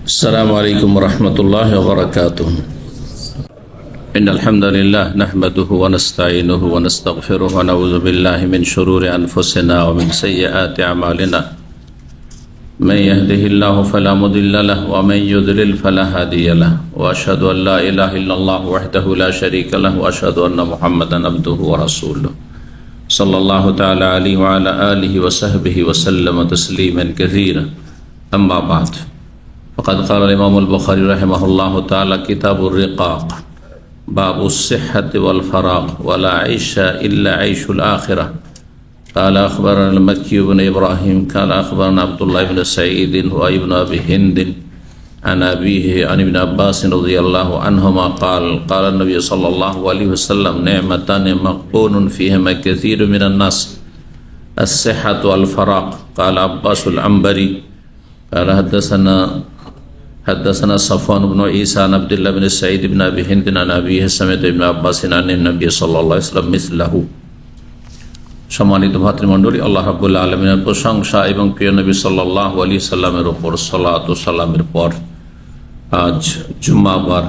السلام عليكم ورحمة الله وبركاته. إن الحمد لله نحمده ونستعينه ونستغفره ونعوذ بالله من شرور أنفسنا ومن سيئات أعمالنا. من يهده الله فلا مضل له ومن يضلل فلا هادي له وأشهد أن لا إله إلا الله وحده لا شريك له وأشهد أن محمدا عبده ورسوله صلى الله تعالى عليه وعلى آله وصحبه وسلم تسليما كثيرا. أما بعد فقد قال الإمام البخاري رحمه الله تعالى كتاب الرقاق باب الصحة والفراغ ولا عيش إلا عيش الآخرة. قال أخبرنا المكي بن إبراهيم قال أخبرنا عبد الله بن سعيد وابن أبي هند عن أبيه عن ابن عباس رضي الله عنهما قال قال النبي صلى الله عليه وسلم نعمتان مغبون فيهما كثير من الناس الصحة والفراغ. قال عباس العنبري قال حدثنا صفوان بن عيسى عن عبد الله بن سعيد بن أبي هند عن أبيه سمعت ابن عباس عن النبي صلى الله عليه وسلم مثله. সম্মানিত ভাতৃমণ্ডলী, আল্লাহ রাব্বুল আলামিনের প্রশংসা এবং প্রিয় নবী সাল্লাল্লাহু আলাইহি সাল্লামের উপর সালাত ও সালামের পর আজ জুম্মাবার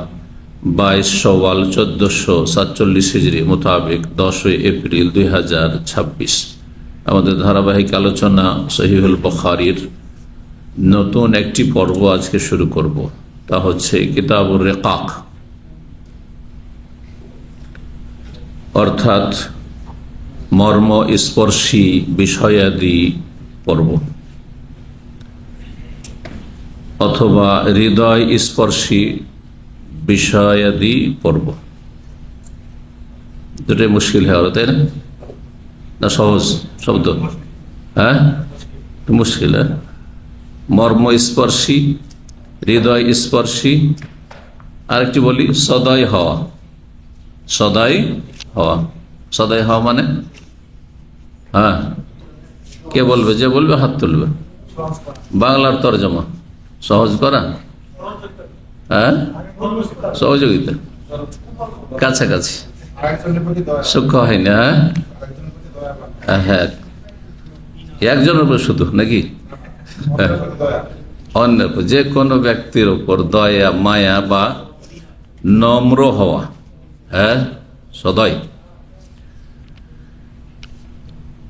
22 শাওয়াল 1447 হিজরি মোতাবেক 10 এপ্রিল 2026 আমাদের ধারাবাহিক আলোচনা সহিহুল বুখারীর নতুন একটি পর্ব আজকে শুরু করব। তা হচ্ছে কিতাবুর রিকাক, অর্থাৎ মর্ম স্পর্শী বিষয়াদি পর্ব অথবা হৃদয় স্পর্শী বিষয়াদি পর্ব। দুটোই মুশকিল হয়ে গেল, তাই না? সহজ শব্দ? হ্যাঁ, মুশকিল। মর্ম স্পর্শী, হৃদয় স্পর্শী, আরেকটি বলি সদয় হওয়া। সদয় হওয়া, সদয় হওয়া মানে হ্যাঁ, কে বলবে? যে বলবে হাত তুলবে। বাংলার তরজমা সহজ করা, হ্যাঁ, সহযোগিতা, কাছাকাছি, সূক্ষ্ম হয় না। হ্যাঁ হ্যাঁ, একজনের উপর শুধু নাকি অন্য যে কোনো ব্যক্তির উপর দয়া মায়া বা নম্র হওয়া, হ্যাঁ, সদয়।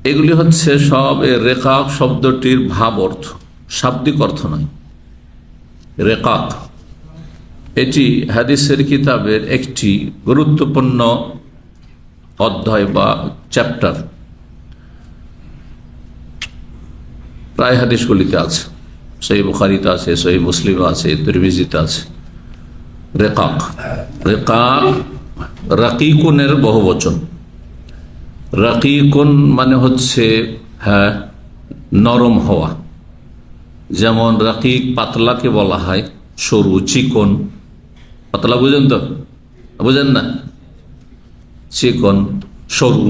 এগুলি হচ্ছে সব রেকাক শব্দটির ভাব অর্থ, শাব্দিক অর্থ নয়। রেকাক এটি হাদিসের কিতাবের একটি গুরুত্বপূর্ণ অধ্যায় বা চ্যাপ্টার। প্রায় হাদিসগুলিতে আছে, সহিহ বুখারীতে আছে, সহিহ মুসলিমে আছে, তিরমিজিতে আছে। রেকাক, রেকাক রাকিকুনের বহুবচন। রাকিকুন মানে হচ্ছে হ্যাঁ নরম হওয়া। যেমন রাকিক পাতলাকে বলা হয় সরু, চিকন। পাতলা বুঝেন তো? বুঝেন না? চিকন, সরু।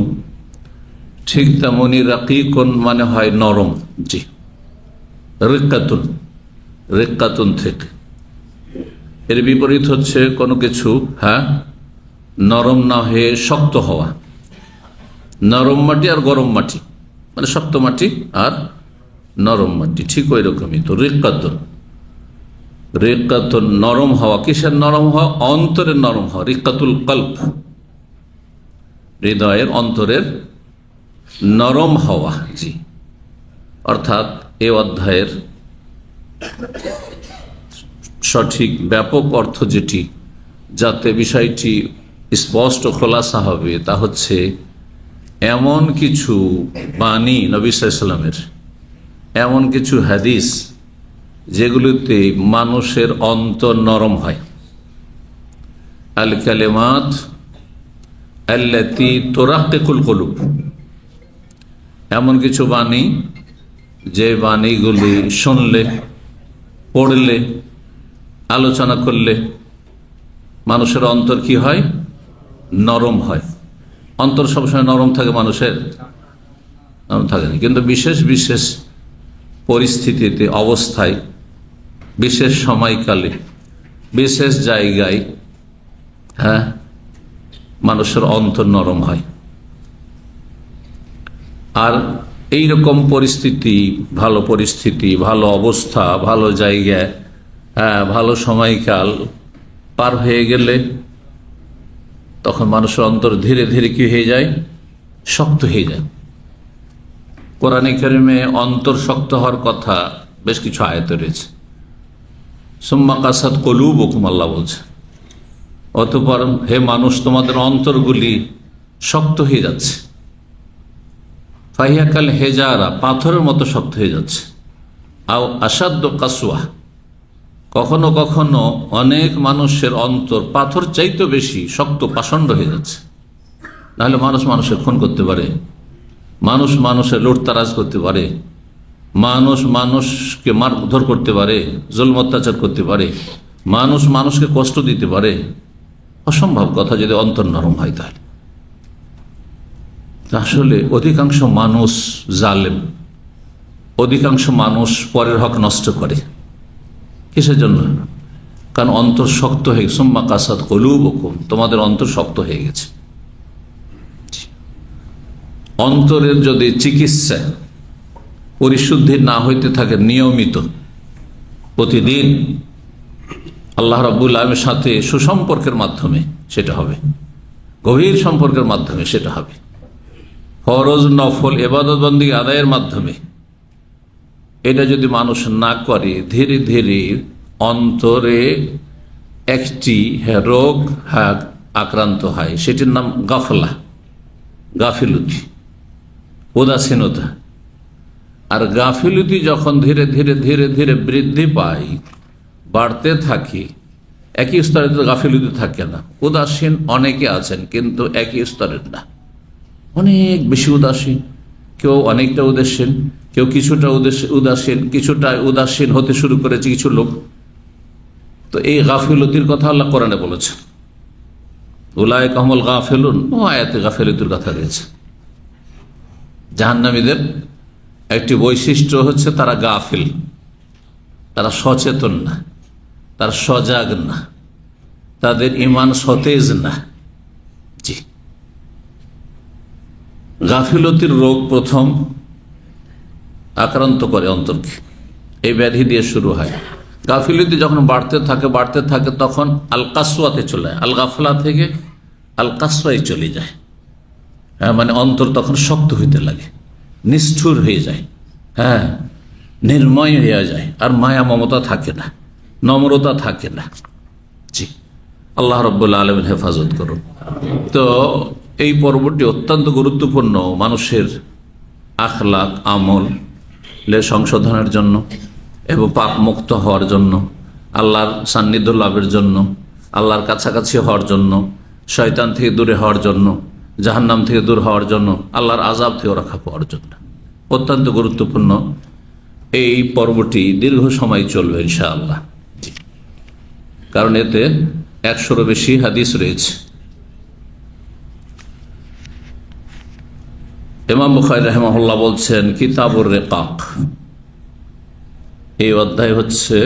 ঠিক তেমনি রাকিকুন মানে হয় নরম। জি, রিক্কাতুন, রিক্কাতুন থেকে। এর বিপরীত হচ্ছে কোনো কিছু হ্যাঁ নরম না হয়ে শক্ত হওয়া। নরম মাটি আর গরম মাটি মানে শক্ত মাটি আর নরম মাটি, ঠিক ওই রকমই তো রিক্কাতুন। রিক্কাতুন নরম হওয়া। কিসের নরম হওয়া? অন্তরের নরম হওয়া। রিক্কাতুল কলব, হৃদয়ের অন্তরের নরম হওয়া। জি, অর্থাৎ এই অধ্যায়ের সঠিক ব্যাপক অর্থ যেটি, যাতে বিষয়টি স্পষ্ট খোলাসা হবে, তা হচ্ছে এমন কিছু বাণী নবী সাল্লাল্লাহু আলাইহি ওয়াসাল্লামের, এমন কিছু হাদিস যেগুলোতে মানুষের অন্তর নরম হয়। আল কালিমাত আল্লাতী তুরাক্কিকুল কুলুব, এমন কিছু বাণী যে বাণীগুলি শুনলে, পড়লে, আলোচনা করলে মানুষের অন্তর কি হয়? নরম হয়। অন্তর সবসময় নরম থাকে মানুষের? নরম থাকে না, কিন্তু বিশেষ বিশেষ পরিস্থিতিতে, অবস্থায়, বিশেষ সময়কালে, বিশেষ জায়গায় হ্যাঁ মানুষের অন্তর নরম হয়। আর এইরকম পরিস্থিতি, ভালো পরিস্থিতি, ভালো অবস্থা, ভালো জায়গায় ভালো সময়কাল পার হয়ে গেলে তখন মানুষের অন্তর ধীরে ধীরে কি হয়ে যায়, শক্ত হয়ে যায়। কোরআনে কারিমে অন্তর শক্ত হওয়ার কথা বেশ কিছু আয়াতে রয়েছে। সুম্মা কাসাত কুলুবুকুম, আল্লাহ বলছে অতঃপর হে মানুষ তোমাদের অন্তরগুলি শক্ত হয়ে যাচ্ছে। ফাহিয়াকাল হেজারা, পাথরের মতো শক্ত হয়ে যাচ্ছে। আও আসাদ্দ কাসওয়া, কখনো কখনো অনেক মানুষের অন্তর পাথর চাইতে বেশি শক্ত পাষণ্ড হয়ে যাচ্ছে। নাহলে মানুষ মানুষের খুন করতে পারে, মানুষ মানুষের লুটতারাজ করতে পারে, মানুষ মানুষকে মারধর করতে পারে, জুলম অত্যাচার করতে পারে, মানুষ মানুষকে কষ্ট দিতে পারে। অসম্ভব কথা যদি অন্তর নরম হয়। তাহলে আসলে অধিকাংশ মানুষ জালেম, অধিকাংশ মানুষ পরের হক নষ্ট করে। কিসের জন্য? কারণ অন্তর শক্ত হয়ে, সুম্মা কাসাত কুলুবুকুম, তোমাদের অন্তর শক্ত হয়ে গেছে। অন্তরের যদি চিকিৎসা পরিশুদ্ধি না হইতে থাকে নিয়মিত, প্রতিদিন আল্লাহ রাব্বুল আলামিনের সাথে সুসম্পর্কের মাধ্যমে সেটা হবে, গভীর সম্পর্কের মাধ্যমে সেটা হবে, ফরজ নফল ইবাদত বন্দেগী আদায়ের মাধ্যমে, এটা যদি মানুষ না করে ধীরে ধীরে অন্তরে একটি রোগ আক্রান্ত হয়। সেটির নাম গাফলা, গাফিলতি, উদাসীনতা। আর গাফিলতি যখন ধীরে ধীরে ধীরে ধীরে বৃদ্ধি পায়, বাড়তে থাকে, একই স্তরে তো গাফিলতি থাকে না। উদাসীন অনেকে আছেন কিন্তু একই স্তরের না, অনেক বেশি উদাসীন। কেউ অনেকটা উদাসীন, কেউ কিছুটা উদাসীন, কিছুটা উদাসীন হতে শুরু করেছে কিছু লোক। তো এই গাফিলতির কথা আল্লাহ কোরআনে বলেছেন, উলাইকা হুমুল গাফিলুন, ও আয়াতে গাফিলতির কথা রয়েছে। জাহান্নামীদের একটি বৈশিষ্ট্য হচ্ছে তারা গাফিল, তারা সচেতন না, তারা সজাগ না, তাদের ঈমান সতেজ না। জি, গাফিলতির রোগ প্রথম আক্রান্ত করে অন্তরকে, এই ব্যাধি দিয়ে শুরু হয়। গাফিলতি যখন বাড়তে থাকে তখন আল কাসওয়াতে চলে যায়, আল গাফলা থেকে আল কাসওয়ায় চলে যায়। মানে অন্তর তখন শক্ত হইতে লাগে, নিষ্ঠুর হয়ে যায়, নির্ময় হয়ে যায়, আর মায়া মমতা থাকে না, নম্রতা থাকে না। জি, আল্লাহ রাব্বুল আলামিন হেফাজত করুন। তো এই পর্বটি অত্যন্ত গুরুত্বপূর্ণ মানুষের আখলাক আমলের সংশোধনের জন্য এবং পাপ মুক্ত হওয়ার জন্য, আল্লাহর সান্নিধ্য লাভের জন্য, আল্লাহর কাছাকাছি হওয়ার জন্য, শয়তান থেকে দূরে হওয়ার জন্য, জাহান্নাম থেকে দূর হওয়ার জন্য, আল্লাহর আযাব থেকে রক্ষা পাওয়ার জন্য অত্যন্ত গুরুত্বপূর্ণ। এই পর্বটি দীর্ঘ সময় চলবে ইনশাআল্লাহ, কারণ এতে 100-রও বেশি হাদিস রয়েছে। ইমাম বুখারী রাহিমাহুল্লাহ বলছেন, কিতাবুর রিকাক, এই অধ্যায় হচ্ছে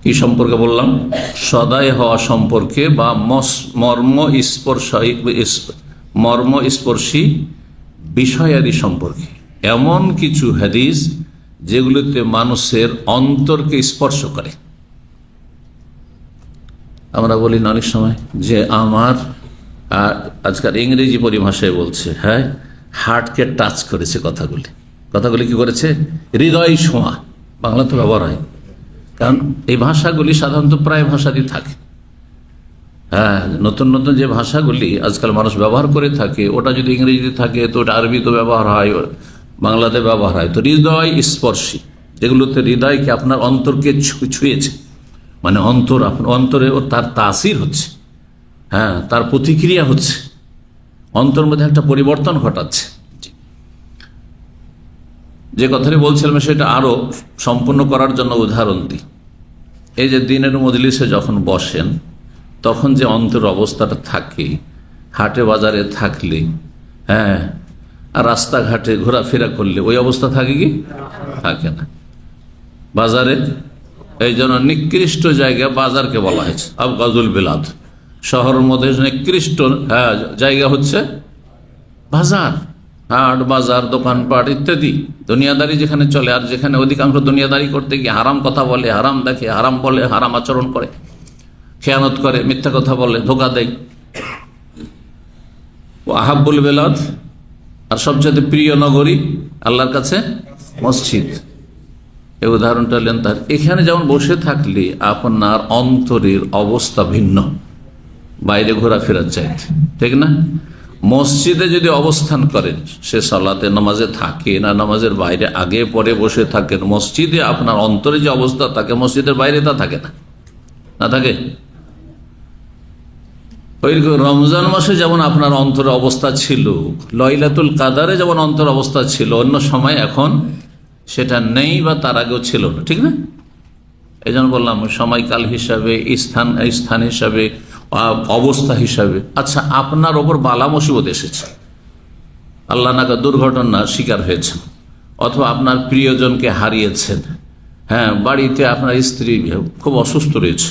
কি সম্পর্কে বললাম? সদাই হওয়া সম্পর্কে বা মর্মস্পর্শী বিষয়াদি সম্পর্কে। এমন কিছু হাদিস যেগুলোতে মানুষের অন্তরকে স্পর্শ করে। আমরা বলি না অনেক সময় যে আমার, আজকাল ইংরেজি পরিভাষায় বলছে, হার্টকে টাচ করেছে কথাগুলি কি করেছে? হৃদয় ছোঁয়া, বাংলাতে ব্যবহার হয়। কারণ এই ভাষাগুলি সাধারণত প্রায় ভাষাতেই থাকে। নতুন নতুন যে ভাষাগুলি আজকাল মানুষ ব্যবহার করে থাকে, ওটা যদি ইংরেজিতে থাকে তো ওটা আরবিতে ব্যবহার হয়, বাংলাতে ব্যবহার হয়। তো হৃদয় স্পর্শী, যেগুলোতে হৃদয়কে আপনার অন্তরকে ছুঁয়েছে, মানে অন্তরে তার তাসির হচ্ছে, তার প্রতিক্রিয়া হচ্ছে, অন্তর মধ্যে একটা পরিবর্তন ঘটাচ্ছে। যে কথাটি বলছিলাম সেটা আরো সম্পূর্ণ করার জন্য উদাহরণ দিই। এই যে দিনের মজলিসে যখন বসেন তখন যে অন্তর অবস্থাটা থাকে, হাটে বাজারে থাকলে, আর রাস্তাঘাটে ঘোরাফেরা করলে ওই অবস্থা থাকে কি? থাকে না। বাজারে, এই জন্য নিকৃষ্ট জায়গা বাজারকে বলা হয়েছে আবগাজুল বিলাদ। শহরের মধ্যে নিকৃষ্ট জায়গা হচ্ছে বাজার। হাট বাজার দোকানপাট ইত্যাদি দুনিয়াদারি যেখানে চলে, আর যেখানে অধিকাংশ দুনিয়াদারি করতে গিয়ে হারাম কথা বলে, হারাম দেখে, হারাম বলে, হারাম আচরণ করে, খেয়ানত করে, মিথ্যা কথা বলে, ধোকা দেয়। ও আহাব্বুল বেলাদ, আর সবচেয়ে প্রিয় নগরী আল্লাহর কাছে মসজিদ। এই উদাহরণটা হলেন তার। এখানে যেমন বসে থাকলে আপনার অন্তরের অবস্থা ভিন্ন বাইরে ঘোরাফেরার চাইতে, ঠিক না? মসজিদে যদি অবস্থান করেন, সে সালাতে নামাজে থাকে না নামাজের বাইরে, আগে পরে বসে থাকেন, মসজিদে আপনার অন্তরে যে অবস্থা থাকে মসজিদের বাইরে তা থাকে না, না থাকে? ওই রমজান মাসে যেমন আপনার অন্তরে অবস্থা ছিল, লাইলাতুল কাদারে যেমন অন্তর অবস্থা ছিল, অন্য সময় এখন সেটা নেই বা তার আগেও ছিল না, ঠিক না? এই জন্য বললাম সময়কাল হিসাবে, স্থান হিসাবে, অবস্থা হিসাবে। আচ্ছা, আপনার ওপর বালা মুসিবত এসেছে, আল্লাহ নাকা দুর্ঘটনার শিকার হয়েছেন, অথবা আপনার প্রিয়জনকে হারিয়েছেন, হ্যাঁ, বাড়িতে আপনার স্ত্রী খুব অসুস্থ রয়েছে,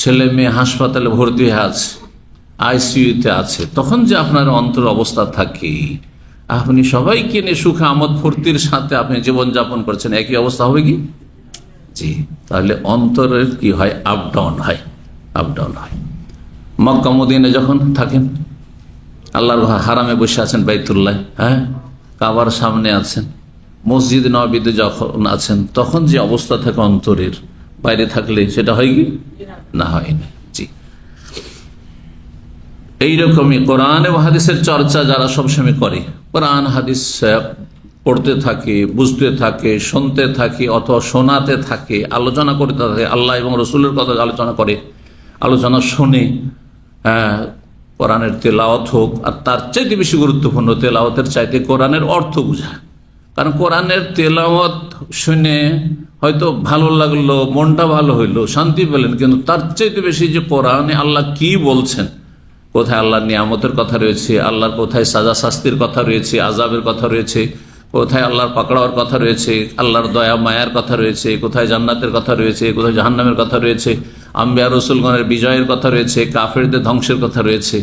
ছেলে মেয়ে হাসপাতালে ভর্তি হয়ে আছে, আইসিইউতে আছে, তখন যে আপনার অন্তর অবস্থা থাকে, আপনি সবাইকে নিয়ে সুখে আমোদ ফুর্তির সাথে আপনি জীবনযাপন করছেন, একই অবস্থা হবে কি? জি। তাহলে অন্তরের কি হয়? আপ ডাউন হয়, আপ ডাউন হয়। মক্কা মদিনায় যখন থাকেন, আল্লাহর হারামে বসে আছেন, বাইতুল্লাহ, হ্যাঁ, কাবার সামনে আছেন, মসজিদ নববীতে যখন আছেন, তখন যে অবস্থা থাকে অন্তরের, বাইরে থাকলে সেটা হয় কি? না, হয় না। জি। এইরকমই কোরআন এবং হাদিসের চর্চা যারা সবসময় করে, কোরআন হাদিস পড়তে থাকে, বুঝতে থাকে, শুনতে থাকে, অথবা শোনাতে থাকে, আলোচনা করতে থাকে, আল্লাহ এবং রসুলের কথা আলোচনা করে, আলোচনা শোনে, কোরআনের তেলাওয়াত হোক, আর তার চাইতে বেশি গুরুত্বপূর্ণ তেলাওয়াতের চাইতে কোরআনের অর্থ বোঝা। কারণ কোরআনের তেলাওয়াত শুনে হয়তো ভালো লাগলো, মনটা ভালো হইলো, শান্তি পেলেন, কিন্তু তার চাইতে বেশি যে কোরআনে আল্লাহ কি বলছেন, কোথায় আল্লাহর নিয়ামতের কথা রয়েছে, আল্লাহর কোথায় সাজা শাস্তির কথা রয়েছে, আযাবের কথা রয়েছে, কোথায় আল্লাহর পাকড়াওয়ার কথা রয়েছে, আল্লাহর দয়া মায়ার কথা রয়েছে, কোথায় জান্নাতের কথা রয়েছে, কোথায় জাহান্নামের কথা রয়েছে, আম্বিয়া রসুলগণের বিজয়ের কথা রয়েছে, কাফেরদের ধ্বংসের কথা রয়েছে,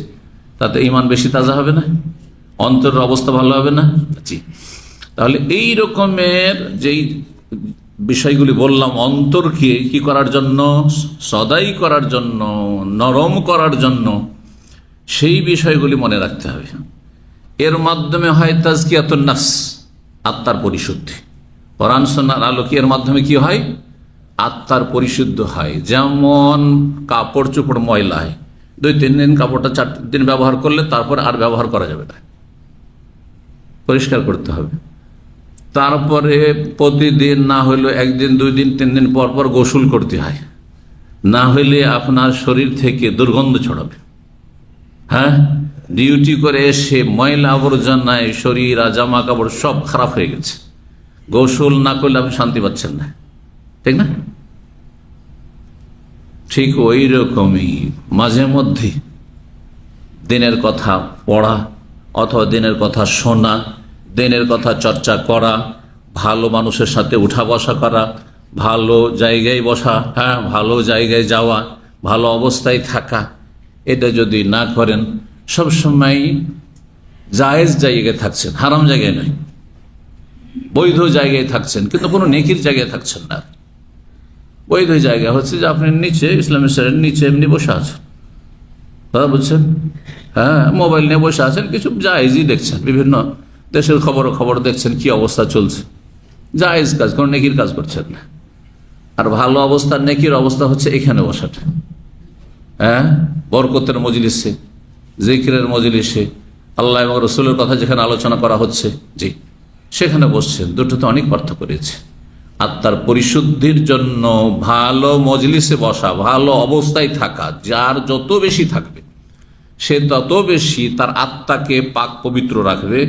তাতে ঈমান বেশি তাজা হবে না? অন্তরের অবস্থা ভালো হবে না? জি। তাহলে এই রকমের যেই বিষয়গুলি বললাম, অন্তরকে কি করার জন্য? সদাই করার জন্য, নরম করার জন্য, সেই বিষয়গুলি মনে রাখতে হবে। এর মাধ্যমে হয় তাজকিয়াতুন নাফস, আত্মার পরিশুদ্ধি। কোরআন সুন্নাহর আলোকে এর মাধ্যমে কি হয়? আত্মার পরিশুদ্ধ হয়। যেমন কাপড় চোপড় ময়লা হয়, 2-3 দিন কাপড়টা 4 দিন ব্যবহার করলে তারপর আর ব্যবহার করা যাবে না, পরিষ্কার করতে হবে। তারপরে প্রতিদিন না হইলে 1 দিন 2 দিন 3 দিন পর পর গোসল করতে হয়, না হইলে আপনার শরীর থেকে দুর্গন্ধ ছড়াবে। হ্যাঁ, ডিউটি করে এসে ময়লা আবর্জনায় শরীর আর জামা কাপড় সব খারাপ হয়ে গেছে, গোসল না করলে আপনি শান্তি পাচ্ছেন না, ঠিক না? ঠিক ওই রকমই মাঝে মধ্যে দিনের কথা পড়া অথবা দিনের কথা শোনা, দিনের কথা চর্চা করা, ভালো মানুষের সাথে উঠা বসা করা, ভালো জায়গায় বসা, হ্যাঁ, ভালো জায়গায় যাওয়া, ভালো অবস্থায় থাকা, এটা যদি না করেন, সবসময় জায়েজ জায়গায় থাকছেন, হারাম জায়গায় নয়, বৈধ জায়গায় থাকছেন, কিন্তু কোনো নেকির জায়গায় থাকছেন না। বৈধ জায়গা হচ্ছে যে আপনি নিচে, ইসলামের শরীরের নিচে এমনি বসে আছেন, কথা বুঝছেন? হ্যাঁ, মোবাইল নিয়ে বসে আছেন, কিছু জায়েজই দেখছেন, বিভিন্ন দেশের খবর দেখছেন, কি অবস্থা চলছে, জায়েজ কাজ, কোনো নেকির কাজ করছেন না। আর ভালো অবস্থা, নেকির অবস্থা হচ্ছে এখানে বসাটা, হ্যাঁ, বরকতের মজলিসে, জিকিরের মজলিসে, আল্লাহ এবং রসুলের কথা যেখানে আলোচনা করা হচ্ছে, জি, সেখানে বসছেন। দুটোতে অনেক পার্থক্য রয়েছে। আত্মার পরিশুদ্ধির জন্য ভালো মজলিসে বসা, ভালো অবস্থায় থাকা, যার যত বেশি থাকবে সে তত বেশি তার আত্মাকে পাক পবিত্র রাখবে।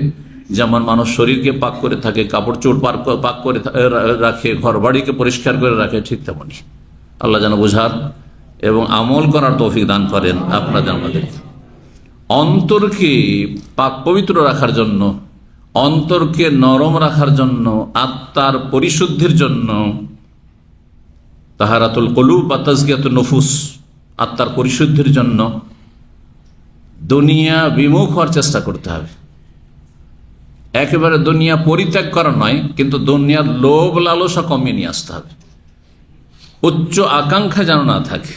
যেমন মানুষ শরীরকে পাক করে থাকে, কাপড় চোপড় পাক করে রাখে, ঘর বাড়িকে পরিষ্কার করে রাখে, ঠিক তেমনি আল্লাহ যেন বোঝার এবং আমল করার তৌফিক দান করেন আপনাদের আমাদের। অন্তরকে পাক পবিত্র রাখার জন্য, অন্তরকে নরম রাখার জন্য, আত্মার পরিশুদ্ধির জন্য, তাহারাতুল কুলুব বা তাজকিয়াতুন নুফুস, আত্মার পরিশুদ্ধির জন্য দুনিয়া বিমুখ হওয়ার চেষ্টা করতে হবে। একেবারে দুনিয়া পরিত্যাগ করা নয়, কিন্তু দুনিয়ার লোভ লালসা কমিয়ে নিয়ে আসতে হবে। উচ্চ আকাঙ্ক্ষা যেন না থাকে,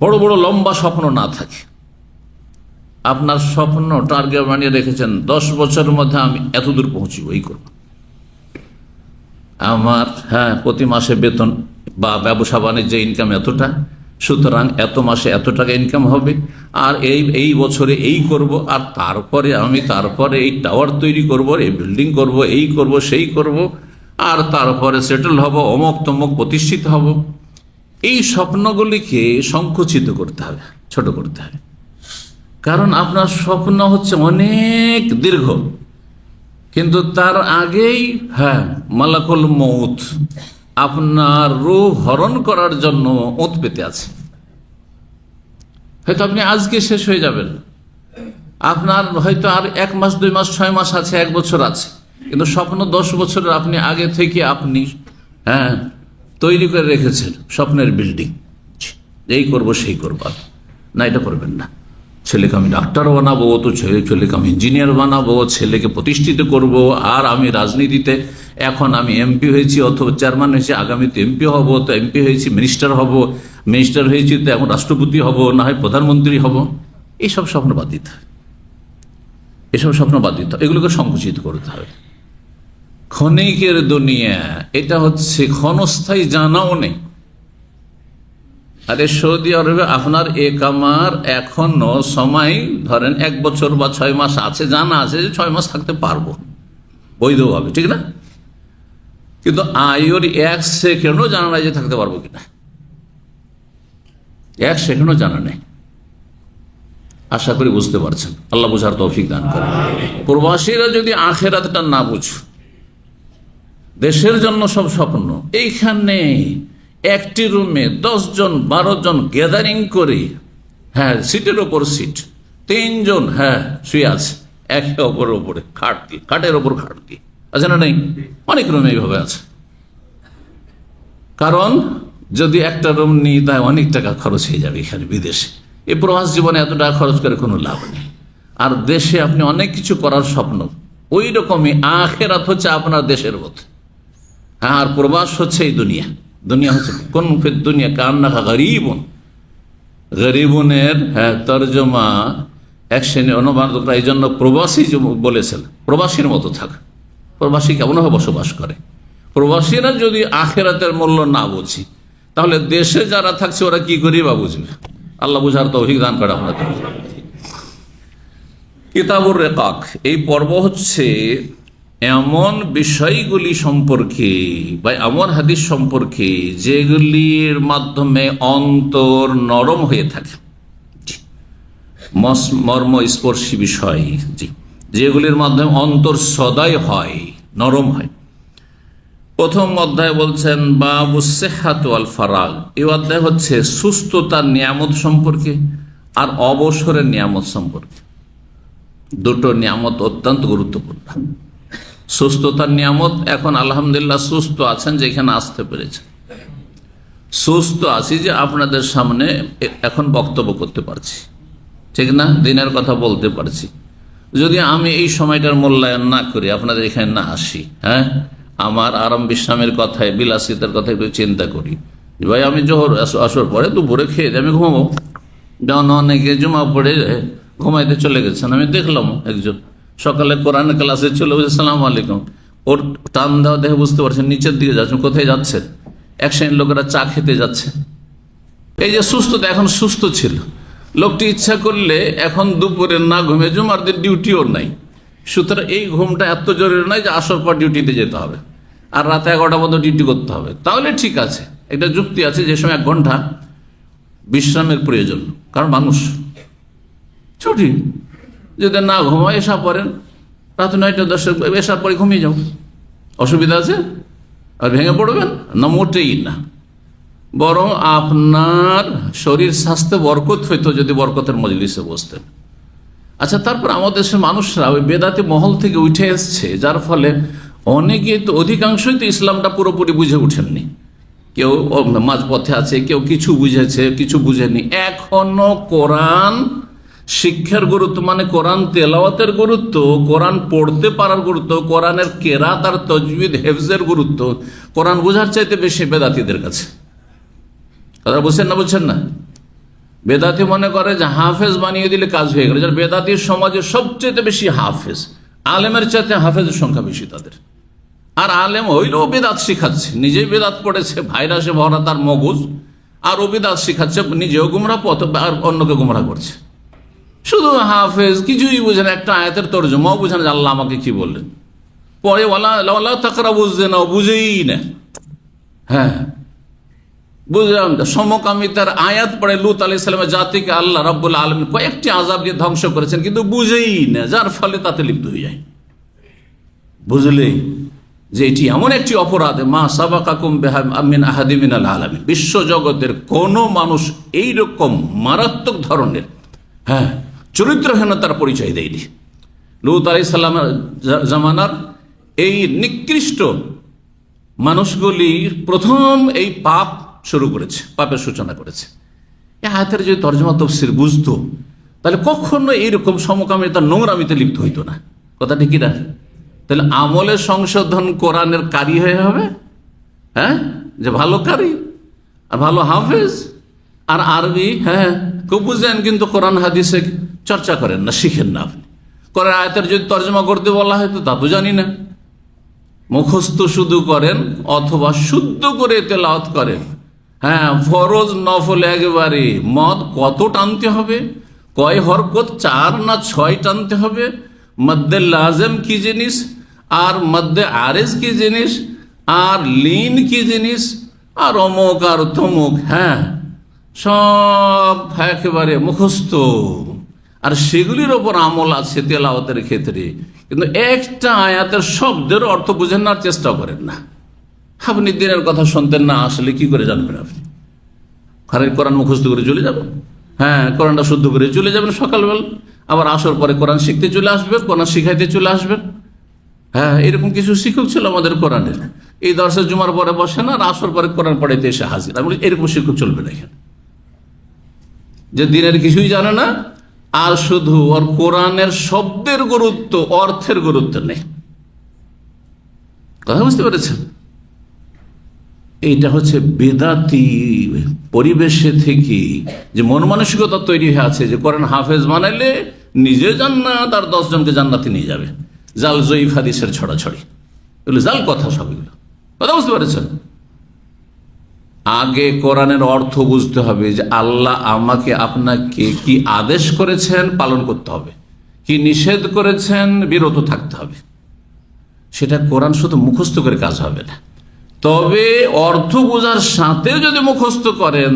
বড় বড় লম্বা স্বপ্ন না থাকে। আপনার স্বপ্ন টার্গেট বানিয়ে রেখেছেন 10 বছরের মধ্যে আমি এতদূর পৌঁছব, এই করব। আমার প্রতি মাসে বেতন বা ব্যবসা বাণিজ্যে ইনকাম এতটা, সুতরাং এত মাসে এত টাকা ইনকাম হবে, আর এই বছরে এই করব, আর তারপরে এই টাওয়ার তৈরি করব, এই বিল্ডিং করব, এই করব, সেই করব, আর তারপরে সেটেল হব, অমুক তমুক প্রতিষ্ঠিত হব। এই স্বপ্নগুলিকে সংকুচিত করতে হবে, ছোট করতে হবে। কারণ আপনার স্বপ্ন হচ্ছে অনেক দীর্ঘ, কিন্তু তার আগেই মালাকুল মউত আপনার রূহ হরণ করার জন্য ওঁত পেতে আছে। হয়তো আপনি আজকে শেষ হয়ে যাবেন, আপনার হয়তো আর 1 মাস 2 মাস 6 মাস আছে, 1 বছর আছে, কিন্তু স্বপ্ন 10 বছরের আপনি আগে থেকে আপনি তৈরি করে রেখেছেন স্বপ্নের বিল্ডিং, এই করব সেই করব। না, এটা করবেন না। ছেলেকে আমি ডাক্তার বানাবো, তো ছেলেকে আমি ইঞ্জিনিয়ার বানাবো, ছেলেকে প্রতিষ্ঠিত করব, আর আমি রাজনীতিতে এখন আমি এমপি হয়েছি অথবা চেয়ারম্যান হয়েছি, আগামীতে এমপি হব, তো এমপি হয়েছি মিনিস্টার হব, মিনিস্টার হয়েছি তো এখন রাষ্ট্রপতি হব, না হয় প্রধানমন্ত্রী হব। এইসব স্বপ্ন বাদ দিতে হবে, এসব স্বপ্ন বাদ দিতে হবে, এগুলোকে সংকুচিত করতে হবে। ক্ষণিকের দুনিয়া, এটা হচ্ছে ক্ষণস্থায়ী, জানাও নেই। আরে সৌদি আরবে আপনার একামার এখনো সময় ধরেন 1 বছর বা 6 মাস আছে, জানা আছে যে 6 মাস থাকতে পারবো বৈধভাবে, ঠিক না? কিন্তু আয়ুর 1 সেকেন্ডও জানা নাই যে থাকতে পারবো কিনা, 1 সেকেন্ডও জানা নেই। আশা করি বুঝতে পারছেন, আল্লাহ বুঝার তৌফিক দান করেন। প্রবাসীরা যদি আখেরাতটা না বুঝো, দেশের জন্য সব স্বপ্ন, এইখানে একটি রুমে 10 জন 12 জন গ্যাদারিং করে, সিটের ওপর সিট, 3 জন শুয়ে আছে একে অপরের ওপরে, খাট দিয়ে, খাটের ওপর খাট দিয়ে আছে না? নেই, অনেক রুমে এইভাবে আছে। কারণ যদি একটা রুম নিই তাই অনেক টাকা খরচ হয়ে যাবে এখানে বিদেশে। এই প্রবাস জীবনে এত টাকা খরচ করে কোনো লাভ নেই। আর দেশে আপনি অনেক কিছু করার স্বপ্ন, ওই রকমই আখেরাত হচ্ছে আপনার দেশের মতো। আর প্রবাস হচ্ছে এই দুনিয়া। দুনিয়া হচ্ছে কোন দুনিয়া কান্নাকা গরিবন, গরিবনের তর্জমা এক শ্রেণীর অনুবাদকরা এই জন্য প্রবাসী বলেছেন, প্রবাসীর মতো থাক। প্রবাসী কেমনভাবে বসবাস করে? প্রবাসীরা যদি আখেরাতের মূল্য না বুঝি, তাহলে দেশে যারা থাকছে ওরা কি করি বা বুঝবে। আল্লাহ বুঝার তৌফিক দান করে আপনাদের। কিতাবুর রেকাক, এই পর্ব হচ্ছে এমন বিষয়গুলি সম্পর্কে বা এমন হাদিস সম্পর্কে যেগুলির মাধ্যমে অন্তর নরম হয়ে থাকে, মর্মস্পর্শী বিষয়, যেগুলির মাধ্যমে অন্তর সদাই হয়, নরম হয়। প্রথম অধ্যায় বলছেন বাবু সিহহাত ওয়াল ফারাগ। এই অধ্যায় হচ্ছে সুস্থতার নিয়ামত সম্পর্কে আর অবসরের নিয়ামত সম্পর্কে। দুটো নিয়ামত অত্যন্ত গুরুত্বপূর্ণ। সুস্থতার নিয়ামত, এখন আলহামদুলিল্লাহ সুস্থ আছেন, যেখানে আসতে পেরেছেন, সুস্থ আছি যে আপনাদের সামনে এখন বক্তব্য করতে পারছি, ঠিক না? দিনের কথা বলতে পারছি। যদি আমি এই সময়টার মূল্যায়ন না করি, আপনাদের এখানে না আসি, আমার আরাম বিশ্রামের কথায়, বিলাসিতার কথা একটু চিন্তা করি, ভাই আমি জোহর আসর পরে দুপুরে খেয়ে আমি ঘুমাবো, যেমন অনেকে জমা পড়ে ঘুমাইতে চলে গেছেন। আমি দেখলাম একজন সকালে কোরআন ক্লাসে চলে বসে, সালাম আলাইকুম, ওর টান দেওয়া দেখে বুঝতে পারছেন নিচের দিকে যাচ্ছেন। কোথায় যাচ্ছেন? এক শ্রেণীর লোকেরা চা খেতে যাচ্ছে। এই যে সুস্থতা, এখন সুস্থ ছিল লোকটি, ইচ্ছা করলে এখন দুপুরে না ঘুমে জুমার দিন ডিউটিও নাই, সুতরাং এই ঘুমটা এত জরুরি নয় যে আসর পর ডিউটিতে যেতে হবে আর রাতে 11টা পর্যন্ত ডিউটি করতে হবে, তাহলে ঠিক আছে, এটা যুক্তি আছে যে সময় 1 ঘন্টা বিশ্রামের প্রয়োজন। কারণ মানুষ ছুটি, যদি না ঘুমায় এসা পড়েন, রাত 9টা 10টা এসার পরে ঘুমিয়ে যাও, অসুবিধা আছে? আর ভেঙে পড়বেন না? মোটেই না। বরং আপনার শরীর স্বাস্থ্যে বরকত হইতো যদি বরকতের মজলিসে বসতেন। আচ্ছা, তারপর আমাদের দেশের মানুষরা ওই বেদাতি মহল থেকে উঠে এসছে, যার ফলে অনেকে তো, অধিকাংশই তো ইসলামটা পুরোপুরি বুঝে উঠেননি। কেউ মাঝপথে আছে, কেউ কিছু বুঝেছে, কিছু বুঝেনি। এখনো কোরআন শিক্ষার গুরুত্ব মানে কোরআন তেলাওয়াতের গুরুত্ব, কোরআন পড়তে পারার গুরুত্ব, কোরআনের কেরাত আর তাজবিদ হেফজের গুরুত্ব কোরআন বোঝার চাইতে বেশি বেদাতীদের কাছে। কথা বুঝছেন না? বুঝছেন না? বেদাতি মনে করে যে হাফেজ বানিয়ে দিলে কাজ হয়ে গেল। যার বেদাতির সমাজে সবচেয়ে বেশি হাফেজ, আলেমের চাইতে হাফেজের সংখ্যা বেশি তাদের। আর আলেম হইলেও বেদাত শিখাচ্ছে, নিজেই বেদাত পড়েছে, ভাইরাসে ভরা তার মগজ, আর ও বেদাত শিখাচ্ছে, নিজেও গুমরা পথ আর অন্যকে গুমরা করছে। শুধু হাফেজ, কিছুই বুঝে না, একটা আয়াতের তর্জমাও বুঝে না যে আল্লাহ আমাকে কি বললেন। পরে ওয়ালা তাকরা বুঝছে না, বুঝেই না। হ্যাঁ, বুঝলাম। সমকামিতার আয়াত পড়ে লূত আলাইহিস সালামের জাতিকে আল্লাহ রাব্বুল আলামিন কয়েকটি আযাব দিয়ে ধ্বংস করেছেন, কিন্তু বুঝেই না, যার ফলে তাতে লিপ্ত হয়ে যায়। বুঝলেই যে এটি এমন একটি অপরাধ, মা সাবাকাকুম বিহা মিন আহাদিন মিনাল আলামিন, বিশ্ব জগতের কোন মানুষ এইরকম মারাত্মক ধরনের চরিত্রহীনতার পরিচয় দেয়নি। লূত আলাইহিস সালামের জামানার এই নিকৃষ্ট মানুষগুলি প্রথম এই পাপ শুরু করেছে, পাপের সূচনা করেছে। এই আয়াতের যদি তর্জমা তাফসীর বুঝতো, তাহলে কখনো এইরকম সমকামিতা নোংরামিতে লিপ্ত হইতো না। কথা ঠিক না? তাহলে আমলে সংশোধন কোরআনের কারি হয়ে হবে। হ্যাঁ, যে ভালো কারি আর ভালো হাফেজ আর আরবি খুব বুঝেন, কিন্তু কোরআন হাদিসে চর্চা করেন না, শিখেন না। আপনি কোরআন আয়াতের যদি তর্জমা করতে বলা হয় তো তা তো জানি না, মুখস্থ শুধু করেন অথবা শুদ্ধ করে তেলাওয়াত করেন। ফরজ নফল একেবারে মদ কত টানতে হবে, কয় হরকত 4 না 6 টানতে হবে, মদ্দে লাজম কি জিনিস আর মদ্দে আরেজ কি জিনিস আর লিন কি জিনিস আর অমুক আর তমুক, সব একেবারে মুখস্থ। আর সেগুলির ওপর আমল আছে তেলাওয়াতের ক্ষেত্রে, কিন্তু একটা আয়াতের শব্দের অর্থ বুঝেন না, চেষ্টা করেন না। আপনি দিনের কথা শুনতেন না, আসলে কি করে জানবেন? আপনি খালি কোরআন মুখস্থ করে চলে যাবেন, কোরআনটা শুদ্ধ করে চলে যাবেন সকালবেলা, আবার আসর পরে কোরআন শিখতে চলে আসবেন, কোরআন শিখাইতে চলে আসবেন। এরকম কিছু শিক্ষক ছিল আমাদের কোরআনের, এই দর্শে জুমার পরে বসেন আর আসর পরে কোরআন পড়াইতে এসে হাজির। আমি বলি এরকম শিক্ষক চলবে না এখানে, যে দিনের কিছুই জানে না আর শুধু ওর কোরআনের শব্দের গুরুত্ব, অর্থের গুরুত্ব নেই। কথা বুঝতে পেরেছেন? এইটা হচ্ছে বেদাতি পরিবেশে থেকে যে মন মানসিকতা তৈরি হয়ে আছে যে কোরআন হাফেজ বানাইলে নিজে জান্নাত আর 10 জনকে জান্নাতে নিয়ে যাবে। জাল জয়ীফ হাদিসের ছড়াছড়ি, এগুলো জাল কথা, সবগুলো। কথা বুঝতে পেরেছেন? আগে কোরআনের অর্থ বুঝতে হবে যে আল্লাহ আমাকে আপনাকে কি আদেশ করেছেন পালন করতে হবে, কি নিষেধ করেছেন বিরত থাকতে হবে। সেটা কোরআন শুধু মুখস্থ করে কাজ হবে না। তবে অর্থ বোঝার সাথে যদি মুখস্থ করেন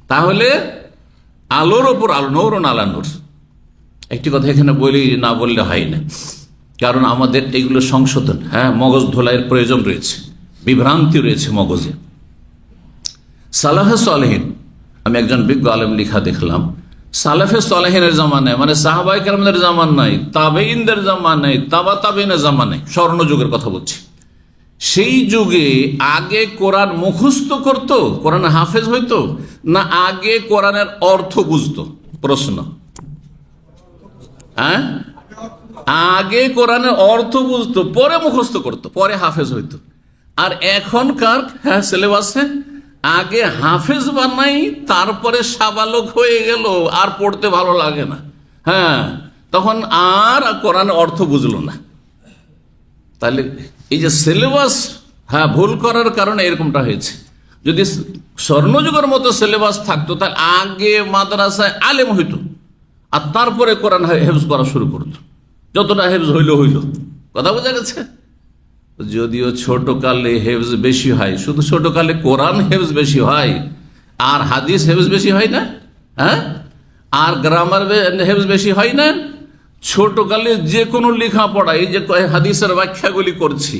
তাহলে আলোর ওপর আলো, নূরুন আলা নূর। একটি কথা এখানে বলি, না বললে হয় না, কারণ আমাদের এগুলো সংশোধন, মগজ ধোলাইয়ের প্রয়োজন রয়েছে, বিভ্রান্তি রয়েছে মগজে। সালাফে সালেহিন, আমি একজন বিজ্ঞ আলেম লিখা দেখলাম, সালাফে সালেহিনের জামানায়, মানে সাহাবায়ে কেরামদের জামানায়, তাবেঈনদের জামানায়, তাবা তাবেঈনের জামানায়, স্বর্ণযুগের কথা বলছি, সেই যুগে আগে কোরআন মুখস্থ করত, কোরআন হাফেজ হইতো, না আগে কোরআনের অর্থ বুঝতো? প্রশ্ন। আগে কোরআনের অর্থ বুঝতো, পরে মুখস্থ করত, পরে হাফেজ হইতো। আর এখনকার সিলেবাসে আগে হাফেজ বানাই, তারপরে সাবালক হয়ে গেল, আর পড়তে ভালো লাগে না, তখন আর কোরআনের অর্থ বুঝলো না। তাহলে এই যে সিলেবাস ভুল করার কারণে এরকমটা হয়েছে। যদি স্বর্ণযুগের মতো সিলেবাস থাকতো, তাহলে আগে মাদ্রাসায় আলেম হইতো, আর তারপরে কোরআন হেফজ করা শুরু করতো, যতটা হেফজ হইল। কথা বোঝা গেছে? যদিও ছোটকালে হেফজ বেশি হয়, শুধু ছোটকালে কোরআন হেফজ বেশি হয় আর হাদিস হেফজ বেশি হয় না, আর গ্রামার হেফজ বেশি হয় না। ছোটকালে যে কোনো লেখাপড়া, এই যে হাদিসের ব্যাখ্যাগুলি করছি,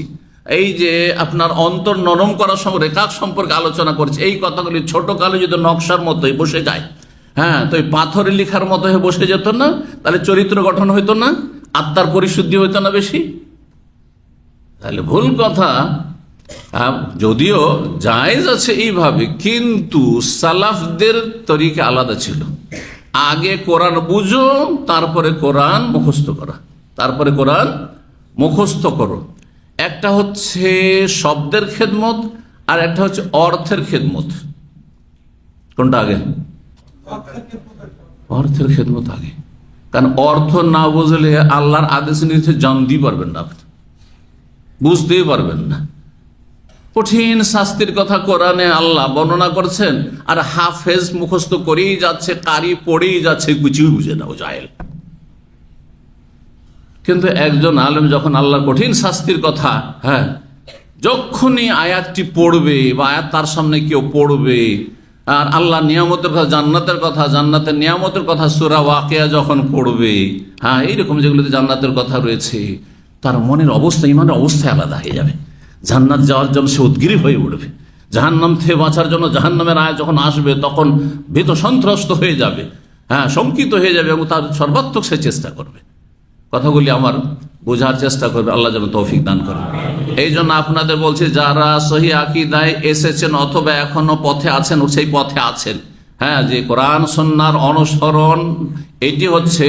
এই যে আপনার অন্তর নরম করার সঙ্গে রেখাক সম্পর্কে আলোচনা করছি, এই কথাগুলি ছোটকালে যদি নকশার মতোই বসে যায়, তো এই পাথরে লেখার মতো হয়ে বসে যেত না, তাহলে চরিত্র গঠন হইতো না, আত্মার পরিশুদ্ধি হইতো না বেশি। তাহলে ভুল কথা। যদিও জায়েজ আছে এইভাবে, কিন্তু সালাফদের তরিকা আলাদা ছিল। আগে কোরআন বুঝো, তারপরে কোরআন মুখস্থ করা, তারপরে কোরআন মুখস্থ করো। একটা হচ্ছে শব্দের খেদমত, আর একটা হচ্ছে অর্থের খেদমত। কোনটা আগে? অর্থের খেদমত আগে। কারণ অর্থ না বুঝলে আল্লাহর আদেশ নিতে জানতেই পারবেন না, আপনি বুঝতেই পারবেন না। কঠিন শাস্তির কথা কোরআনে আল্লাহ বর্ণনা করছেন, আর হাফেজ মুখস্থ করেই যাচ্ছে, কারি পড়েই যাচ্ছে, কিছুই বুঝে না, ও জাহেল। কিন্তু একজন আলেম যখন আল্লাহর কঠিন শাস্তির কথা, যখনই আয়াতটি পড়বে বা আয়াত তার সামনে কেউ পড়বে, আর আল্লাহ নিয়ামতের কথা, জান্নাতের কথা, জান্নাতের নিয়ামতের কথা সূরা ওয়াকিয়া যখন পড়বে, এইরকম যেগুলোতে জান্নাতের কথা রয়েছে, তার মনের অবস্থা, ইমানের অবস্থা আলাদা হয়ে যাবে। জান্নাত যাওয়ার জন্য সে উদ্গ্রীব হয়ে উঠবে। জাহান্নাম থেকে বাঁচার জন্য জাহান্নামের আয়াত যখন আসবে, তখন ভীত সন্ত্রস্ত হয়ে যাবে, শঙ্কিত হয়ে যাবে, এবং তার সর্বাত্মক সে চেষ্টা করবে। কথাগুলি আমার বোঝার চেষ্টা করবে, আল্লাহ যেন তৌফিক দান করে। এই জন্য আপনাদের বলছি, যারা সহি আকীদায় এসেছেন অথবা এখনো পথে আছেন, সেই পথে আছেন, যে কোরআন সুন্নাহর অনুসরণ, এটি হচ্ছে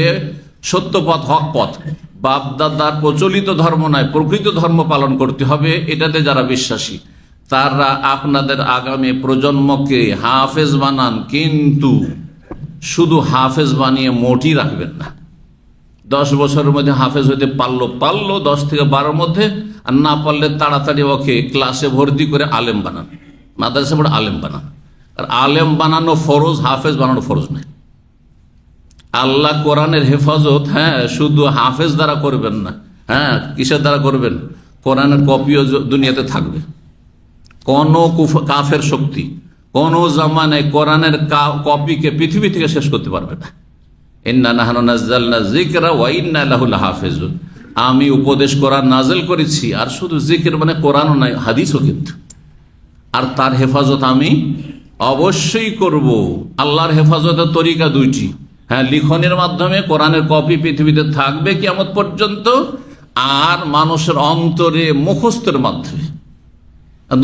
সত্য পথ, হক পথ, বাপদাদার প্রচলিত ধর্ম নয়, প্রকৃত ধর্ম পালন করতে হবে, এটাতে যারা বিশ্বাসী, তারা আপনাদের আগামী প্রজন্মকে হাফেজ বানান, কিন্তু শুধু হাফেজ বানিয়ে মোটি রাখবেন না। 10 বছরের মধ্যে হাফেজ হইতে পারলো 10 থেকে 12 মধ্যে, আর না পারলে তাড়াতাড়ি ওকে ক্লাসে ভর্তি করে আলেম বানান, মাদ্রাসা পড়ে আলেম বানান। আর আলেম বানানো ফরজ, হাফেজ বানানো ফরজ নয়। আল্লাহ কোরআনের হেফাজত শুধু হাফেজ দ্বারা করবেন না, কিসের দ্বারা করবেন? কোরআনের কপিও দুনিয়াতে থাকবে। কোন কাফের শক্তি কোন জামানায় কোরআনের কপিকে পৃথিবী থেকে শেষ করতে পারবে না। ইন্না নাহনু নাযালনা যিকরা ওয়া ইন্না লাহু লাহাফিজুন। আমি উপদেশ কোরআন নাযিল করেছি, আর শুধু জিকির মানে কোরআনও নয়, হাদিসও কিন্তু। আর তার হেফাজত আমি অবশ্যই করব। আল্লাহর হেফাজতের তরিকা দুইটি, লিখনের মাধ্যমে কোরআনের কপি পৃথিবীতে থাকবে কিয়ামত পর্যন্ত, আর মানুষের অন্তরে মুখস্থের মাধ্যমে।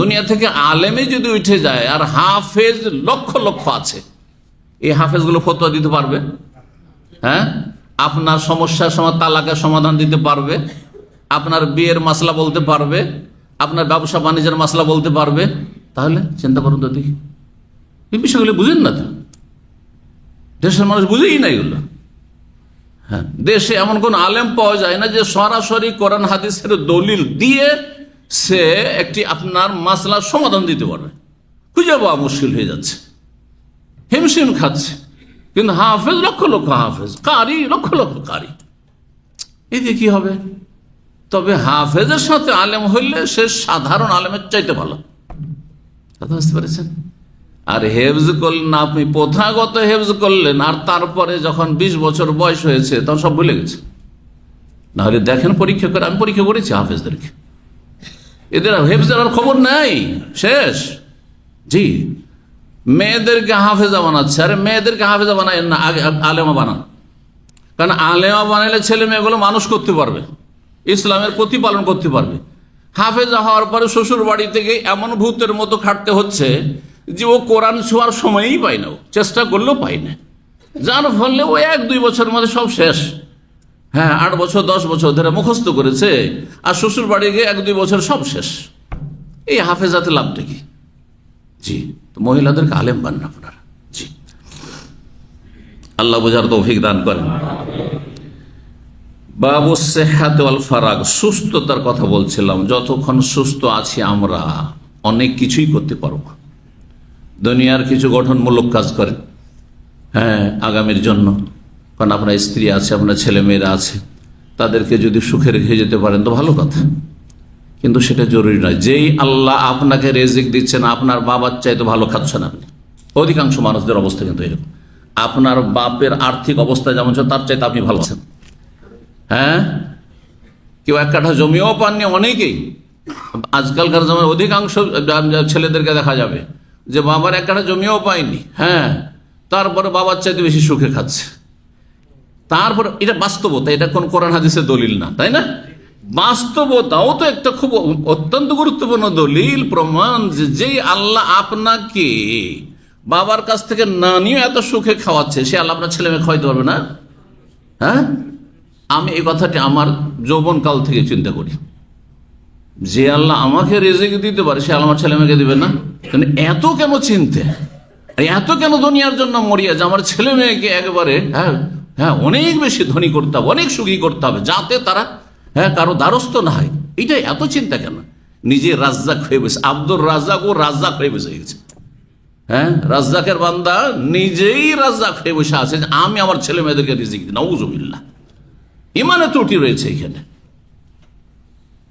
দুনিয়া থেকে আলেমে যদি উঠে যায়, আর হাফেজ লক্ষ লক্ষ আছে, এই হাফেজগুলো ফতোয়া দিতে পারবে, আপনার সমস্যার সময় তালাকের সমাধান দিতে পারবে, আপনার বিয়ের মাসলা বলতে পারবে, আপনার ব্যবসা বাণিজ্যের মাসলা বলতে পারবে, তাহলে চিন্তা করুন তো দেখি। এই বিষয়গুলো বুঝেন না তো, দেশের মানুষ বুঝেই না এগুলো। দেশে এমন কোন আলেম পাওয়া যায় না যে সরাসরি কোরআন হাদিসের দলিল দিয়ে সে একটি আপনার মাসলার সমাধান দিতে পারবে। খুঁজে পাওয়া মুশকিল হয়ে যাচ্ছে, হিমশিম খাচ্ছে। কিন্তু হাফেজ লক্ষ লক্ষ হাফেজ, কারি লক্ষ লক্ষ কারি, এই দিয়ে কি হবে? তবে হাফেজের সাথে আলেম হইলে সে সাধারণ আলেমের চাইতে ভালো। কথা বুঝতে পেরেছেন? আর হেফজ করলেন না, আপনি প্রথাগত হেফজ করলেন, আর তারপরে যখন 20 বছর বয়স হয়েছে তখন সব ভুলে গেছে। নাহলে দেখেন পরীক্ষা করে, আমি পরীক্ষা করেছি হাফেজদেরকে, এদের হেফজের আর খবর নাই, শেষ। জি, মেয়েদেরকে হাফেজা বানাচ্ছে। আরে মেয়েদেরকে হাফেজা বানায় না, আগে আলেমা বানান। কারণ আলেমা বানাইলে ছেলে মেয়েগুলো মানুষ করতে পারবে, ইসলামের প্রতিপালন করতে পারবে। হাফেজা হওয়ার পরে শ্বশুর বাড়ি থেকে এমন ভূতের মতো খাটতে হচ্ছে যে ও কোরআন ছোঁয়ার সময়ই পায় না, ও চেষ্টা করলেও পায় না। যার ফলে ও 1-2 বছরের মধ্যে সব শেষ। 8 বছর 10 বছর ধরে মুখস্থ করেছে, আর শ্বশুর বাড়ি গিয়ে 1-2 বছর সব শেষ। এই হাফেজাতে লাভটা কি? জি, তো মহিলাদেরকে আলেম বান না আপনারা। জি, আল্লাহ বোঝার তৌফিক দান করেন। বাবু সেহাত ওয়াল ফারাগ, সুস্থতার কথা বলছিলাম। যতক্ষণ সুস্থ আছি আমরা অনেক কিছুই করতে পারবো। দুনিয়ার কিছু গঠনমূলক কাজ করেন, আগামীর জন্য। কারণ আপনার স্ত্রী আছে, আপনার ছেলে মেয়েরা আছে, তাদেরকে যদি সুখে রেখে যেতে পারেন তো ভালো কথা, কিন্তু সেটা জরুরি নয়। যেই আল্লাহ আপনাকে রেজিক দিচ্ছেন, আপনার বাবার চাইতে ভালো খাচ্ছেন আপনি। অধিকাংশ মানুষদের অবস্থা কিন্তু এরকম। আপনার বাপের আর্থিক অবস্থা যেমন ছিল, তার চাইতে আপনি ভালো আছেন। কেউ 1 কাঠা জমিও পাননি, অনেকেই। আজকালকার সময় অধিকাংশ ছেলেদেরকে দেখা যাবে যে বাবার 1 কাঠা জমিও পায়নি, তারপরে বাবার চাইতে বেশি সুখে খাচ্ছে। তারপর এটা বাস্তবতা, এটা কোন কোরআন হাদিসের দলিল না, তাই না? বাস্তবতাও তো একটা খুব অত্যন্ত গুরুত্বপূর্ণ দলিল, প্রমাণ যে যেই আল্লাহ আপনাকে বাবার কাছ থেকে না নিয়েও এত সুখে খাওয়াচ্ছে, সে আল্লাহ আপনার ছেলে মেয়ে খাওয়াইতে পারবে না? হ্যাঁ, আমি এই কথাটি আমার যৌবনকাল থেকে চিন্তা করি, যে আল্লাহ আমাকে রিজিক দিতে পারে সে আল্লাহ আমার ছেলে মেয়েকে দিবে না? কিন্তু এত কেন চিনতে, এত কেন দুনিয়ার জন্য মরিয়া যে আমার ছেলে মেয়েকে একেবারে অনেক বেশি ধনী করতে হবে, অনেক সুখী করতে হবে, যাতে তারা কারো দ্বারস্থ না হয়। এটা এত চিন্তা কেন? নিজে রাজ্জাক হয়ে বসে, আব্দুর রাজ্জাক ও রাজ্জাক হয়ে বসে গেছে। রাজ্জাকের বান্দা নিজেই রাজ্জাক হয়ে বসে আছে যে আমি আমার ছেলে মেয়েদেরকে রিজিক দিই। নাউজুবিল্লাহ, ইমানে ত্রুটি রয়েছে এখানে,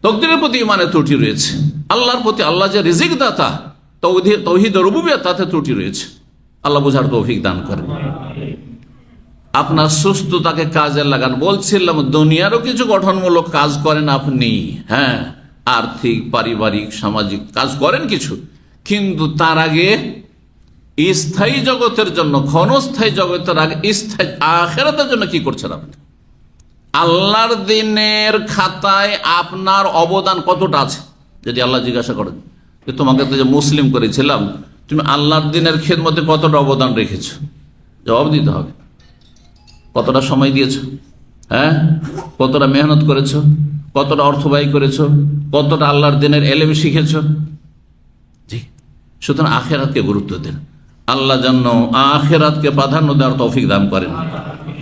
তকদিরের প্রতি ইমানে ত্রুটি রয়েছে, আল্লাহর প্রতি, আল্লাহ যে রিজিক দাতা, তাওহীদ রুবুবিয়্যাহ, তাতে ত্রুটি রয়েছে। আল্লাহ বোঝার তৌফিক দান করেন। আপনার সুস্থতাকে কাজে লাগান। বলছিলাম দুনিয়ারও কিছু গঠনমূলক কাজ করেন আপনি, আর্থিক, পারিবারিক, সামাজিক কাজ করেন কিছু, কিন্তু তার আগে স্থায়ী জগতের জন্য, ক্ষণস্থায়ী জগতের আগে স্থায়ী আখিরাতের জন্য কি করছেন আপনি? আল্লাহর দিনের খাতায় আপনার অবদান কতটা আছে? যদি আল্লাহ জিজ্ঞাসা করেন যে তোমাকে তো যে মুসলিম করেছিলাম, তুমি আল্লাহর দিনের খেদমতে কতটা অবদান রেখেছ, জবাব দিতে হবে। কতটা সময় দিয়েছ, কতটা মেহনত করেছ, কতটা অর্থ ব্যয় করেছ, কতটা আল্লাহর দিনের এলেম শিখেছ। জি, সুতরাং আখিরাতকে গুরুত্ব দেন। আল্লাহ যেন আখিরাতকে প্রাধান্য দেওয়ার তৌফিক দান করেন,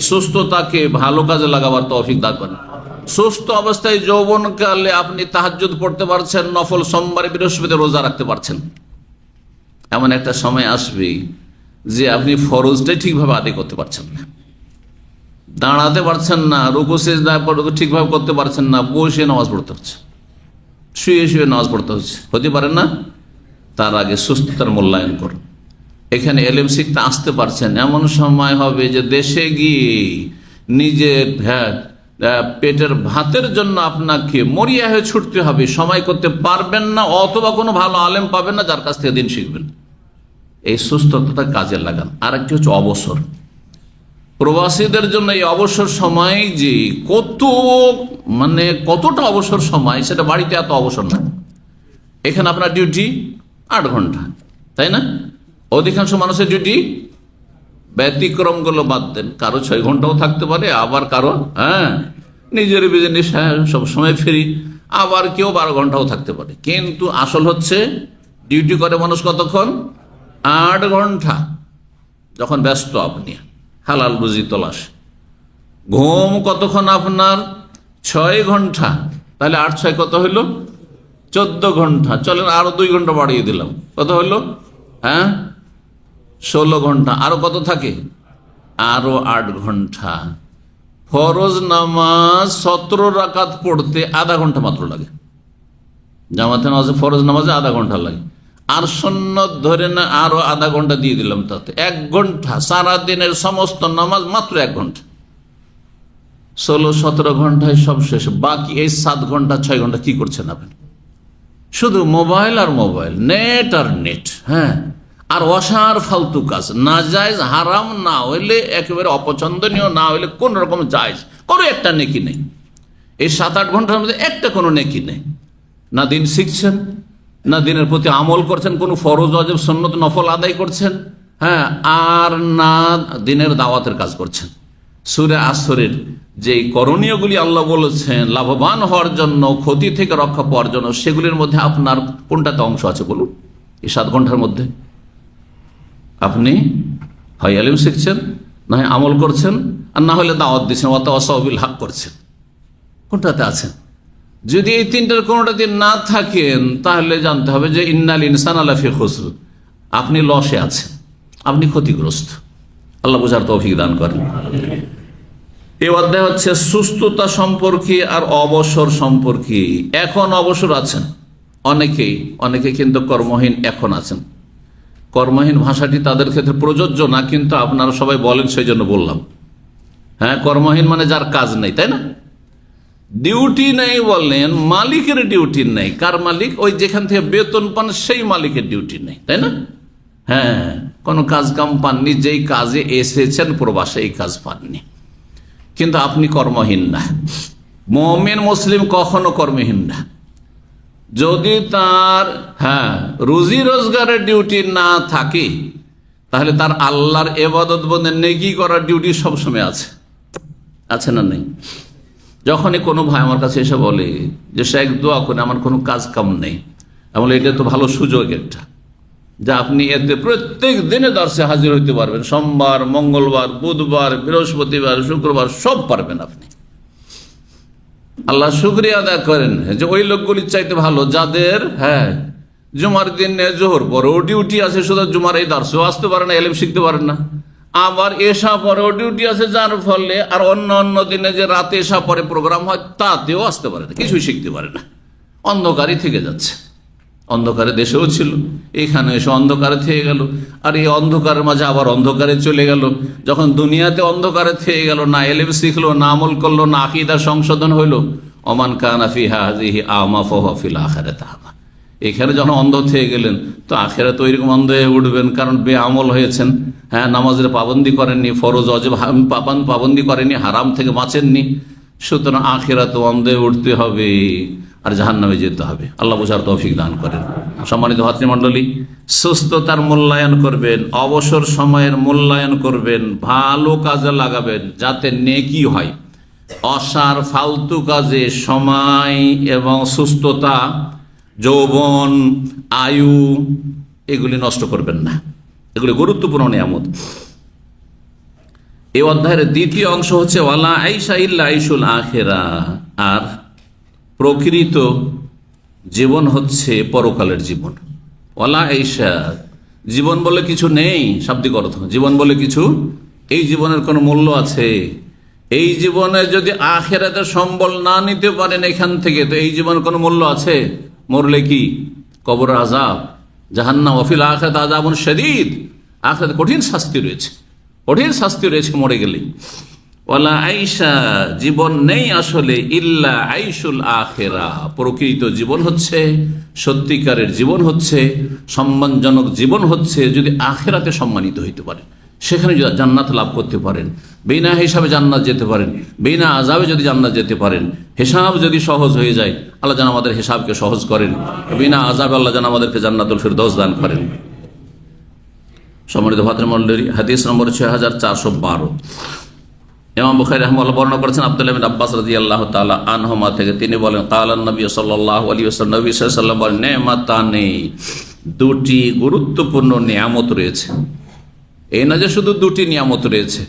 সুস্থতাকে ভালো কাজে লাগাবার তৌফিক দান করেন। সুস্থ অবস্থায় যৌবনকালে আপনি তাহাজ্জুদ পড়তে পারছেন, নফল সোমবার বৃহস্পতি রোজা রাখতে পারছেন। এমন একটা সময় আসবে যে আপনি ফরজটাই ঠিকভাবে আদায় করতে পারছেন না, দাঁড়াতে পারছেন না, রুকু সিজদা ঠিকভাবে করতে পারছেন না, বসে নামাজ পড়তে হচ্ছে, শুয়ে শুয়ে নামাজ পড়তে হচ্ছে, হতে পারে না। তার আগে সুস্থতার মূল্যায়ন করুন। এখানে এলেম শিখতে আসতে পারছেন, এমন সময় হবে যে দেশে গিয়ে নিজের পেটের ভাতের জন্য আপনাকে মরিয়া হয়ে ছুটতে হবে, সময় করতে পারবেন না, অথবা কোনো ভালো আলেম পাবেন না যার কাছ থেকে দিন শিখবেন। এই সুস্থতা কাজে লাগান। আর একটি হচ্ছে অবসর। প্রবাসীদের জন্য এই অবসর সময় যে কতটা অবসর সময়, সেটা বাড়িতে এত অবসর না। এখানে আপনার ডিউটি 8 ঘন্টা, তাই না? অধিকাংশ মানুষের ডিউটি, ব্যতিক্রমগুলো বাদ দেন, কারো 6 ঘন্টাও থাকতে পারে, আবার কারো নিজের বিজনেস সবসময় ফ্রি, আবার কেউ 12 ঘন্টাও থাকতে পারে। কিন্তু আসল হচ্ছে ডিউটি করে মানুষ কতক্ষণ? 8 ঘন্টা। যখন ব্যস্ত আপনি হালাল রুজি তলাশ, ঘুম কতক্ষণ আপনার? 6 ঘন্টা। তাহলে 8 কত হইল? 14 ঘন্টা। চলেন আরো 2 ঘন্টা বাড়িয়ে দিলাম, কত হইল? 16 ঘন্টা। আরো কত থাকে? আরো 8 ঘন্টা। ফরজ নামাজ 17 রাকাত পড়তে আধা ঘন্টা মাত্র লাগে। জামাতে নামাজে, ফরজ নামাজে আধা ঘন্টা লাগে। আর সুন্নত ধরে না আরো আধা ঘন্টা দিয়ে দিলাম, তাতে 1 ঘন্টা। সারা দিনের সমস্ত নামাজ মাত্র 1 ঘন্টা। 16-17 ঘন্টায় সব শেষ। বাকি এই 7 ঘন্টা 6 ঘন্টা কি করছেন আপনি? শুধু মোবাইল আর মোবাইল, নেট আর নেট, আর অসার ফালতু কাজ, না জায়েজ হারাম না হইলে, একেবারে অপছন্দনীয় না হইলে কোন রকম জায়েজ কোনো একটা নেকি নেই। এই 7-8 ঘন্টার মধ্যে একটা কোনো নেকি নেই। না দিন শিখছেন, না দিনের প্রতি আমল করছেন, কোনো ফরজ ওয়াজিব সুন্নত নফল আদায় করছেন, আর না দিনের দাওয়াতের কাজ করছেন। সূরা আসরের যে করণীয়গুলি আল্লাহ বলেছেন লাভবান হওয়ার জন্য, ক্ষতি থেকে রক্ষা পাওয়ার জন্য, সেগুলির মধ্যে আপনার কোনটাতে অংশ আছে বলুন? এই 7 ঘন্টার মধ্যে আপনি হয় ইলম শিখছেন, না হয় আমল করছেন, আর না হলে দাওয়াত দিচ্ছেন, ওয়াতাওয়াসাউ বিল হক করছেন। কোনটাতে আছেন? যদি এই 3টার কোনোটাতে না থাকেন, তাহলে জানতে হবে যে ইন্নাল ইনসানা লাফি খুসর, আপনি লসে আছেন, আপনি ক্ষতিগ্রস্ত। আল্লাহ বোঝার তৌফিক দান করেন। এই অধ্যায় হচ্ছে সুস্থতা সম্পর্কে আর অবসর সম্পর্কে। এখন অবসর আছেন অনেকে কিন্তু কর্মহীন এখন আছেন। কর্মহীন ভাষাটি তাদের ক্ষেত্রে প্রযোজ্য না, কিন্তু আপনারা সবাই বলেন, সেই জন্য বললাম। কর্মহীন মানে যার কাজ নেই, তাই না? ডিউটি নেই বললেন, মালিকের ডিউটি নেই। কার মালিক? ওই যেখান থেকে বেতন পান সেই মালিকের ডিউটি নেই, তাই না? কোনো কাজ কাম পাননি, যেই কাজে এসেছেন প্রবাসে এই কাজ পাননি, কিন্তু আপনি কর্মহীন না। মুমিন মুসলিম কখনো কর্মহীন না। যদি তার রুজি রোজগারের ডিউটি না থাকে, তাহলে তার আল্লাহর ইবাদত বন্দেগী নেকি করার ডিউটি সবসময় আছে না নেই? যখনই কোনো ভাই আমার কাছে এসে বলে যে শেখ দোয়া করে, আমার কোনো কাজ কাম নেই, এমন এটা তো ভালো সুযোগ একটা, যা আপনি এতে প্রত্যেক দিনে দর্শে হাজির হইতে পারবেন, সোমবার, মঙ্গলবার, বুধবার, বৃহস্পতিবার, শুক্রবার সব পারবেন আপনি। আল্লাহ শুকরিয়া আদায় করেন যে ওই লোকগুলির চাইতে ভালো যাদের জুমার দিন জোহর পরেও ডিউটি আছে, শুধু জুমার এই দর্শেও আসতে পারে না, এলেম শিখতে পারেন না, আবার এশা পরেও ডিউটি আছে, যার ফলে আর অন্য দিনে যে রাতে এশা পরে প্রোগ্রাম হয় তাতেও আসতে পারে না, কিছুই শিখতে পারে না, অন্ধকারই থেকে যাচ্ছে। অন্ধকারে দেশেও ছিল, এখানে এসে অন্ধকারে থেকে গেল, আর এই অন্ধকারের মাঝে আবার অন্ধকারে চলে গেল। যখন দুনিয়াতে অন্ধকারে থেকে গেল, না এলেম শিখলো, না আমল করলো, না আকীদা সংশোধন হইল, ওমান কানা ফি হাযিহি আমা ফাহুয়া ফিল আখিরাতি আমা। এখানে যখন অন্ধ থেকে গেলেন তো আখেরাতে তো এরকম অন্ধ হয়ে উঠবেন, কারণ বেআমল হয়েছেন। নামাজের পাবন্দি করেননি, ফরজ অজেব পাবন্দি করেননি, হারাম থেকে বাঁচেননি, সুতরাং আখেরাতে অন্ধ হয়ে উঠতে হবে আর জাহান্নামে যেতে হবে। আল্লাহ বোঝার তৌফিক দান করেন। সম্মানিত ভাতৃমণ্ডলী, সুস্থতার মূল্যায়ন করবেন, অবসর সময়ের মূল্যায়ন করবেন, ভালো কাজে লাগাবেন যাতে নেকি হয়। অসার ফালতু কাজে সময় এবং সুস্থতা, যৌবন, আয়ু এগুলি নষ্ট করবেন না, এগুলি গুরুত্বপূর্ণ নিয়ামত। এই অধ্যায়ের দ্বিতীয় অংশ হচ্ছে ওয়ালা আইশা ইল্লা আইশুল আখিরা, আর প্রকৃত জীবন হচ্ছে পরকালের জীবন। ওয়ালা আইশা, জীবন বলে কিছু নেই, শাব্দিক অর্থ জীবন বলে কিছু, এই জীবনের কোনো মূল্য আছে? এই জীবনে যদি আখিরাতে সম্বল না নিতে পারেন এখান থেকে, তো এই জীবনের কোনো মূল্য আছে? মরলে কি কবর আযাব, জাহান্নাম, ওয়াফিল আখিরাতি আযাবুন শাদীদ, আখিরাতে কঠিন শাস্তি রয়েছে, কঠিন শাস্তি রয়েছে মরে গেলে। ওয়ালা আইশা, জীবন নেই আসলে, ইল্লা আইশুল আখিরা, প্রকৃত জীবন হচ্ছে, সত্যিকারের জীবন হচ্ছে, সম্মানজনক জীবন হচ্ছে যদি আখিরাতে সম্মানিত হইতে পারেন, সেখানে যদি জান্নাত লাভ করতে পারেন, বিনা হিসাবে জান্নাত যেতে পারেন, বিনা আযাবে যদি জান্নাত যেতে পারেন, হিসাব যদি সহজ হয়ে যায়, আল্লাহ যেন আমাদের হিসাবকে সহজ করেন, বিনা আযাবে আল্লাহ যেন আমাদেরকে জান্নাতুল ফিরদৌস দান করেন। সম্মানিত ভাতৃমণ্ডলী, হাদিস নম্বর 6412, ইমাম বুখারী রাহিমাহুল্লাহ বর্ণনা করেছেন আব্দুল্লাহ বিন আব্বাস রাদিয়াল্লাহু তাআলা আনহুমা থেকে, তিনি বলেন ক্বালা নবী সাল্লাল্লাহু আলাইহি ওয়াসাল্লাম, নবী সাল্লাল্লাহু আলাইহি ওয়াসাল্লাম বলেন নেমাতানি, দুটি গুরুত্বপূর্ণ নিয়ামত রয়েছে। এই না যে শুধু দুটি নিয়ামত রয়েছে,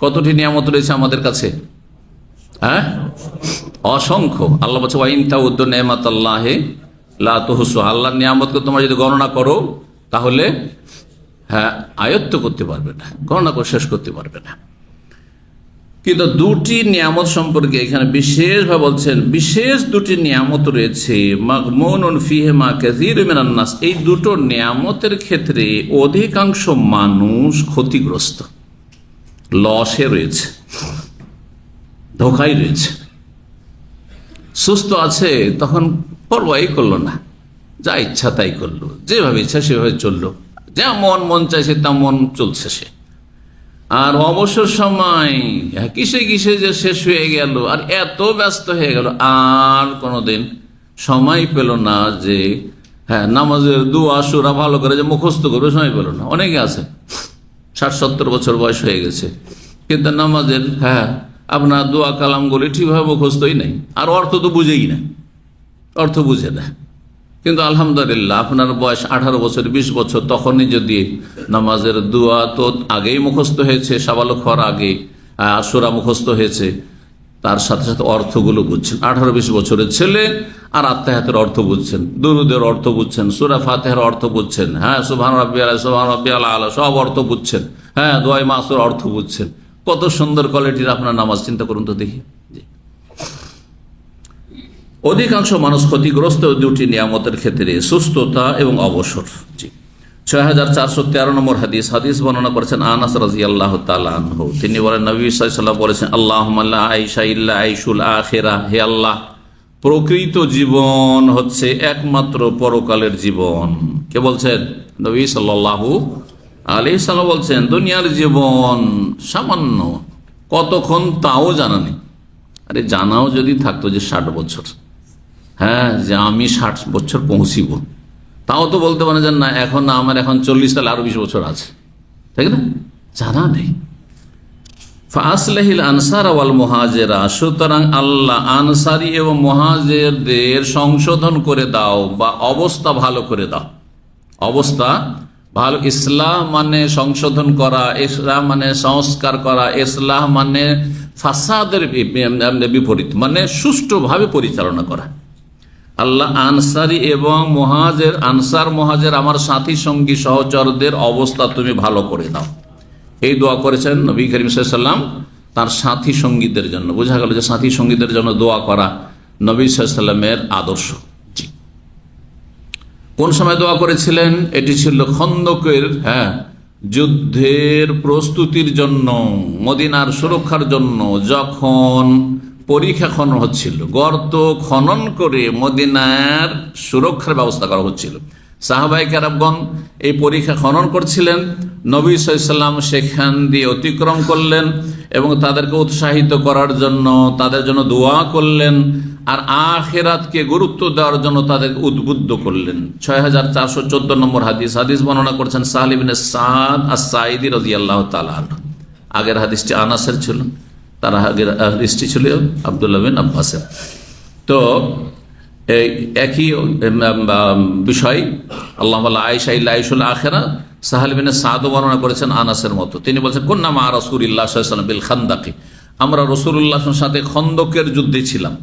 কতটি নিয়ামত রয়েছে আমাদের কাছে? অসংখ্য। আল্লাহ বলছে ওয়া ইন তাউদ্দু নি'মাতাল্লাহি লা তুহসুহা, আল্লাহর নিয়ামতকে তোমরা যদি গণনা করো তাহলে আয়ত্ত করতে পারবে না, গণনা করে শেষ করতে পারবে না। কিন্তু দুটি নিয়ামত সম্পর্কে এখানে বিশেষভাবে বলছেন, বিশেষ দুটি নিয়ামত রয়েছে, মাগমুনুন ফিহিমা কাসীরুম মিনান নাস, এই দুটো নিয়ামতের ক্ষেত্রে অধিকাংশ মানুষ ক্ষতিগ্রস্ত, লসে রয়েছে, ধোঁকায় রয়েছে। সুস্থ আছে তখন পরোয়াই করলো না, যা ইচ্ছা তাই করলো, যেভাবে ইচ্ছা সেভাবে চললো, যেমন মন চাইছে তেমন চলছে সে। আর অবসর সময় কিসে কিসে যে শেষ হয়ে গেল, আর এত ব্যস্ত হয়ে গেল, আর কোনোদিন সময় পেল না যে নামাজের দুআ সূরা ভালো করে যে মুখস্থ করবে, সময় পেল না। অনেকে আছে 60-70 বছর বয়স হয়ে গেছে, কিন্তু নামাজের আপনার দোয়া কালামগুলি ঠিকভাবে মুখস্থই নাই, আর অর্থ তো বুঝেই না, অর্থ বুঝে না। কিন্তু আলহামদুলিল্লাহ আপনার বয়স 18 বছর 20 বছর, তখনই যদি নামাজের দোয়া তো আগেই মুখস্থ হয়েছে, সাবালক হওয়ার আগে সূরা মুখস্থ হয়েছে, তার সাথে সাথে অর্থগুলো বুঝছেন। 18-20 বছরের ছেলে আর আত্মাহাতের অর্থ বুঝছেন, দুরুদের অর্থ বুঝছেন, সূরা ফাতিহার অর্থ বুঝছেন, সুবহান রাব্বিয়াল আলা সব অর্থ বুঝছেন, দোয়ায়ে মাসুর অর্থ বুঝছেন। কত সুন্দর কোয়ালিটির আপনার নামাজ, চিন্তা করুন তো দেখি। অধিকাংশ মানুষ ক্ষতিগ্রস্ত দুটি নিয়ামতের ক্ষেত্রে, সুস্থতা এবং অবসর। 6413 নম্বর হাদিস বর্ণনা করেছেন আনাস রাদিয়াল্লাহু তাআলা আনহু, তিনি বলেন নবী সাল্লাল্লাহু আলাইহি ওয়াসাল্লাম বলেছেন আল্লাহুম্মা লা আইশা ইল্লা আইশুল আখিরা, হে আল্লাহ, প্রকৃত জীবন হচ্ছে একমাত্র পরকালের জীবন। কে বলছেন? নবী সাল্লাল্লাহু আলাইহি ওয়াসাল্লাম বলছেন দুনিয়ার জীবন সামান্য, কতক্ষণ তাও জানা নেই। আরে জানাও যদি থাকতো যে 60 বছর, যে আমি 60 বছর পৌঁছিব, তাও তো বলতে পারে যে না এখন না, আমার এখন 40, তাহলে আরো 20 বছর আছে, তাই না? জানা নেই। ফাসলাহিল আনসার ওয়াল মুহাজিরা, সুতরাং আল্লাহ আনসারি এবং মুহাজিরদের সংশোধন করে দাও বা অবস্থা ভালো করে দাও। অবস্থা ভালো, ইসলাম মানে সংশোধন করা, ইসলাম মানে সংস্কার করা, ইসলাম মানে ফাসাদের বিপরীত, মানে সুষ্ঠুভাবে পরিচালনা করা। আল্লাহ আনসারি এবং মুহাজির, আনসার মুহাজির আমার সাথী সঙ্গী সহচরদের অবস্থা তুমি ভালো করে দাও। এই দোয়া করেছেন নবী করিম সাল্লাল্লাহু আলাইহি ওয়াসাল্লাম তার সাথী সঙ্গীদের জন্য। বোঝা গেল যে সাথী সঙ্গীদের জন্য দোয়া করা নবী সাল্লাল্লাহু আলাইহি ওয়াসাল্লামের আদর্শ। কোন সময় দোয়া করেছিলেন? এটি ছিল খন্দকের যুদ্ধের প্রস্তুতির জন্য, মদিনার সুরক্ষার জন্য, যখন পরীক্ষা খনন হচ্ছিল, গর্ত খনন করে মদিনার সুরক্ষার ব্যবস্থা করা হচ্ছিল। সাহাবায়ে কেরামগণ এই পরীক্ষা খনন করছিলেন, নবী সাল্লাল্লাহু আলাইহি ওয়াসাল্লাম সেখান দিয়ে অতিক্রম করলেন এবং তাদেরকে উৎসাহিত করার জন্য তাদের জন্য দোয়া করলেন, আর আখিরাতকে গুরুত্ব দেওয়ার জন্য তাদেরকে উদ্বুদ্ধ করলেন। 6414 নম্বর হাদিস বর্ণনা করছেন সাহল ইবনে সাদ আস-সাঈদী রাদিয়াল্লাহু তাআলা আনহু। আগের হাদিসটি আনাসের ছিল, তার আগের হাদিসটি ছিল আব্দুল্লাহ বিন আব্বাসের। তো এই একই বিষয়, আল্লাহু আয়েশা ইল্লা আয়েশুল আখিরা, সাহল বিন সাদ বর্ণনা করেছেন আনাসের মতো। তিনি বলেছেন কুন্না মা রাসূলিল্লাহ সাল্লাল্লাহু আলাইহি ওয়াসাল্লাম বিল খান্দাকি, আমরা রাসূলুল্লাহর সাথে খন্দকের যুদ্ধে ছিলাম।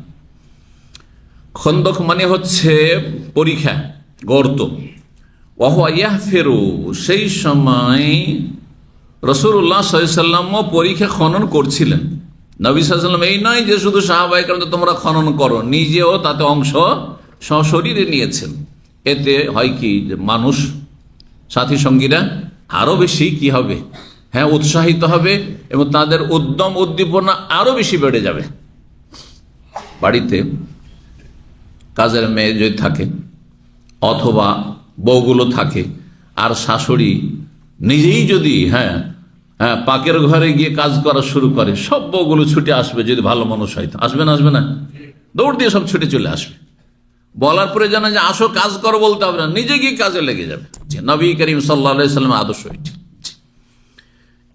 খন্দক মানে হচ্ছে পরীক্ষা, গর্ত। ওয়াহুয়া ইয়াহফিরু, সেই সময় রাসূলুল্লাহ সাল্লাল্লাহু আলাইহি ওয়াসাল্লামও পরীক্ষা খনন করছিলেন। নবী সাল্লাল্লাহু আলাইহি ওয়াসাল্লাম এই নয় যে শুধু সাহাবায়ে কেরাম তোমরা খনন করো, নিজেও তাতে অংশ সশরীরে নিয়েছেন। এতে হয় কি, যে মানুষ সাথী সঙ্গীরা আরো বেশি কি হবে, উৎসাহিত হবে এবং তাদের উদ্যম উদ্দীপনা আরো বেশি বেড়ে যাবে। বাড়িতে কাজের মেয়ে যদি থাকে অথবা বউগুলো থাকে, আর শাশুড়ি নিজেই যদি পাকের ঘরে গিয়ে কাজ করা শুরু করে, সব বউগুলো ছুটে আসবে। যদি ভালো মানুষ হয়, আসবে না? আসবে না? দৌড় দিয়ে সব ছুটে চলে আসবে। বলার পরে জানা যে আসো কাজ করো বলতে হবে না, নিজে গিয়ে কাজে লেগে যাবে। নবী করিম সাল্লাল্লাহু আলাইহি ওয়াসাল্লামের আদর্শ এটি।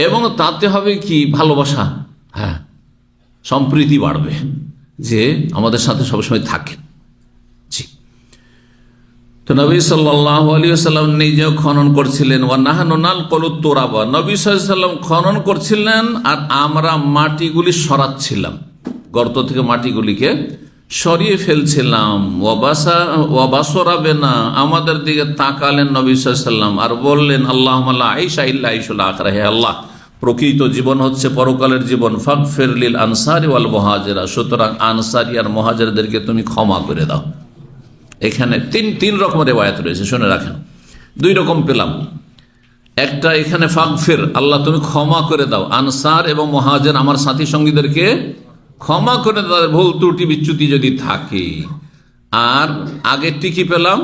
এবং তাতে হবে কি, ভালোবাসা, সম্প্রীতি বাড়বে, যে আমাদের সাথে সবসময় থাকেন। তো নবী সাল্লাল্লাহু আলাইহি ওয়াসাল্লাম নিজেও খনন করছিলেন। ওয়া নাহনু নালকুলুত তুরাবা, নবী সাল্লাল্লাহু আলাইহি ওয়াসাল্লাম খনন করছিলেন আর আমরা মাটিগুলি সরাচ্ছিলাম, গর্ত থেকে মাটিগুলিকে সরিয়ে ফেলছিলাম। ওয়া বাসরা বিনা, আমাদের দিকে তাকালেন নবী সাল্লাল্লাহু আলাইহি ওয়াসাল্লাম আর বললেন আল্লাহুম্মা লা আইশা ইল্লা আইশুল আখিরা, হে আল্লাহ প্রকৃত জীবন হচ্ছে পরকালের জীবন। ফাগফির লিল আনসারি ওয়াল মুহাজিরা, সুতরাং আনসারি আর মুহাজিরদেরকে তুমি ক্ষমা করে দাও। এখানে তিন রকমের রিওয়ায়াত রয়েছে, শুনে রাখেন। দুই রকম পেলাম। একটা এখানে ফাগফির, আল্লাহ তুমি ক্ষমা করে দাও আনসার এবং মুহাজির আমার সাথী সঙ্গীদেরকে ক্ষমা করে দাও, তাদের ভুল ত্রুটি বিচ্যুতি যদি থাকে। আর আগেরটি কি পেলাম?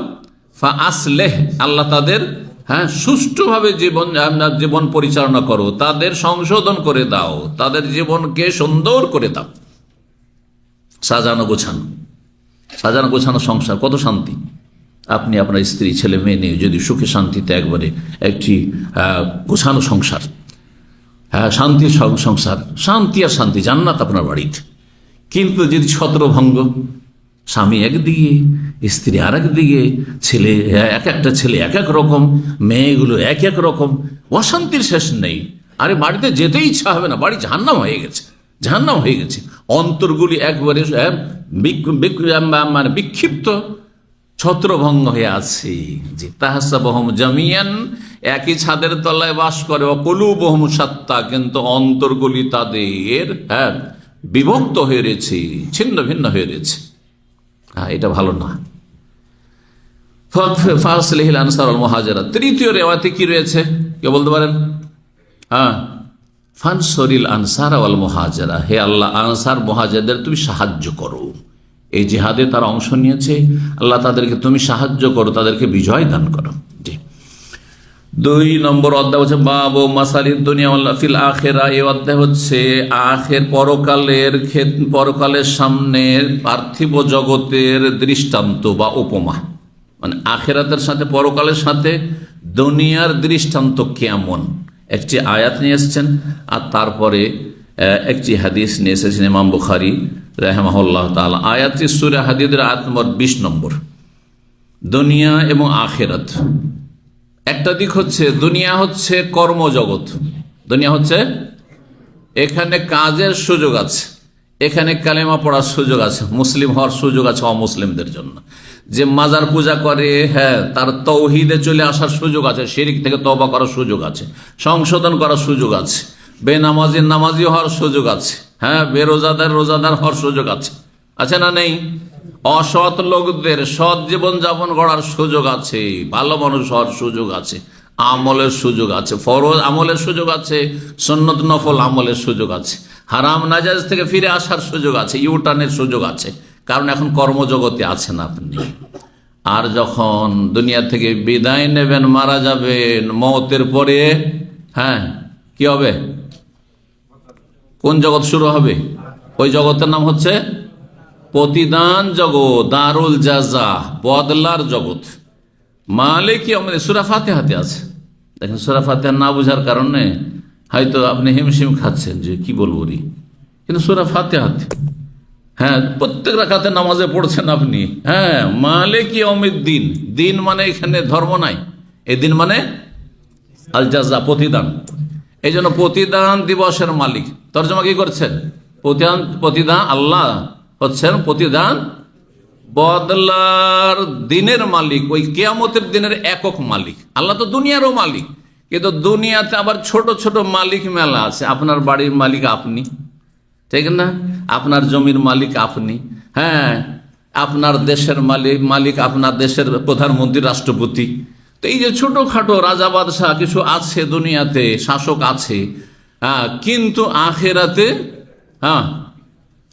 ফা আসলেহ, আল্লাহ তাদের সুষ্ঠুভাবে জীবন পরিচালনা করো, তাদের সংশোধন করে দাও, তাদের জীবনকে সুন্দর করে দাও। সাজানো গোছানো সংসার কত শান্তি। আপনি আপনার স্ত্রী ছেলে মেয়ে নিয়ে যদি সুখে শান্তিতে একবারে একটি গোছানো সংসার, শান্তির সংসার, শান্তি আর শান্তি, জান্নাত আপনার বাড়িতে। কিন্তু যদি ছত্রভঙ্গ, স্বামী একদিকে স্ত্রী আর একদিকে, ছেলে একটা ছেলে এক এক রকম, মেয়েগুলো এক এক রকম, অশান্তির শেষ নেই। আরে বাড়িতে যেতে ইচ্ছা হবে না, বাড়ি জাহান্নাম হয়ে গেছে। অন্তরগুলি একবারে মানে বিক্ষিপ্ত, ছত্রভঙ্গ হয়ে আছে। যে তাহসাবহুম জামিয়ান, একই ছাদের তলায় বাস করে, কুলুবহুম শাত্তা, কিন্তু অন্তরগুলি তাদের বিভক্ত হয়ে রয়েছে, ছিন্ন ভিন্ন হয়ে রয়েছে। এটা ভালো না। ফাসলিহিল আনসার ওয়াল মুহাজিরা। তৃতীয় রিওয়ায়াতে কি রয়েছে কে বলতে পারেন? ফানসরিল আনসার ওয়াল মুহাজিরা, হে আল্লাহ আনসার মুহাজিরদের তুমি সাহায্য করো। এই জিহাদে তারা অংশ নিয়েছে, আল্লাহ তাদেরকে তুমি সাহায্য করো, তাদেরকে বিজয় দান করো। জি। 2 নম্বর অধ্যায় হচ্ছে বাবু মাসালিদ দুনিয়া ওয়াল ফিল আখিরা। এই অধ্যায় হচ্ছে পরকালের সামনে পার্থিব জগতের দৃষ্টান্ত বা উপমা, মানে আখিরাতের সাথে পরকালের সাথে দুনিয়ার দৃষ্টান্ত কেমন, একটি আয়াত নিয়ে এসেছেন আর তারপরে একটি হাদিস নিয়ে এসেছেন ইমাম বুখারী রাহিমাহুল্লাহ তাআলা। আয়াতটি সূরা হাদীদের আয়াত নম্বর 20 নম্বর। দুনিয়া এবং আখিরাত, একটা দিক হচ্ছে দুনিয়া হচ্ছে কর্মজগৎ, দুনিয়া হচ্ছে এখানে কাজের সুযোগ আছে, এখানে কালেমা পড়ার সুযোগ আছে, মুসলিম হওয়ার সুযোগ আছে অমুসলিমদের জন্য। যে মাজার পূজা করে তার তৌহিদে চলে আসার সুযোগ আছে, শিরক থেকে তওবা করার সুযোগ আছে, সংশোধন করার সুযোগ আছে, বেনামাজির নামাজি হওয়ার সুযোগ আছে, বেরোজাদার রোজাদার হওয়ার সুযোগ আছে, আছে না নেই? অসৎ লোকদের সৎ জীবন যাপন করার সুযোগ আছে, ভালো মানুষ হওয়ার সুযোগ আছে, আমলের সুযোগ আছে, ফরজ আমলের সুযোগ আছে, সুন্নত নফল আমলের সুযোগ আছে, হারাম নাজায়েজ থেকে ফিরে আসার সুযোগ আছে, ইউটার্নের সুযোগ আছে, কারণ এখন কর্মজগতে আছেন আপনি। আর যখন দুনিয়া থেকে বিদায় নেবেন, মারা যাবেন, মওতের পরে কি হবে? কোন জগৎ শুরু হবে? ওই জগতের নাম হচ্ছে প্রতিদান জগৎ, দারুল জাযা, বদলার জগৎ। মালিক ইয়াউমিদ্দিন সূরা ফাতিহাতে আছে। দেখেন, সূরা ফাতিহা না বুঝার কারণে হয়তো আপনি হিমশিম খাচ্ছেন যে কি বলবো রে, কিন্তু সূরা ফাতিহাতে প্রত্যেক রাকাতে নামাজে পড়ছেন আপনি। মালিক ইয়াউমিদ্দিন, দিন মানে এখানে ধর্ম নাই, এই দিন মানে আল জাযা, প্রতিদান। এই জন্য প্রতিদান দিবসের মালিক তর্জমা কি করছেন? প্রতিদান আল্লাহ হচ্ছেন প্রতিদান বদলার দিনের মালিক, ওই কিয়ামতের দিনের একক মালিক। আল্লাহ তো দুনিয়ারও মালিক, কিন্তু দুনিয়াতে আবার ছোট ছোট মালিক মেলা আছে। আপনার বাড়ির মালিক আপনি, ঠিক না? আপনার জমির মালিক আপনি, আপনার দেশের মালিক আপনার দেশের প্রধানমন্ত্রী, রাষ্ট্রপতি। তো এই যে ছোটখাটো রাজা বাদশাহ কিছু আছে দুনিয়াতে, শাসক আছে, কিন্তু আখিরাতে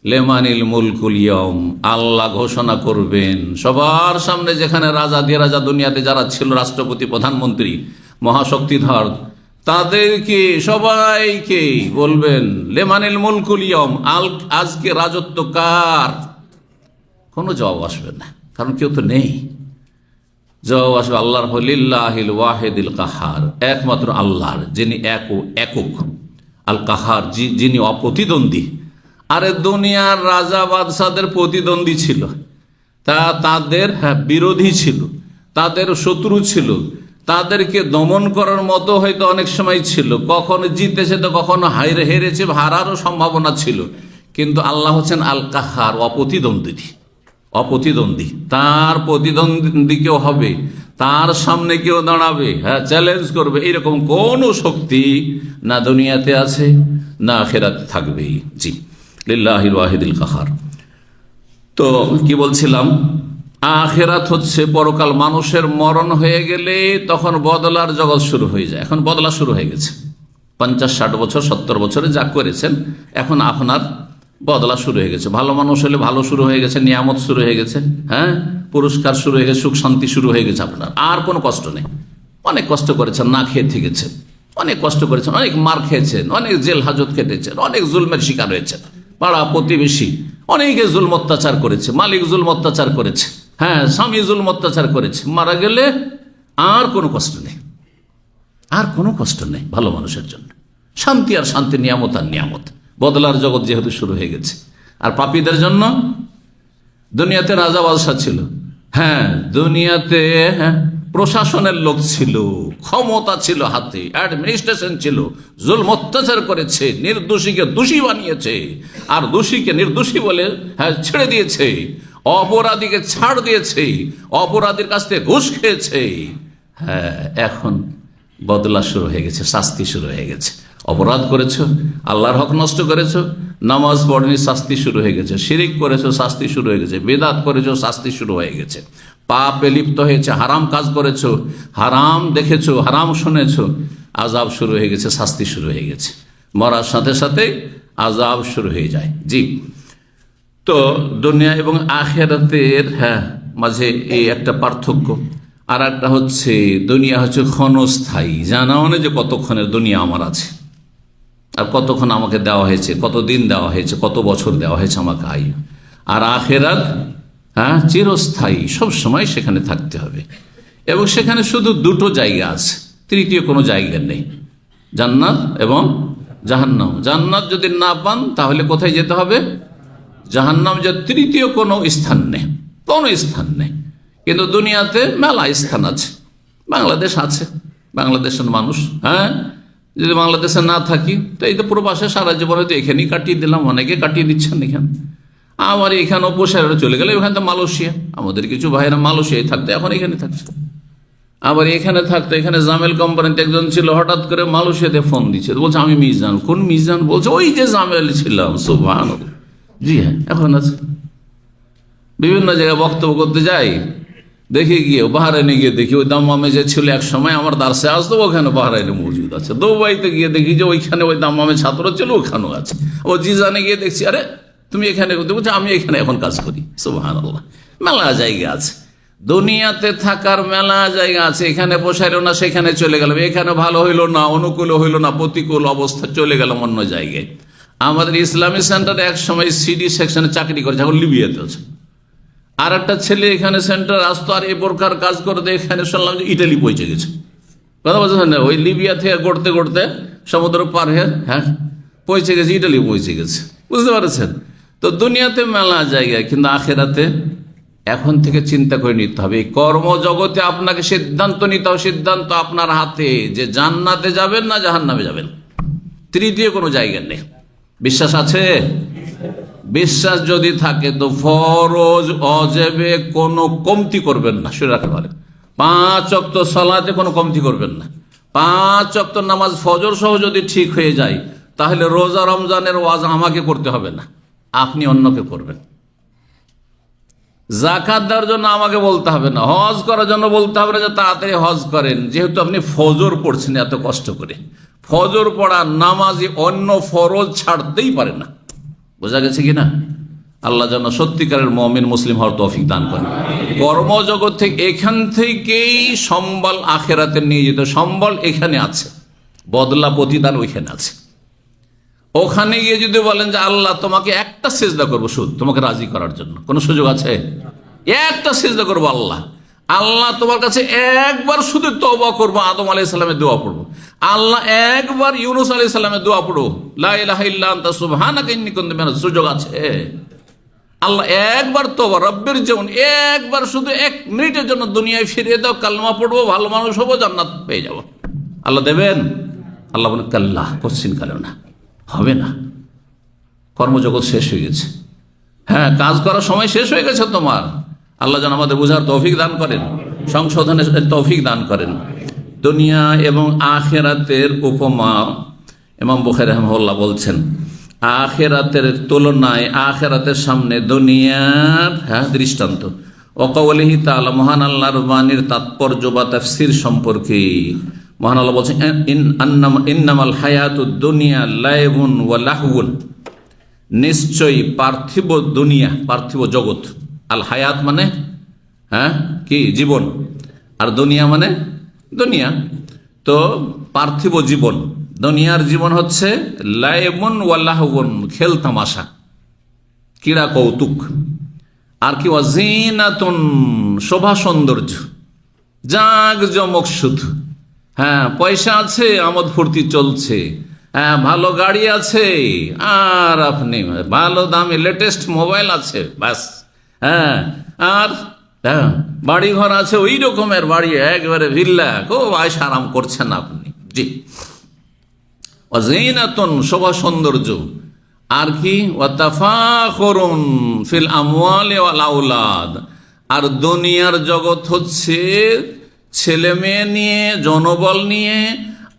লেমানিল মুলকুল ইয়াউম, আল্লাহ ঘোষণা করবেন সবার সামনে, যেখানে রাজা দিয়ে রাজা দুনিয়াতে যারা ছিল, রাষ্ট্রপতি, প্রধানমন্ত্রী, মহাশক্তিধর, তাদেরকে সবাইকে বলবেন লেমানিল মুলকুল ইয়াউম, আজকে রাজত্ব কার? কোনো জবাব আসবে না, কারণ কেউ তো নেই। জবাব আসবে আল্লাহর, লিল্লাহিল ওয়াহিদিল কাহার, একমাত্র আল্লাহর, যিনি একক, আল কাহার, যিনি অপ্রতিদ্বন্দ্বী। আরে দুনিয়ার রাজা বাদশাদের প্রতিদ্বন্দ্বী ছিল, তাদের বিরোধী ছিল, তাদের শত্রু ছিল, তাদেরকে দমন করার মতো হয়তো অনেক সময় ছিল, কখনো জিতেছে তো কখনো হেরেছে, হারারও সম্ভাবনা ছিল। কিন্তু আল্লাহ হচ্ছেন আল কাহার, অপ্রতিদ্বন্দ্বী। তার প্রতিদ্বন্দ্বী কেউ হবে, তার সামনে কেউ দাঁড়াবে, চ্যালেঞ্জ করবে, এরকম কোন শক্তি না দুনিয়াতে আছে না আখিরাতে থাকবে। জি, লিল্লাহিল ওয়াহিদিল কাহার। তো কি বলছিলাম, আখিরাত হচ্ছে পরকাল। মানুষের মরণ হয়ে গেলে তখন বদলার জগৎ শুরু হয়ে যায়। এখন বদলা শুরু হয়ে গেছে, 50-60 বছর 70 বছরে যা করেছেন, এখন আপনার বদলা শুরু হয়ে গেছে। ভালো মানুষ হলে ভালো শুরু হয়ে গেছে, নিয়ামত শুরু হয়ে গেছে, পুরস্কার শুরু হয়ে গেছে, সুখ শান্তি শুরু হয়ে গেছে। আপনার আর কোনো কষ্ট নেই। অনেক কষ্ট করেছেন, না খেয়ে থেকেছেন, অনেক কষ্ট করেছেন, অনেক মার খেয়েছেন, অনেক জেল হাজত কেটেছেন, অনেক জুলমের শিকার হয়েছেন, পাড়া প্রতিবেশী অনেকে জুলম অত্যাচার করেছে, মালিক জুলম অত্যাচার করেছে, স্বামী জুলম অত্যাচার করেছে। মারা গেলে আর কোনো কষ্ট নেই, আর কোনো কষ্ট নেই ভালো মানুষের জন্য। শান্তি আর শান্তি, নিয়ামত আর নিয়ামত। বদলার জগৎ যেহেতু শুরু হয়ে গেছে। আর পাপীদের জন্য দুনিয়াতে রাজা বাদশা ছিল, দুনিয়াতে প্রশাসনের লোক ছিল, ক্ষমতা ছিল হাতে, অ্যাডমিনিস্ট্রেশন ছিল, জুলম অত্যাচার করেছে, নির্দোষীকে দোষী বানিয়েছে, আর দোষীকে নির্দোষী বলে ছেড়ে দিয়েছে, অপরাধীকে ছাড় দিয়েছে, অপরাধীর কাছ থেকে ঘুষ খেয়েছে। এখন বদলা শুরু হয়ে গেছে, শাস্তি শুরু হয়ে গেছে। অপরাধ করেছো, আল্লাহর হক নষ্ট করেছো, নামাজ পড়নি, শাস্তি শুরু হয়ে গেছে। শিরিক করেছো, শাস্তি শুরু হয়ে গেছে। বিদআত করেছো, শাস্তি শুরু হয়ে গেছে। পাপে লিপ্ত হয়েছে, হারাম কাজ করেছো, হারাম দেখেছো, হারাম শুনেছো, আযাব শুরু হয়ে গেছে, শাস্তি শুরু হয়ে গেছে। মরার সাথে সাথে আযাব শুরু হয়ে যায়। জি, তো দুনিয়া এবং আখিরাতের মাঝে এই একটা পার্থক্য। আর একটা হচ্ছে, দুনিয়া হচ্ছে ক্ষণস্থায়ী, জানাও না যে কতক্ষণের দুনিয়া আমার আছে, আর কতক্ষণ আমাকে দেওয়া হয়েছে, কত দিন দেওয়া হয়েছে, কত বছর দেওয়া হয়েছে আমাকে আয়ু। আর আখিরাত চিরস্থায়ী, সব সময় সেখানে থাকতে হবে। এবং সেখানে শুধু দুটো জায়গা আছে, তৃতীয় কোনো জায়গা নেই। জান্নাত এবং জাহান্নাম। জান্নাত যদি না পান তাহলে কোথায় যেতে হবে? জাহান্নাম। যে তৃতীয় কোনো স্থান নেই, কোনো স্থান নেই। কিন্তু দুনিয়াতে মেলা স্থান আছে। বাংলাদেশ আছে, বাংলাদেশের মানুষ, হ্যাঁ, যদি বাংলাদেশে না থাকি তো এই তো প্রবাসে সারা জীবন হয়তো এখানেই কাটিয়ে দিলাম, অনেকে কাটিয়ে দিচ্ছেন এখানে। আমার এখানেও পোষারে চলে গেলে ওখানে তো মালয়েশিয়া, আমাদের কিছু ভাইয়েরা মালয়েশিয়ায় থাকতে এখন এখানে থাকছে। আবার এখানে থাকতো, এখানে জামেল কোম্পানিতে একজন ছিল, হঠাৎ করে মালয়েশিয়াতে ফোন দিচ্ছে, বলছে আমি মিজান। কোন মিজান? বলছে ওই যে জামেল ছিলাম। সুবহানাল্লাহ। জি হ্যাঁ, এখন আছে। বিভিন্ন জায়গায় বক্তব্য করতে যাই, দেখে গিয়ে বাহরাইনে গিয়ে দেখি ওই দাম্মামে যে ছিল এক সময় আমার দার্সে আসতো, ওখানে বাহরাইনে মজুদ আছে। দুবাইতে গিয়ে দেখি যে ওইখানে ওই দাম্মামে ছাত্র ছিল, ওখানেও আছে। ও জিজানে গিয়ে দেখছি, আরে তুমি এখানে বলছো আমি এখানে এখন কাজ করি। সুবহানাল্লাহ। মেলা জায়গা আছে দুনিয়াতে থাকার, মেলা জায়গা আছে। এখানে পোষাইলো না সেখানে চলে গেলাম, এখানে ভালো হইলো না, অনুকূল হইলো না, প্রতিকূল অবস্থা, চলে গেলাম অন্য জায়গায়। আমাদের ইসলামী সেন্টারে এক সময় সিডি সেকশনে চাকরি করেছে, এখন লিবিয়াতে আছে। আর একটা ছেলে এখানে সেন্টার আসতো, আর এ প্রকার কাজ করতে এখানে শুনলাম যে ইটালি পৌঁছে গেছে। কথা বলছেন না? ওই লিবিয়া থেকে করতে করতে সমুদ্র পার হয়ে, হ্যাঁ, পৌঁছে গেছে, ইটালি পৌঁছে গেছে। বুঝতে পারছেন? তো দুনিয়াতে মেলা জায়গা, কিন্তু আখেরাতে এখন থেকে চিন্তা করে নিতে হবে। এই কর্মজগতে আপনাকে সিদ্ধান্ত নিতে হবে, সিদ্ধান্ত আপনার হাতে, যে জান্নাতে যাবেন না জাহান্নামে যাবেন। তৃতীয় কোনো জায়গা নেই। বিশ্বাস আছে? বিশ্বাস যদি থাকে তো ফরজ অজেবে কোনো কমতি করবেন না। শুনে রাখতে পারেন, 5 ওয়াক্ত সালাতে কোনো কমতি করবেন না। 5 ওয়াক্ত নামাজ ফজর সহ যদি ঠিক হয়ে যায়, তাহলে রোজা রমজানের ওয়াজ আমাকে করতে হবে না, আপনি অন্যকে করবেন। যাকাত দেওয়ার জন্য আমাকে বলতে হবে না, হজ করার জন্য বলতে হবে না যে তাড়াতাড়ি হজ করেন, যেহেতু আপনি ফজর পড়ছেন এত কষ্ট করে। ফজর পড়া নামাজি অন্য ফরজ ছাড়তেই পারে না। বোঝা গেছে কিনা? আল্লাহ যেন সত্যিকারের মুমিন মুসলিম হওয়ার তৌফিক দান করেন। কর্মজগৎ থেকে, এখান থেকেই সম্বল আখেরাতে নিয়ে যেতে। সম্বল এখানে আছে, বদলা প্রতিদান ওইখানে আছে। ওখানে গিয়ে যদি বলেন যে আল্লাহ তোমাকে একটা সেজদা করবো শুধু তোমাকে রাজি করার জন্য, কোনো সুযোগ আছে? একটা সেজদা করবো আল্লাহ, আল্লাহ তোমার কাছে একবার শুধু তওবা করবো, আদম আলাইহিস সালামের দোয়া পড়বো, আল্লাহ একবার ইউনূস আলাইহিস সালামের দোয়া পড়বো, লা ইলাহা ইল্লা আনতা সুবহানাকা ইন্নী কুনতু মিনাজ, সুযোগ আছে? আল্লাহ একবার তওবা রব্বের জীবন, একবার শুধু 1 মিনিটের জন্য দুনিয়ায় ফিরিয়ে দাও, কালমা পড়বো, ভালো মানুষ হবো, জান্নাত পেয়ে যাবো। আল্লাহ দেবেন? আল্লাহ বলেন কাল্লা, কোশ্চিন কালেও না, হবে না। কর্মজগৎ শেষ হয়ে গেছে। হ্যাঁ, কাজ করার সময় শেষ হয়ে গেছে তোমার। আল্লাহ যেন আমাদের বোঝার তৌফিক দান করেন, সংশোধনের তৌফিক দান করেন। দুনিয়া এবং আখেরাতের উপমা ইমাম বুখারী রাহিমাহুল্লাহ বলছেন, আখেরাতের তুলনায় আখেরাতের সামনে দুনিয়ার, হ্যাঁ, দৃষ্টান্ত। ওয়াকাউলিহি তাআলা, মহান আল্লাহর বাণীর তাৎপর্য বা তাফসীর সম্পর্কে মহান আল্লাহ বলছেন, ইন্নামাল হায়াতুদ দুনিয়া লাইবুন ওয়া লাহউন, নিশ্চয়ই পার্থিব দুনিয়া, পার্থিব জগৎ, আল হায়াত মানে, হ্যাঁ, কি? জীবন। আর দুনিয়া মানে দুনিয়া, তো পার্থিব জীবন, দুনিয়ার জীবন হচ্ছে লাইবুন ওয়া লাহউন, খেল তামাশা, ক্রীড়া কৌতুক। আর কি? ওয়াজিনাতুন, শোভা সৌন্দর্য, জাগ জমক শুধু। হ্যাঁ, পয়সা আছে, আমোদ ফুর্তি চলছে, হ্যাঁ, ভালো গাড়ি আছে, আর আপনি ভালো দামি লেটেস্ট মোবাইল আছে, ব্যাস। হ্যাঁ, আর হ্যাঁ, বাড়ি ঘর আছে, ওই রকমের বাড়ি, একবারে ভিল্লা, খুব আয়সা আরাম করছেন আপনি। জি, ওয়াজিনাতুন, শোভা সৌন্দর্য। আর কি? ওয়াতাফাখুরুন ফিল আমওয়ালি ওয়াল আওলাদ, আর দুনিয়ার জগৎ হচ্ছে ছেলে মেয়ে নিয়ে, জনবল নিয়ে,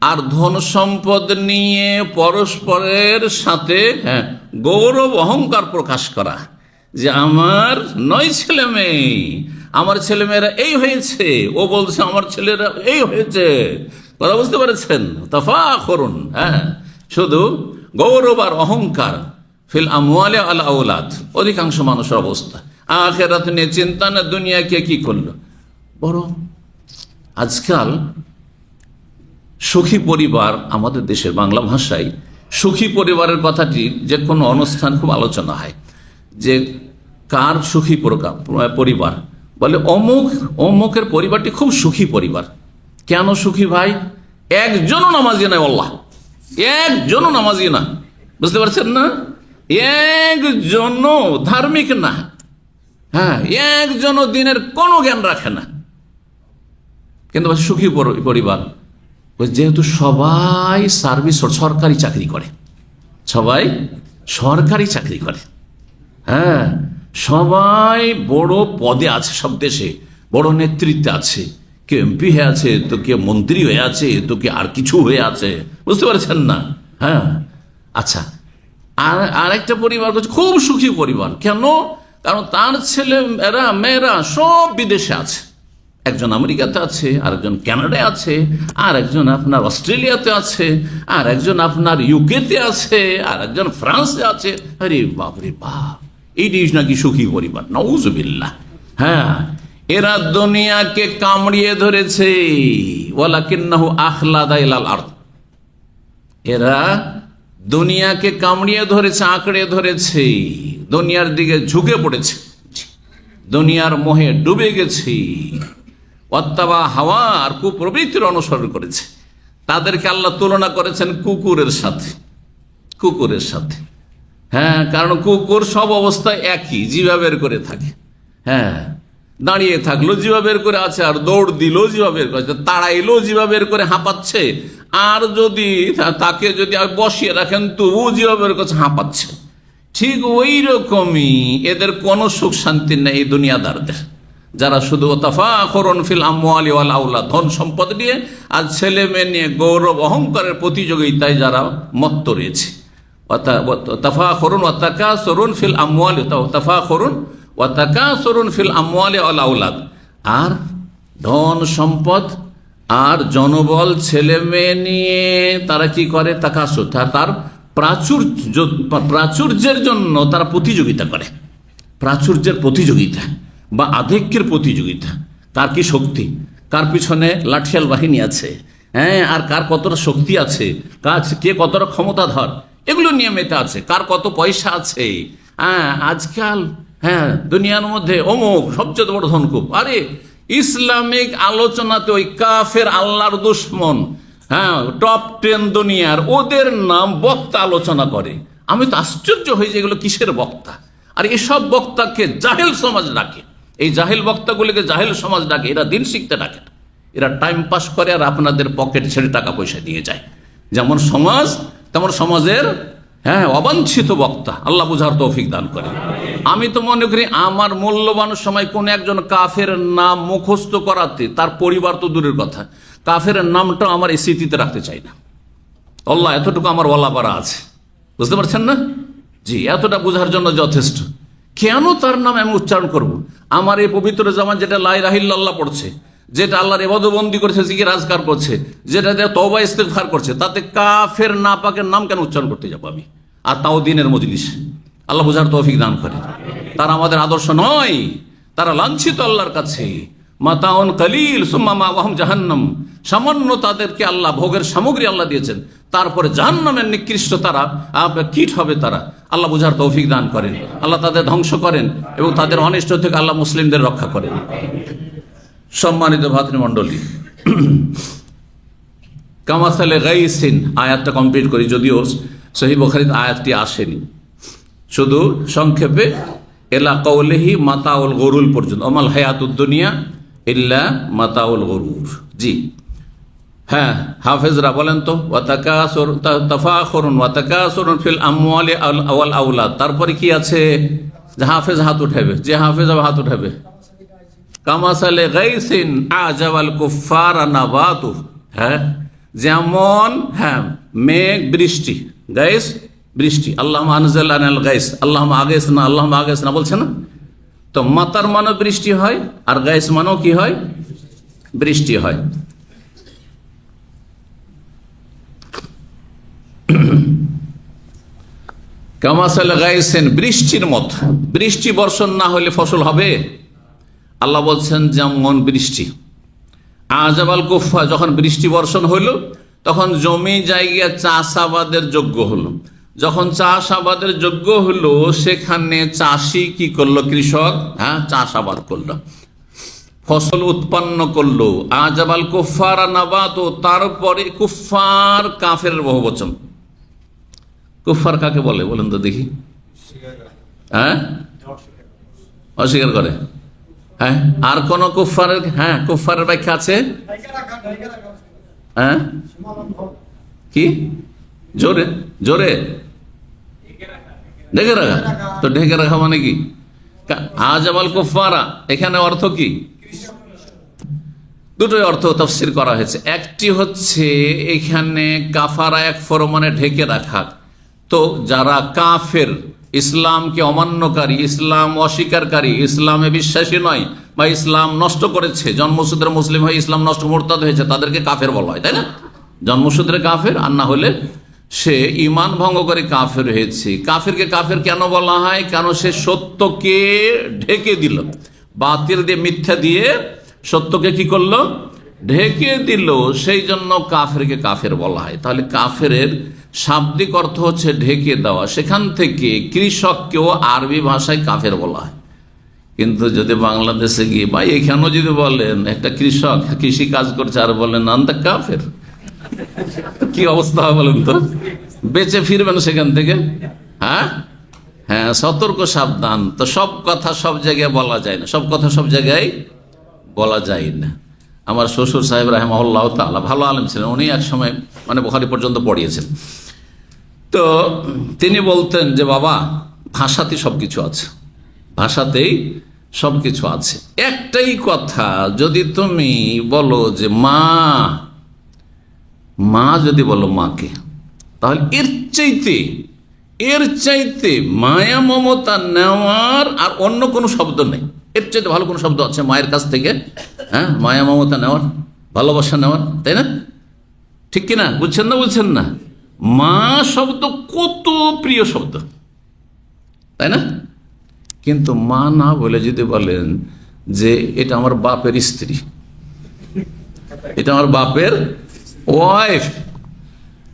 আর ধন সম্পদ নিয়ে পরস্পরের সাথে, হ্যাঁ, গৌরব অহংকার প্রকাশ করা, যে আমার 9 ছেলে মেয়ে, আমার ছেলেমেয়েরা এই হয়েছে, ও বলছে আমার ছেলেরা এই হয়েছে। কথা বুঝতে পেরেছেন? তাফাখুরুন, হ্যাঁ, শুধু গৌরব আর অহংকার। ফিল আমওয়ালি ওয়াল আওলাদ, অধিকাংশ মানুষের অবস্থা আখিরাত নিয়ে চিন্তা না, দুনিয়াকে কি করলো। বড় আজকাল সুখী পরিবার, আমাদের দেশের বাংলা ভাষায় সুখী পরিবারের কথাটি যে কোনো অনুষ্ঠান খুব আলোচনা হয়, যে কার সুখী পরিবার, বলে অমুকের পরিবারটি খুব সুখী পরিবার। কেন সুখী ভাই? একজনও নামাজি নাই, আল্লাহ একজনও নামাজি না, বুঝতে পারছেন না? একজনও ধার্মিক না, হ্যাঁ, একজনও দিনের কোনো জ্ঞান রাখে না, কিন্তু সুখী পরিবার। যেহেতু সবাই সার্ভিস, সরকারি চাকরি করে, সবাই সরকারি চাকরি করে, হ্যাঁ, সবাই বড় পদে আছে, সব দেশে বড় নেতৃত্বে আছে, কেউ এমপি হয়ে আছে, তো কেউ মন্ত্রী হয়ে আছে, তো কে আর কিছু হয়ে আছে, বুঝতে পারছেন না? হ্যাঁ, আচ্ছা, আর একটা পরিবার খুব সুখী পরিবার। কেন? কারণ তার ছেলেরা মেয়েরা সব বিদেশে আছে, একজন আমেরিকাতে আছে, আরেকজন কানাডায় আছে, আর একজন আপনার অস্ট্রেলিয়াতে আছে, আর একজন আপনার ইউকেতে আছে, আর একজন ফ্রান্সে আছে। আরে বাপ রে বাপ, এই জিনিস নাকি সুখী পরিবার? নাউজুবিল্লাহ। হ্যাঁ, এরা দুনিয়াকে কামড়িয়ে ধরেছে, ওয়ালাকিন্নাহু আখলাদা ইলাল আরদ। এরা দুনিয়াকে কামড়িয়ে ধরেছে, আঁকড়ে ধরেছে, দুনিয়ার দিকে ঝুঁকে পড়েছে, দুনিয়ার মোহে ডুবে গেছে, অত্যাবা হাওয়া আর কুপ্রবৃত্তির অনুসরণ করেছে। তাদেরকে আল্লাহ তুলনা করেছেন কুকুরের সাথে, কুকুরের সাথে। হ্যাঁ, কারণ কুকুর সব অবস্থায় একই, জিভা বের করে থাকে, হ্যাঁ, দাঁড়িয়ে থাকলো জিভা বের করে আছে, আর দৌড় দিল জিভা বের করে, তাড়াইলো জিভা বের করে হাঁপাচ্ছে, আর যদি তাকে যদি বসিয়ে রাখেন তবু জিভা বের করছে, হাঁপাচ্ছে। ঠিক ওই রকমই এদের কোনো সুখ শান্তি নেই দুনিয়াদারদের, যারা শুধু তাফাখুরুন ফিল আমওয়ালি ওয়াল আওলাদ, ধন সম্পদ নিয়ে আর ছেলে মেয়ে নিয়ে গৌরব অহংকারের প্রতিযোগিতায় যারা মত্ত রয়েছে। তাফাখুরুন ওয়া তাকাসুরুন ফিল আমওয়ালি, তাফাখুরুন ওয়া তাকাসুরুন ফিল আমওয়ালি ওয়াল আওলাদ, আর ধন সম্পদ আর জনবল ছেলে মেয়ে নিয়ে তারা কি করে? তাকাসুর, তার প্রাচুর্যের জন্য তারা প্রতিযোগিতা করে, প্রাচুর্যের প্রতিযোগিতা বা আধিক্যের প্রতিযোগিতা। কার কি শক্তি, কার পিছনে লাঠিয়াল বাহিনী আছে, হ্যাঁ, আর কার কতটা শক্তি আছে, কে কতটা ক্ষমতাধর, এগুলো নিয়ে মেতে আছে, কার কত পয়সা আছে। হ্যাঁ, আজকাল হ্যাঁ দুনিয়ার মধ্যে অমুক সবচেয়ে বড় ধনকুপ। আরে ইসলামিক আলোচনাতে ওই কাফের আল্লাহর দুশ্মন, হ্যাঁ, টপ 10 দুনিয়ার, ওদের নাম বক্তা আলোচনা করে। আমি তো আশ্চর্য হই যে এগুলো কিসের বক্তা। আর এসব বক্তাকে জাহেল সমাজ ডাকে, এই জাহেল বক্তাগুলিকে জাহেল সমাজ ডাকে। এরা দিন শিখতে ডাকে, এরা টাইম পাস করে আর আপনাদের পকেট ছেড়ে টাকা পয়সা দিয়ে যায়। যেমন সমাজ তেমন সমাজের হ্যাঁ অবাঞ্ছিত বক্তা। আল্লাহ বুঝার তৌফিক দান করে। আমি তো মনে করি আমার মূল্যবান সময় কোন একজন কাফের নাম মুখস্থ করাতে, তার পরিবার তো দূরের কথা, কাফের নামটা আমার এই স্মৃতিতে রাখতে চাই না। আল্লাহ এতটুকু আমার ওয়ালাপারা আছে, বুঝতে পারছেন না? জি, এতটা বোঝার জন্য যথেষ্ট। কেন তার নাম আমি উচ্চারণ করব? আমার এই পবিত্র জামান যেটা লা ইলাহা ইল্লাল্লাহ পড়ছে, যেটা আল্লাহর ইবাদতবন্দি করছে, জিকির আজকার করছে, যেটা দিয়ে তওবা ইস্তিগফার করছে, তাতে কাফের নাপাকের নাম কেন উচ্চারণ করতে যাবো আমি? আর তাও দিনের মজলিস। আল্লাহ বুঝার তৌফিক দান করে। তারা আমাদের আদর্শ নয়, তারা লাঞ্ছিত আল্লাহর কাছে। মাতাউন কালিল সুম্মা মাওয়াহুম জাহান্নাম, সামান্য তাদেরকে আল্লাহ ভোগের সামগ্রী আল্লাহ দিয়েছেন, তারপরে জাহান্নামের নিকৃষ্ট তারা কীট হবে তারা। আল্লাহ বুঝার তৌফিক দান করেন, আল্লাহ তাদের ধ্বংস করেন এবং তাদের অনিষ্ট থেকে আল্লাহ মুসলিমদের রক্ষা করেন। সম্মানিত ভাতৃমণ্ডলী, কামাসালে গাইসিন আয়াতটা কমপ্লিট করি, যদিও সহিহ বুখারীতে আয়াতটি আসেনি, শুধু সংক্ষেপে এলা কওলিহি মাতাউল গরুর পর্যন্ত, অমাল হায়াতুদ দুনিয়া ইল্লা মাতাউল গরুর। জি হ্যাঁ, হাফেজরা বলেন তো, তাফাখুরুন ওয়া তাকাসুরুন ফিল আমওয়ালি ওয়াল আওলাদ। তারপরে কি আছে? যে হাফেজ হাত উঠাবে, যে হাফেজ হাত উঠাবে। কামাসালে গাইসিন আজাবাল কুফারা নাবাতু, হ্যাঁ, যেমন হ্যাঁ মেঘ বৃষ্টি, গাইস বৃষ্টি, আল্লাহুম্মা আনজিল আনাল গাইস, আল্লাহুম্মা আগিসনা, আল্লাহুম্মা আগিসনা বলছে না? তো মাতার মানও বৃষ্টি হয়, আর গাইস মানও কি হয়? বৃষ্টি হয়। কামাসাল গাইসিন, বৃষ্টির মত। বৃষ্টি বর্ষণ না হলে ফসল হবে? আল্লাহ বলছেন যেমন বৃষ্টি। আজাবাল কুফা, যখন বৃষ্টি বর্ষণ হইল তখন জমি জায়গা চাষাবাদের যোগ্য হলো। যখন চাষাবাদের যোগ্য হলো সেখানে চাষি কি করলো? কৃষক হ্যাঁ চাষাবাদ করলো, ফসল উৎপন্ন করলো, আজাবাল কুফারা নাবাত, তারপরে কুফার কাফের বহুবচন। কুফার কাকে বলে বলেন তো দেখি? হ্যাঁ, অস্বীকার করে। হ্যাঁ, আর কোন কুফারের? হ্যাঁ, কুফারের ব্যাখ্যা আছে। হ্যাঁ, কি? জোরে জোরে ঢেকে রাখা। তো ঢেকে রাখা মানে কি? আজাবাল কুফারা এখানে অর্থ কি? দুটোই অর্থ তাফসীর করা হয়েছে। একটি হচ্ছে এখানে কাফারা একফর মানে ঢেকে রাখা। তো যারা কাফের, ইসলামকে অমান্যকারী, ইসলাম অস্বীকারী, ইসলামে বিশ্বাসী নয়, বা ইসলাম নষ্ট করেছে, জন্মসূত্রে মুসলিম হয়ে ইসলাম নষ্ট মুরতাদ হয়েছে, তাদেরকে কাফের বলা হয়, তাই না? জন্মসূত্রে কাফের, আর না হলে সে ইমান ভঙ্গ করে কাফের হয়েছে। কাফেরকে কাফের কেন বলা হয়? কারণ সে সত্যকে ঢেকে দিল, বাতিল দিয়ে, মিথ্যা দিয়ে সত্যকে কি করলো? ঢেকে দিল। সেই জন্য কাফেরকে কাফের বলা হয়। তাহলে কাফের শাব্দিক অর্থ হচ্ছে ঢেকে দেওয়া। সেখান থেকে কৃষককেও আরবি ভাষায় কাফের বলা হয়। কিন্তু যদি বাংলাদেশে গিয়ে বা এখানেও যদি বলেন একটা কৃষক কৃষি কাজ করছে আর বলেন আন্তা কাফের, কি অবস্থা হবে বলেন তো? বেঁচে ফিরবেন সেখান থেকে? হ্যাঁ হ্যাঁ, সতর্ক, সাবধান। তো সব কথা সব জায়গায় বলা যায় না, সব কথা সব জায়গায় বলা যায় না। আমার শ্বশুর সাহেব রাহিমাহুল্লাহ তাআলা ভালো আলেম ছিলেন, উনি এক সময় মানে বুখারী পর্যন্ত পড়িয়েছেন। তো তিনি বলতেন যে বাবা, ভাষাতেই সবকিছু আছে, ভাষাতেই সবকিছু আছে। একটাই কথা, যদি তুমি বলো যে মা, মা যদি বলো মাকে, তাহলে এর চাইতে মায়া মমতা নেওয়ার আর অন্য কোনো শব্দ নেই। এর চাইতে ভালো কোনো শব্দ আছে মায়ের কাছ থেকে? হ্যাঁ, মায়া মমতা নেওয়ার, ভালোবাসা নেওয়ার, তাই না? ঠিক কিনা? বুঝছেন না? বুঝছেন না? মা শব্দ কত প্রিয় শব্দ, তাই না? কিন্তু মা না বলে যদি বলেন যে এটা আমার বাপের স্ত্রী, এটা আমার বাপের ওয়াইফ,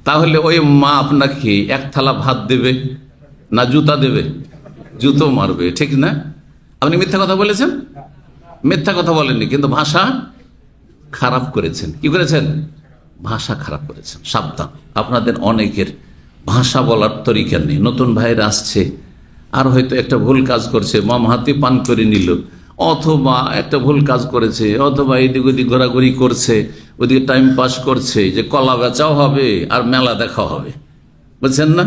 তাহলে ওই মা আপনাকে এক থালা ভাত দেবে না জুতা দেবে? জুতো মারবে, ঠিক না? আপনি মিথ্যা কথা বলেছেন? মিথ্যা কথা বলেননি, কিন্তু ভাষা খারাপ করেছেন। কি করেছেন? ভাষা খারাপ করেছেন। সাবধান, আপনাদের অনেকের ভাষা বলার তরিকা নেই। নতুন ভাইরা আসছে, আর হয়তো একটা ভুল কাজ করছে, মাম হাতি পান করে নিল, অথবা একটা ভুল কাজ করেছে, অথবা এদিক ওদিক ঘোরাঘুরি করছে, ওদিকে টাইম পাস করছে, যে কলা বেচাও হবে আর মেলা দেখা হবে। বুঝছেন না?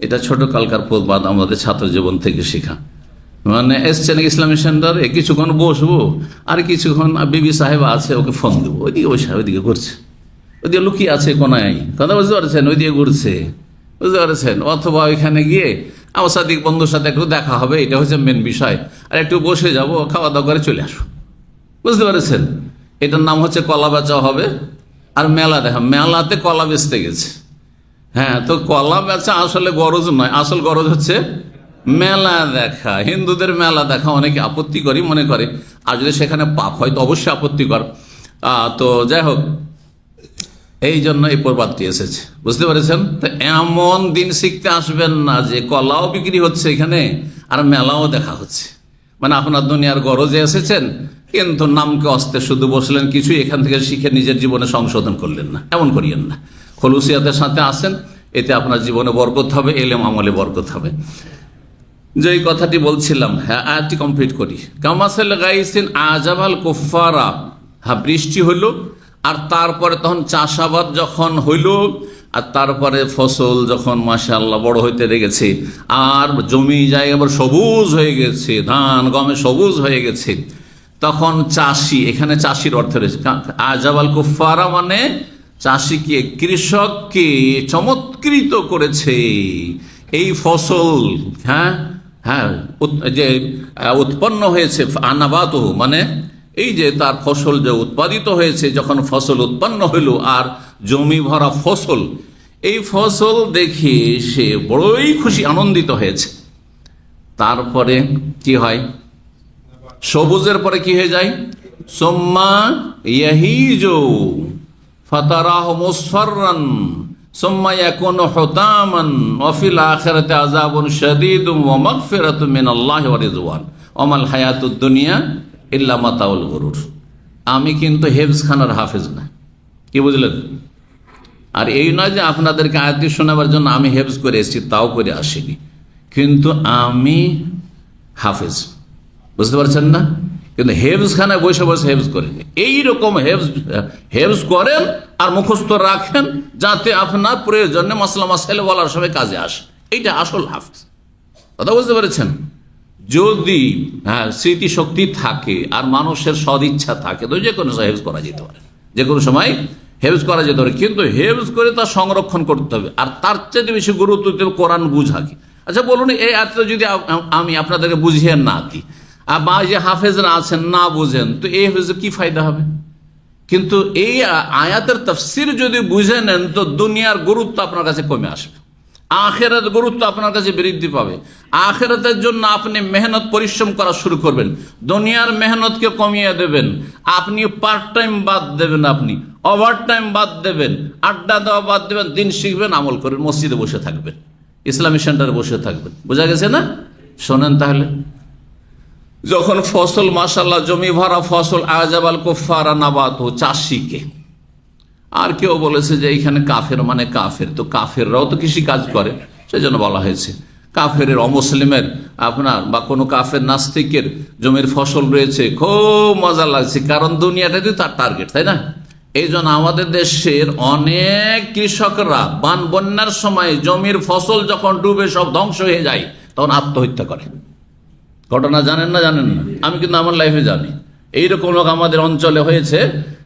এটা ছোট কালকার প্রবাদ, আমাদের ছাত্র জীবন থেকে শেখা। মানে এসছেন ইসলামী সেন্টারে, কিছুক্ষণ বসবো, আর কিছুক্ষণ বিবি সাহেব আছে, ওকে ফোন দেবো, ওইদিকে ওই সাহেব ওইদিকে ঘুরছে, ওইদিকে লুকিয়ে আছে কোনায়, কথা বুঝতে পারছেন? ওইদিকে ঘুরছে, বুঝতে পারছেন? অথবা ওইখানে গিয়ে আমার সাদিক বন্ধুর সাথে একটু দেখা হবে, এটা হচ্ছে মেন বিষয়, আর একটু বসে যাব, খাওয়া দাওয়া করে চলে আসবো। বুঝতে পারছেন? এটার নাম হচ্ছে কলা বেচা হবে আর মেলা দেখা। মেলাতে কলা বেচতে গেছে। হ্যাঁ, তো কলা বেচা আসলে গরজ নয়, আসল গরজ হচ্ছে মেলা দেখা। হিন্দুদের মেলা দেখা অনেকে আপত্তি করি মনে করে, আর যদি সেখানে পাপ হয় তো অবশ্যই আপত্তিকর। তো যাই হোক, এই জন্য এই প্রবাদটি এসেছে, বুঝতে পেরেছেন? তো এমন দিন শিখতে আসবেন না যে কলাও বিক্রি হচ্ছে এখানে আর মেলাও দেখা হচ্ছে, মানে আপনার দুনিয়ার গরজে এসেছেন, কিন্তু নামকে অস্তে শুধু বসলেন, কিছুই এখান থেকে শিখে নিজের জীবনে সংশোধন করলেন না। এমন করিয়েন না, খলুসিয়াতের সাথে আসেন, এতে আপনার জীবনে বরকত হবে, এলেম আমলে বরকত হবে। যে কথাটি বলছিলাম, হ্যাঁ, আয়াতটি কমপ্লিট করি। কামাসাল গাইসিন আজাবাল কুফারা, হ্যাঁ, বৃষ্টি হলো, আর তারপরে তখন চাষাবাদ যখন হইল, আর তারপরে ফসল যখন মাশাআল্লাহ বড় হইতে লেগেছে, আর জমি জায়গা আবার সবুজ হয়ে গেছে, ধান গমে সবুজ হয়ে গেছে, তখন চাষি, এখানে চাষির অর্থ রয়েছে, আজাবাল কুফারা মানে চাষিকে, কৃষককে চমৎকৃত করেছে এই ফসল। হ্যাঁ হ্যাঁ, যে উৎপন্ন হয়েছে, আনাবাত মানে এই যে তার ফসল যে উৎপাদিত হয়েছে, যখন ফসল উৎপন্ন হইল আর জমি ভরা ফসল, এই ফসল দেখে সে বড়ই খুশি, আনন্দিত হয়েছে। তারপরে কি হয়? সবুজের পরে কি হয়ে যায়? সুম্মা ইয়াহিজু ফাতারাহু মুসফাররান সুম্মা ইয়াকুনু হুতামান ওয়া ফিল আখিরাতি আযাবুন শাদীদুন ওয়া মাগফিরাতুম মিনাল্লাহি ওয়া রিদওয়ান ওয়া মাল হায়াতুদ দুনিয়া ইল্লা মাতাউল গুরুর। আমি কিন্তু হেফজখানার হাফেজ না, কি বুঝলেন? আর এই নয় যে আপনাদেরকে আয়াতটি শোনাবার জন্য আমি হেফজ করে এসেছি, তাও করে আসিনি, কিন্তু আমি হাফেজ, বুঝতে পারছেন না? কিন্তু হেফজখানায় বসে বসে হেফজ করেনি। এইরকম হেফজ করেন আর মুখস্থ রাখেন, যাতে আপনার প্রয়োজনে মাসলা মাসাইল বলার সময় কাজে আসে। এইটা আসল হাফেজ, কথা বুঝতে পেরেছেন? যদি স্মৃতিশক্তি থাকে আর মানুষের সদিচ্ছা থাকে তো যে কোনো হেফজ করা যেতে পারে, যে কোনো সময় হেফজ করা যেতে পারে, কিন্তু হেফজ করে তা সংরক্ষণ করতে হবে। আর তার চেয়ে বেশি গুরুত্ব দিতে হবে কোরআন বুঝা। কি আচ্ছা বলুন, এই আয়াতটা যদি আমি আপনাদেরকে বুঝিয়ে না দিই, বা যে হাফেজরা আছেন না বুঝেন, তো এই হাফেজের কি ফায়দা হবে? কিন্তু এই আয়াতের তাফসীর যদি বুঝে নেন তো দুনিয়ার গুরুত্ব আপনার কাছে কমে আসবে, আখিরাত গুরুত্ব আপনার কাছে বৃদ্ধি পাবে। আখিরাতের জন্য আপনি মেহনত পরিশ্রম করা শুরু করবেন, দুনিয়ার মেহনতকে কমিয়ে দেবেন। আপনি পার্ট টাইম বাদ দেবেন, আপনি ওভার টাইম বাদ দেবেন, আড্ডা দেওয়া বাদ দেবেন, দিন শিখবেন, আমল করবেন, মসজিদে বসে থাকবেন, ইসলামী সেন্টারে বসে থাকবেন। বোঝা গেছে না? শোনেন তাহলে, যখন ফসল মাশাআল্লাহ জমি ভরা ফসল, আজাবাল কুফারা নাবাতু, চাষিকে, আর কেউ বলেছে যে এইখানে কাফের মানে কাফের, তো কাফেররাও তো কৃষি কাজ করে, সেজন্য বলা হয়েছে কাফের অমুসলিমের আপনার বা কোনো কাফের নাস্তিকের জমির ফসল রয়েছে, খুব মজা লাগছে, কারণ দুনিয়াটাই তার টার্গেট, তাই না? এই জন্য আমাদের দেশের অনেক কৃষকরা বন্যার সময় জমির ফসল যখন ডুবে সব ধ্বংস হয়ে যায় তখন আত্মহত্যা করে। ঘটনা জানেন না? জানেন না? আমি কিন্তু আমার লাইফে জানি। এইরকম লোক আমাদের অঞ্চলে হয়েছে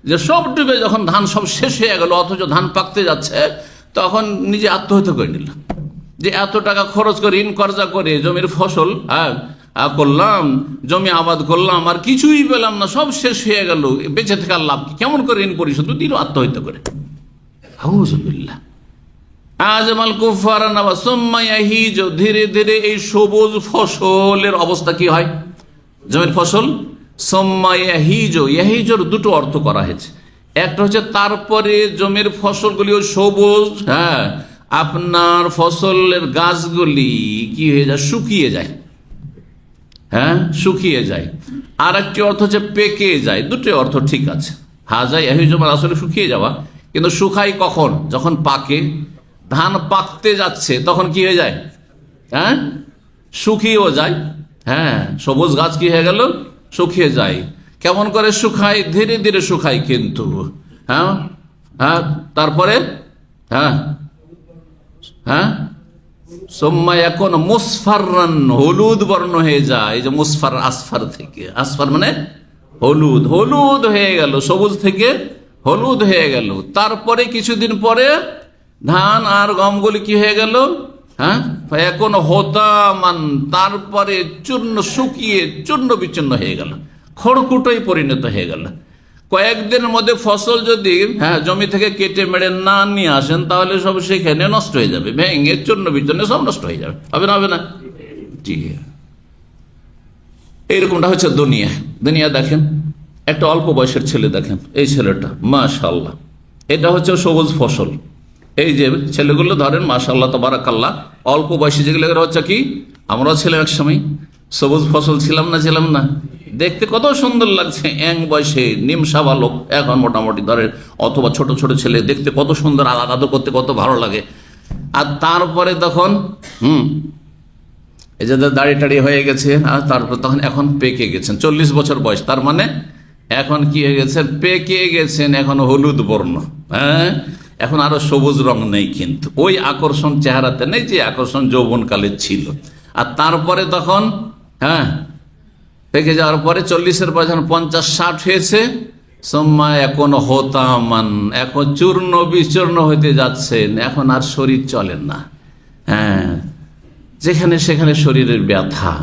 যে সব ডুবে যখন ধান সব শেষ হয়ে গেল, অথচ ধান পাকতে যাচ্ছে, তখন নিজে আত্মহত্যা করে নিল। যে এত টাকা খরচ করে ঋণ কর্জা করে জমির ফসল করলাম, জমি আবাদ করলাম, আর কিছুই পেলাম না, সব শেষ হয়ে গেল, বেঁচে থাকার লাভ কি? কেমন করে ঋণ পরিশোধ দিল? আত্মহত্যা করে। আউযুবিল্লাহ। আজমাল কুফারা নাবা সুম্মা ইয়াহিজ, ধীরে ধীরে এই সবুজ ফসলের অবস্থা কি হয়? জমির ফসল সুম্মা ইয়াহিজ, ইয়াহিজের দুটো অর্থ করা হয়েছে। একটা হচ্ছে তারপরে জমির ফসলগুলিও সবুজ, আপনার ফসলের গাছগুলি কি হয়ে যায়? শুকিয়ে যায়, শুকিয়ে যায়। আর একটি অর্থ হচ্ছে পেকে যায়। দুটো অর্থ ঠিক আছে। হাজা ইয়াহিজ মানে আসলে শুকিয়ে যাওয়া, কিন্তু শুকায় কখন? যখন পাকে, ধান পাকতে যাচ্ছে তখন কি হয়ে যায়? শুকিয়েও যায়। সবুজ গাছ কি হয়ে গেল? শুকিয়ে যায়। কেমন করে শুকায়? ধীরে ধীরে শুকায়, কিন্তু তারপরে সোম্মা এখন মুসফাররান, হলুদ বর্ণ হয়ে যায়। যে মুসফার, আসফার থেকে, আসফার মানে হলুদ, হলুদ হয়ে গেল, সবুজ থেকে হলুদ হয়ে গেল। তারপরে কিছুদিন পরে ধান আর গমগুলি কি হয়ে গেল? এখন হোতামান, তারপরে চূর্ণ, শুকিয়ে চূর্ণ বিচূর্ণ হয়ে গেল, খড়কুটোয় পরিণত হয়ে গেল। কয়েকদিনের মধ্যে ফসল যদি জমি থেকে কেটে মেরে না নিয়ে আসেন, তাহলে সব সেখানে নষ্ট হয়ে যাবে, ভেঙে চূর্ণ বিচূর্ণ সব নষ্ট হয়ে যাবে। হবে না? হবে না? জি, এইরকমটা হচ্ছে দুনিয়া। দুনিয়া দেখেন, একটা অল্প বয়সের ছেলে দেখেন, এই ছেলেটা মাশাআল্লাহ, এটা হচ্ছে সবুজ ফসল। এই যে ছেলেগুলো ধরেন মাশাআল্লাহ তাবারাকাল্লাহ, অল্প বয়সী যেগুলো হচ্ছে কি, আমরাও ছিলাম এক সময়, সবুজ ফসল ছিলাম না? ছিলাম না? দেখতে কত সুন্দর লাগছে, এক বয়সে নিমসা বালক, এখন মোটামুটি ধরেন, অথবা ছোট ছোট ছেলে দেখতে কত সুন্দর, আলাদা করতে কত ভালো লাগে। আর তারপরে তখন এই যে দাড়ি টাড়ি হয়ে গেছে, আর তারপর তখন এখন পেকে গেছেন, 40 বছর বয়স, তার মানে এখন কি হয়ে গেছেন? পেকে গেছেন, এখন হলুদ বর্ণ। এখন আরো সবুজ রং নেই, কিন্তু ওই আকর্ষণ চেহারাতে নেই যে আকর্ষণ যৌবনকালে ছিল। আর তারপরে তখন পেকে যাওয়ার পরে 40-এর পর যখন 50-60 হয়েছে, সময় এখন হতামান, এখন চূর্ণ বিচূর্ণ হইতে যাচ্ছেন, এখন আর শরীর চলেন না। যেখানে সেখানে শরীরের ব্যথা,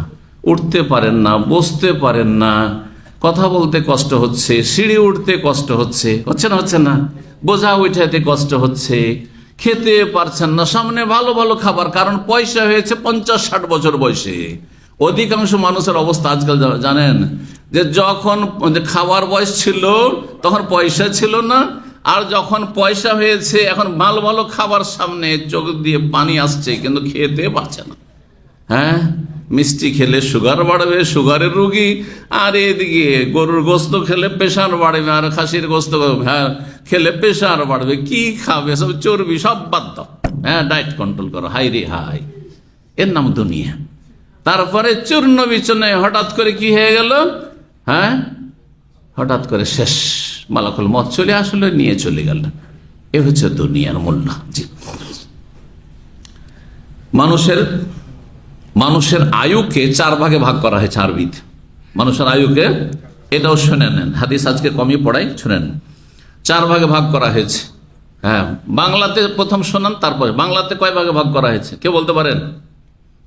উঠতে পারেন না, বসতে পারেন না, কথা বলতে কষ্ট হচ্ছে, সিঁড়ি উঠতে কষ্ট হচ্ছে, হচ্ছে না? হচ্ছে না? বোঝা উঠাইতে কষ্ট হচ্ছে, খেতে পারছেন না সামনে ভালো ভালো খাবার, কারণ পয়সা হয়েছে 50-60 বছর বয়সে। অধিকাংশ মানুষের অবস্থা আজকাল জানেন, যে যখন খাওয়ার বয়স ছিল তখন পয়সা ছিল না, আর যখন পয়সা হয়েছে এখন ভালো ভালো খাবার সামনে, চোখ দিয়ে পানি আসছে, কিন্তু খেতে পারছে না। মিষ্টি খেলে সুগার বাড়বে, সুগারের রুগী, আর এদিকে গরুর গোস্ত খেলে প্রেশার বাড়বে, আর খাসির গোস্ত খেলে প্রেশার বাড়বে। কি খাবে? সব চর্বি, সব বাদ দাও, হ্যাঁ, ডায়েট কন্ট্রোল করো। হাই রে হাই, এর নাম দুনিয়া। তারপরে চূর্ণ বিচূর্ণ হঠাৎ করে কি হয়ে গেল? হ্যাঁ, হঠাৎ করে শেষ, মালাকুল মত চলে আসলে, নিয়ে চলে গেল। এ হচ্ছে দুনিয়ার মূল্য। জি, মানুষের আয়ুকে 4 ভাগে ভাগ করা হয়েছে আরবিতে। মানুষের আয়ুকে, এটাও শুনে নেন, হাদিস আজকে কমই পড়াই, শুনেন, 4 ভাগে ভাগ করা হয়েছে। হ্যাঁ, বাংলাতে প্রথম শোনান, তারপরে বাংলাতে কয় ভাগে ভাগ করা হয়েছে কেউ বলতে পারেন?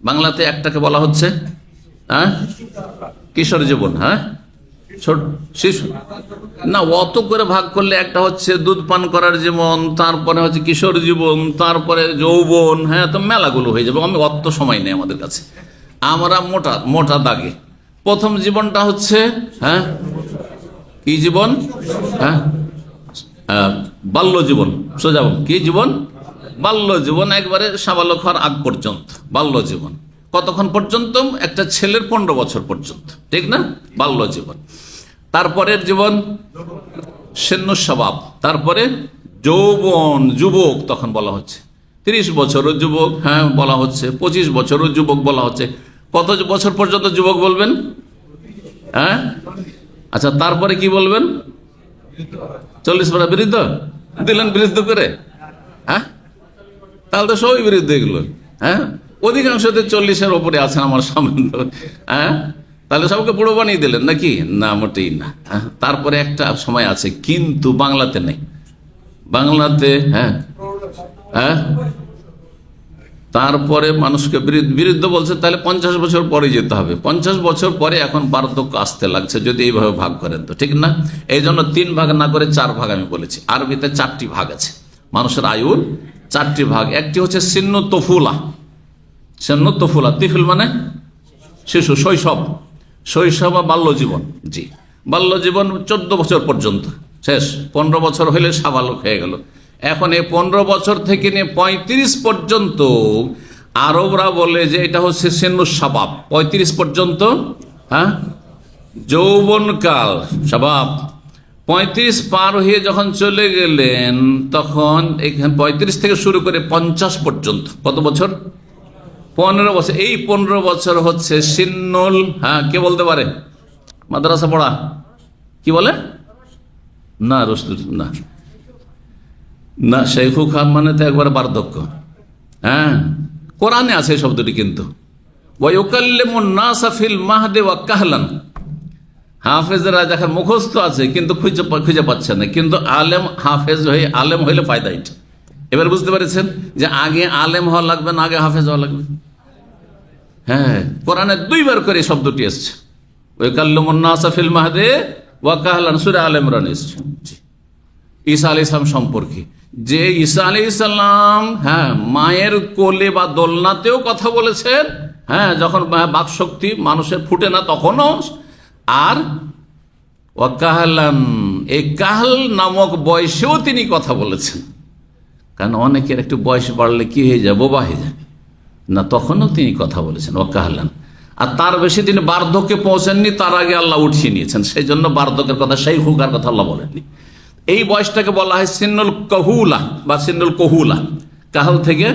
বাংলাতে একটাকে বলা হচ্ছে হ্যাঁ কিশোর জীবন, হ্যাঁ ছোট শিশু না, অত করে ভাগ করলে একটা হচ্ছে দুধ পান করার জীবন, তারপরে হচ্ছে কিশোর জীবন, তারপরে যৌবন, হ্যাঁ, তো মেলাগুলো হয়ে যাবে। আমি অত সময় নেই আমাদের কাছে, আমরা মোটা মোটা দাগে প্রথম জীবনটা হচ্ছে হ্যাঁ কি জীবন? হ্যাঁ, বাল্য জীবন। সোজা কি জীবন? বাল্য জীবন, একবারে সাবালক হওয়ার আগ পর্যন্ত বাল্য জীবন। কতক্ষণ পর্যন্ত? একটা ছেলের 15 বছর পর্যন্ত, ঠিক না? বাল্য জীবন। তারপরের জীবন সিন্নুস্বাব, তারপরে যৌবন, যুবক তখন বলা হচ্ছে। 30 বছরও যুবক, হ্যাঁ বলা হচ্ছে। 25 বছরও যুবক বলা হচ্ছে। কত বছর পর্যন্ত যুবক বলবেন? হ্যাঁ, আচ্ছা, তারপরে কি বলবেন? 40 বছর বৃদ্ধ দিলেন, বৃদ্ধ করে, হ্যাঁ, তাহলে তো সবই বৃদ্ধ এগুলো। হ্যাঁ, অধিকাংশ 40-এর ওপরে আছেন আমার সামনে, হ্যাঁ, তাহলে সবকে বুড়ো বানিয়ে দিলেন নাকি? না, মোটেই না। তারপরে একটা সময় আছে, কিন্তু বাংলাতে নেই। বাংলাতে হ্যাঁ হ্যাঁ তারপরে মানুষকে বৃদ্ধ বলছে, তাহলে 50 বছর পরে যেতে হবে। 50 বছর পরে এখন বার্ধক্য আসতে লাগছে, যদি এইভাবে ভাগ করেন তো, ঠিক না? এই জন্য 3 ভাগ না করে 4 ভাগ আমি বলেছি। আরবিতে 4টি ভাগ আছে মানুষের আয়ুর, 4টি ভাগ। একটি হচ্ছে সিন্নু তফুলা। সিন্নু তফুলা, তিফুল মানে শিশু, শৈশব, শৈশব বা বাল্য জীবন। জি, বাল্য জীবন 14 বছর পর্যন্ত শেষ। 15 বছর হলে সাবালক হয়ে গেল। এখন এই 15 বছর থেকে নিয়ে 35 পর্যন্ত আরবরা বলে যে এটা হচ্ছে সিন্নুস্বাব। 35 পর্যন্ত হ্যাঁ যৌবনকাল, স্বভাব। 35 পার হয়ে যখন চলে গেলেন, তখন এখানে 35 থেকে শুরু করে 50 পর্যন্ত কত বছর? 15 বছর। এই 15 বছর হচ্ছে সিন্নুল, হ্যাঁ, কে বলতে পারে? মাদ্রাসা পড়া কি বলে? না, রসুল না, না, শেখু খান মানে তো একবার বার্ধক্য। হ্যাঁ, কোরআনে আছে শব্দটি, কিন্তু ওয়ায়ুকাল্লিমুন নাসা ফিল মাহদি ওয়া কাহলান। হাফেজরা দেখেন মুখস্থ আছে, কিন্তু খুঁজে পাচ্ছে না। কিন্তু আলেম, হাফেজ হয়ে আলেম হইলে ফায়দা এটা। এবার বুঝতে পেরেছেন যে আগে আলেম হওয়া লাগবে না, আগে হাফেজ হওয়া লাগবে? হ্যাঁ, কোরআনে 2 বার করে শব্দটি এসছে, ওয়ায়ুকাল্লিমুন নাসা ফিল মাহদি ওয়া কাহলান, সূরা আলে ইমরান এসছে। ঈসা আলাইহিস সালাম সম্পর্কে, যে ঈসা আলাইহিস সালাম হ্যাঁ মায়ের কোলে বা দোলনাতেও কথা বলেছেন, হ্যাঁ, যখন বাকশক্তি মানুষের ফুটে না তখনও। আর ওয়াকাহলান, এই কাহল নামক বয়সেও তিনি কথা বলেছেন। কারণ অনেকের একটু বয়স বাড়লে কি হয়ে যায়? বোবা হয়ে যায় না, তখনও তিনি কথা বলেছেন ওয়াকাহলান। আর তার বেশি তিনি বার্ধক্যে পৌঁছাননি, তার আগে আল্লাহ উঠিয়ে নিয়েছেন। সেই জন্য বার্ধক্যের কথা, সেই হুকার কথা আল্লাহ বলেননি। এই বয়সটাকে বলা হয় সিন্নুল কহুলা বা সিন্নুল কহুলা, কাহল থেকে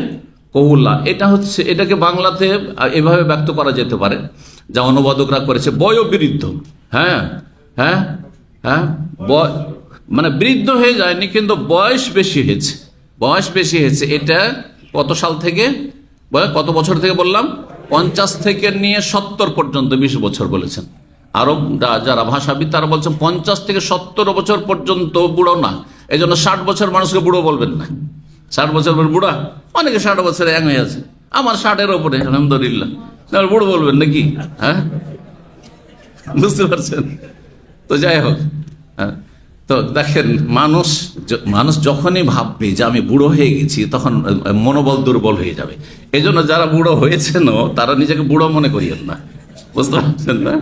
কহুলা। এটা হচ্ছে, এটাকে বাংলাতে এভাবে ব্যক্ত করা যেতে পারে, যা অনুবাদকরা করেছে, বয়োবৃদ্ধ। হ্যাঁ হ্যাঁ হ্যাঁ, মানে বৃদ্ধ হয়ে যায়নি, কিন্তু বয়স বেশি হয়েছে, বয়স বেশি হয়েছে। এটা কত সাল থেকে, কত বছর থেকে বললাম? 50 থেকে নিয়ে 70 পর্যন্ত 20 বছর বলেছেন। আরব যারা ভাষাবিদ তারা বলছেন 50 থেকে 70 বছর পর্যন্ত বুড়ো না। এই জন্য 60 বছর মানুষকে বুড়ো বলবেন না। 60 বছর বুড়া, অনেকে 60 বছরে এক হয়ে আছে। আমার 60-এর ওপরে, আলহামদুলিল্লাহ। বুড়ো বলবেন নাকি? হ্যাঁ, বুঝতে পারছেন তো? যাই হোক, হ্যাঁ, তো দেখেন, মানুষ যখনই ভাববে যে আমি বুড়ো হয়ে গেছি, তখন মনোবল দুর্বল হয়ে যাবে। এই জন্য যারা বুড়ো হয়েছেন তারা নিজেকে বুড়ো মনে করিয়েন না, বুঝতে পারছেন না?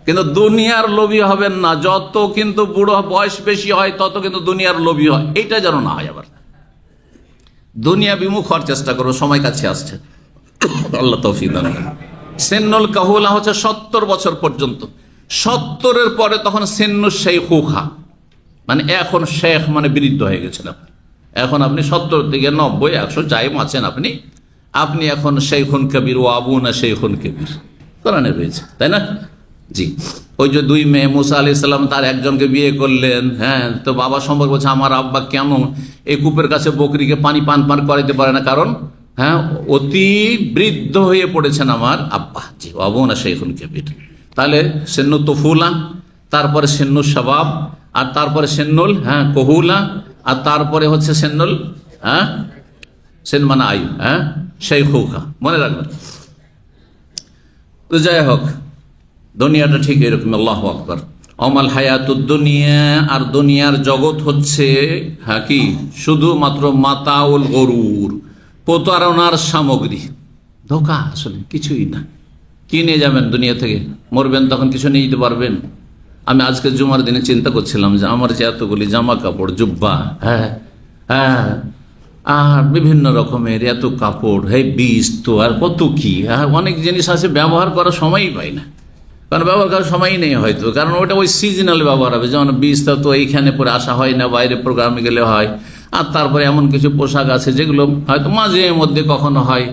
কিন্তু দুনিয়ার লোভী হবেন না। যত কিন্তু বুড়ো বয়স বেশি হয়, তত কিন্তু দুনিয়ার লোভী হয়। এইটা যেন না হয়। আবার দুনিয়া বিমুখ হওয়ার চেষ্টা করো, সময় কাছে আসছে। আল্লাহ তৌফিক দান করেন। সিন্নুল কাহুলা হচ্ছে 70 বছর পর্যন্ত। 70-এর পরে তখন সিন্নু শেখুখা, মানে এখন শেখ মানে বৃদ্ধ হয়ে গেছেন আপনি। এখন আপনি 70 থেকে 90, 100 যাই আছেন আপনি, আপনি এখন শেখুন কবির ও আবু না শেখুন কবির কোরআনে রয়েছে, তাই না? জি। ওই যে 2 মেয়ে মুসা আলাইহিস সালাম তার একজনকে বিয়ে করলেন, হ্যাঁ, তো বাবা সম্পর্কে বলছে আমার আব্বা কেন এই কূপের কাছে বকরিকে পানি পান করাইতে পারে না, কারণ হ্যাঁ অতি বৃদ্ধ হয়ে পড়েছেন আমার আব্বা। জি, আবু না শেখুন কবির। তাহলে সিন্নু তুফুলা, তারপরে সিন্নু শাবাব, আর তারপরে সিন্নুল কহুলা, আর তারপরে হচ্ছে সিন্নুল সিনমানা আয়ু শেখুখা, মনে রাখবেন। তো যাই হোক, দুনিয়াটা ঠিক এরকম। আল্লাহু আকবার। অমাল হায়াতুদ দুনিয়া, আর দুনিয়ার জগৎ হচ্ছে কি শুধুমাত্র মাতাউল গরুর, প্রতারণার সামগ্রী, ধোঁকা, আসলে কিছুই না। কি নিয়ে যাবেন দুনিয়া থেকে? মরবেন তখন কিছু নিয়ে যেতে পারবেন? আমি আজকে জুমার দিনে চিন্তা করছিলাম যে আমার যে এতগুলি জামা কাপড়, জুব্বা, আর বিভিন্ন রকমের এত কাপড়, বীজ তো আর কত কি, অনেক জিনিস আছে ব্যবহার করার সময়ই পাই না, কারণ ব্যবহার করার সময়ই নেই হয়তো, কারণ ওটা ওই সিজনাল ব্যবহার হবে। যেমন বীজটা তো এইখানে পরে আসা হয় না, বাইরে প্রোগ্রামে গেলে হয়। আর তারপরে এমন কিছু পোশাক আছে যেগুলো হয়তো মাঝে মধ্যে কখনো হয়,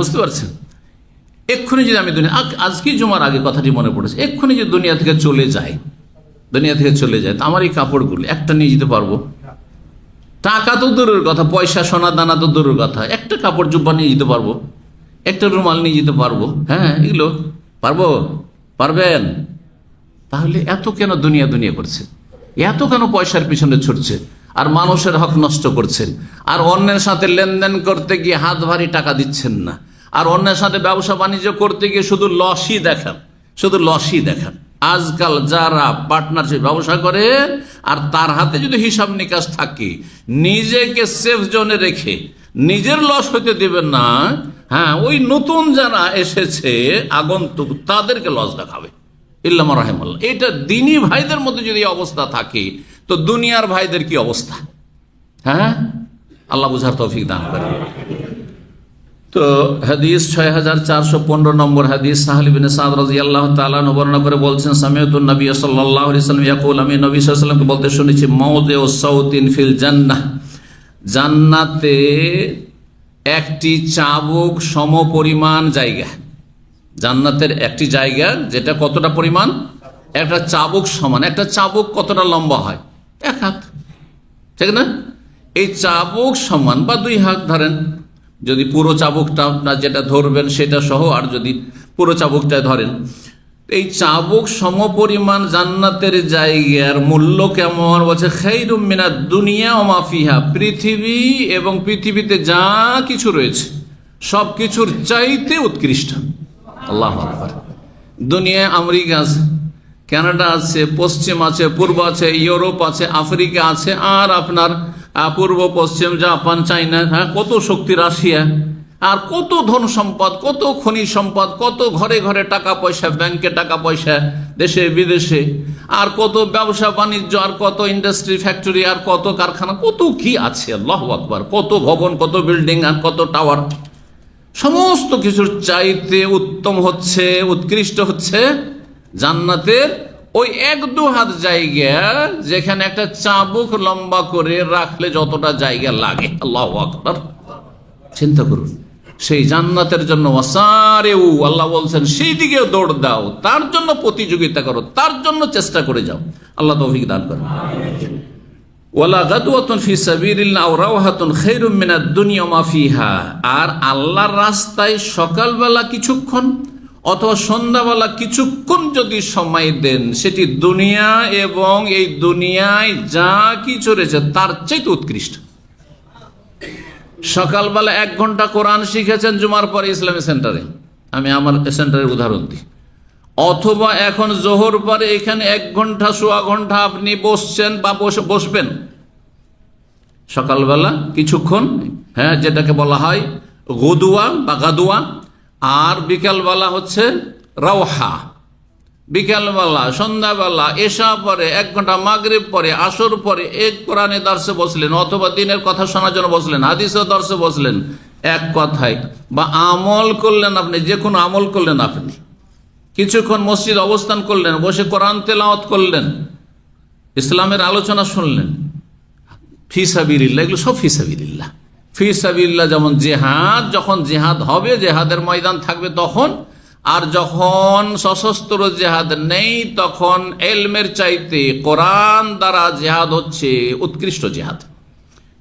বুঝতে পারছেন। এক্ষুনি যদি আমি আজকে জুমার আগে কথাটি মনে পড়েছে, এক্ষুনি যদি দুনিয়া থেকে চলে যায়, তো আমার এই কাপড়গুলো একটা নিয়ে যেতে পারবো? টাকা তো দূরের কথা, পয়সা সোনা দানা তো দূরের কথা, একটা কাপড় জুব্বা নিয়ে যেতে পারবো? একটা রুমাল নিয়ে যেতে পারবো? এগুলো পারবেন? তাহলে এত কেন দুনিয়া করছে? এত কেন পয়সার পিছনে ছুটছে আর মানুষের হক নষ্ট করছেন? আর অন্যের সাথে লেনদেন করতে গিয়ে হাত ভারী টাকা দিচ্ছেন না, আর অন্যের সাথে ব্যবসা বাণিজ্য করতে গিয়ে শুধু লসই দেখান। আজকাল যারা পার্টনারশিপ ব্যবসা করে আর তার হাতে যদি হিসাব নিকাশ থাকে, নিজেকে সেফ জোনে রেখে নিজের লস হইতে দেবেন না, ওই নতুন যারা এসেছে আগন্তুক তাদেরকে লস দেখাবে, ইল্লামা রাহিমাল্লাহ। এটা দিনী ভাইদের মধ্যে যদি অবস্থা থাকে, তো দুনিয়ার ভাইদের কি অবস্থা? আল্লাহ বুঝার তৌফিক দান করেন। তো হাদিস 6415 নম্বর হাদিস, সাহল ইবনে সাদ রাদিয়াল্লাহু তাআলা বর্ণনা করে বলছেন, সামিআতুন নবী সাল্লাল্লাহু আলাইহি ওয়াসাল্লাম ইয়াকুল, আমি নবী সাল্লাল্লাহু আলাইহি ওয়াসাল্লামকে বলতে শুনেছি, মাউদিউ সাউতিন ফিল জান্নাহ, জান্নাতে একটি চাবুক সমপরিমাণ জায়গা, জান্নাতের একটি জায়গা যেটা কতটা পরিমাণ? একটা চাবুক সমান। একটা চাবুক কতটা লম্বা হয়? 1 হাত, ঠিক না? এই চাবুক সমান বা 2 হাত ধরেন, যদি পুরো চাবুকটা আপনার যেটা ধরবেন সেটা সহ, আর যদি পুরো চাবুকটা ধরেন, এই চাবুক সমপরিমাণ জান্নাতের জায়গার মূল্য কেমন? বলছে খায়রুম মিনাদ দুনিয়া ওয়া মা ফিহা, পৃথিবী এবং পৃথিবীতে যা কিছু রয়েছে সব কিছুর চাইতে উৎকৃষ্ট। আল্লাহু আকবার। দুনিয়ায় আমেরিকা আছে, কানাডা আছে, পশ্চিম আছে, পূর্ব আছে, ইউরোপ আছে, আফ্রিকা আছে, আর আপনার পূর্ব পশ্চিম জাপান, চায়না, কত শক্তি, রাশিয়া, আর কত ধন সম্পদ, কত খনিজ সম্পদ, কত ঘরে ঘরে টাকা পয়সা, ব্যাংকে টাকা পয়সা, দেশে বিদেশে, আর কত ব্যবসা বাণিজ্য, আর কত ইন্ডাস্ট্রি, ফ্যাক্টরি, আর কত কারখানা, কত কি আছে। আল্লাহু আকবার। কত ভবন, কত বিল্ডিং, আর কত টাওয়ার। সমস্ত কিছুর চাইতে উত্তম হচ্ছে, উৎকৃষ্ট হচ্ছে জান্নাতের ওই 1-2 হাত জায়গা, যেখানে একটা চাবুক লম্বা করে রাখলে যতটা জায়গা লাগে। আল্লাহু আকবার। চিন্তা করুন, সেই জান্নাতের জন্য ওয়াসারেউ, আল্লাহ বলছেন সেই দিকেও দৌড় দাও, তার জন্য প্রতিযোগিতা করো, তার জন্য চেষ্টা করে যাও। আল্লাহ তৌফিক দান করেন। ওয়ালা গাদওয়াতুন ফি সাবিলিল্লাহ আও রাওহাতুন খায়রুম মিনাদ দুনিয়া ওয়া মা ফিহা, আর আল্লাহর রাস্তায় সকালবেলা কিছুক্ষণ অথবা সন্ধ্যাবেলা কিছুক্ষণ যদি সময় দেন, সেটি দুনিয়া এবং এই দুনিয়ায় যা কিছু রয়েছে তার চাইতে উৎকৃষ্ট। সকালবেলা 1 ঘন্টা কোরআন শিখেছেন জুমার পরে ইসলামী সেন্টারে, আমি আমার সেন্টারের উদাহরণ দিই, অথবা এখন জোহর পরে এখানে 1 ঘন্টা, সোয়া ঘন্টা আপনি বসছেন বা বসবেন সকালবেলা কিছুক্ষণ, যেটাকে বলা হয় গদুয়া বা গাদুয়া, আর বিকালবেলা হচ্ছে রাওহা, বিকালবেলা, সন্ধ্যাবেলা, এশা পরে, 1 ঘন্টা মাগরিব পরে, আসর পরে এক কোরআনে দর্শে বসলেন, অথবা দিনের কথা শোনার জন্য বসলেন, হাদিসের দর্শে বসলেন, এক কথায় বা আমল করলেন, আপনি যে কোনো আমল করলেন, আপনি কিছুক্ষণ মসজিদ অবস্থান করলেন, বসে কোরআন তেলাওয়াত করলেন, ইসলামের আলোচনা শুনলেন, ফি সাবিলিল্লাহ, এগুলো সব ফি সাবিলিল্লাহ। ফি সাবিলিল্লাহ যেমন জেহাদ, যখন জেহাদ হবে, জেহাদের ময়দান থাকবে তখন, আর যখন সশস্ত্র জেহাদ নেই তখন এলমের চাইতে কোরআন দ্বারা জেহাদ হচ্ছে উৎকৃষ্ট জেহাদ,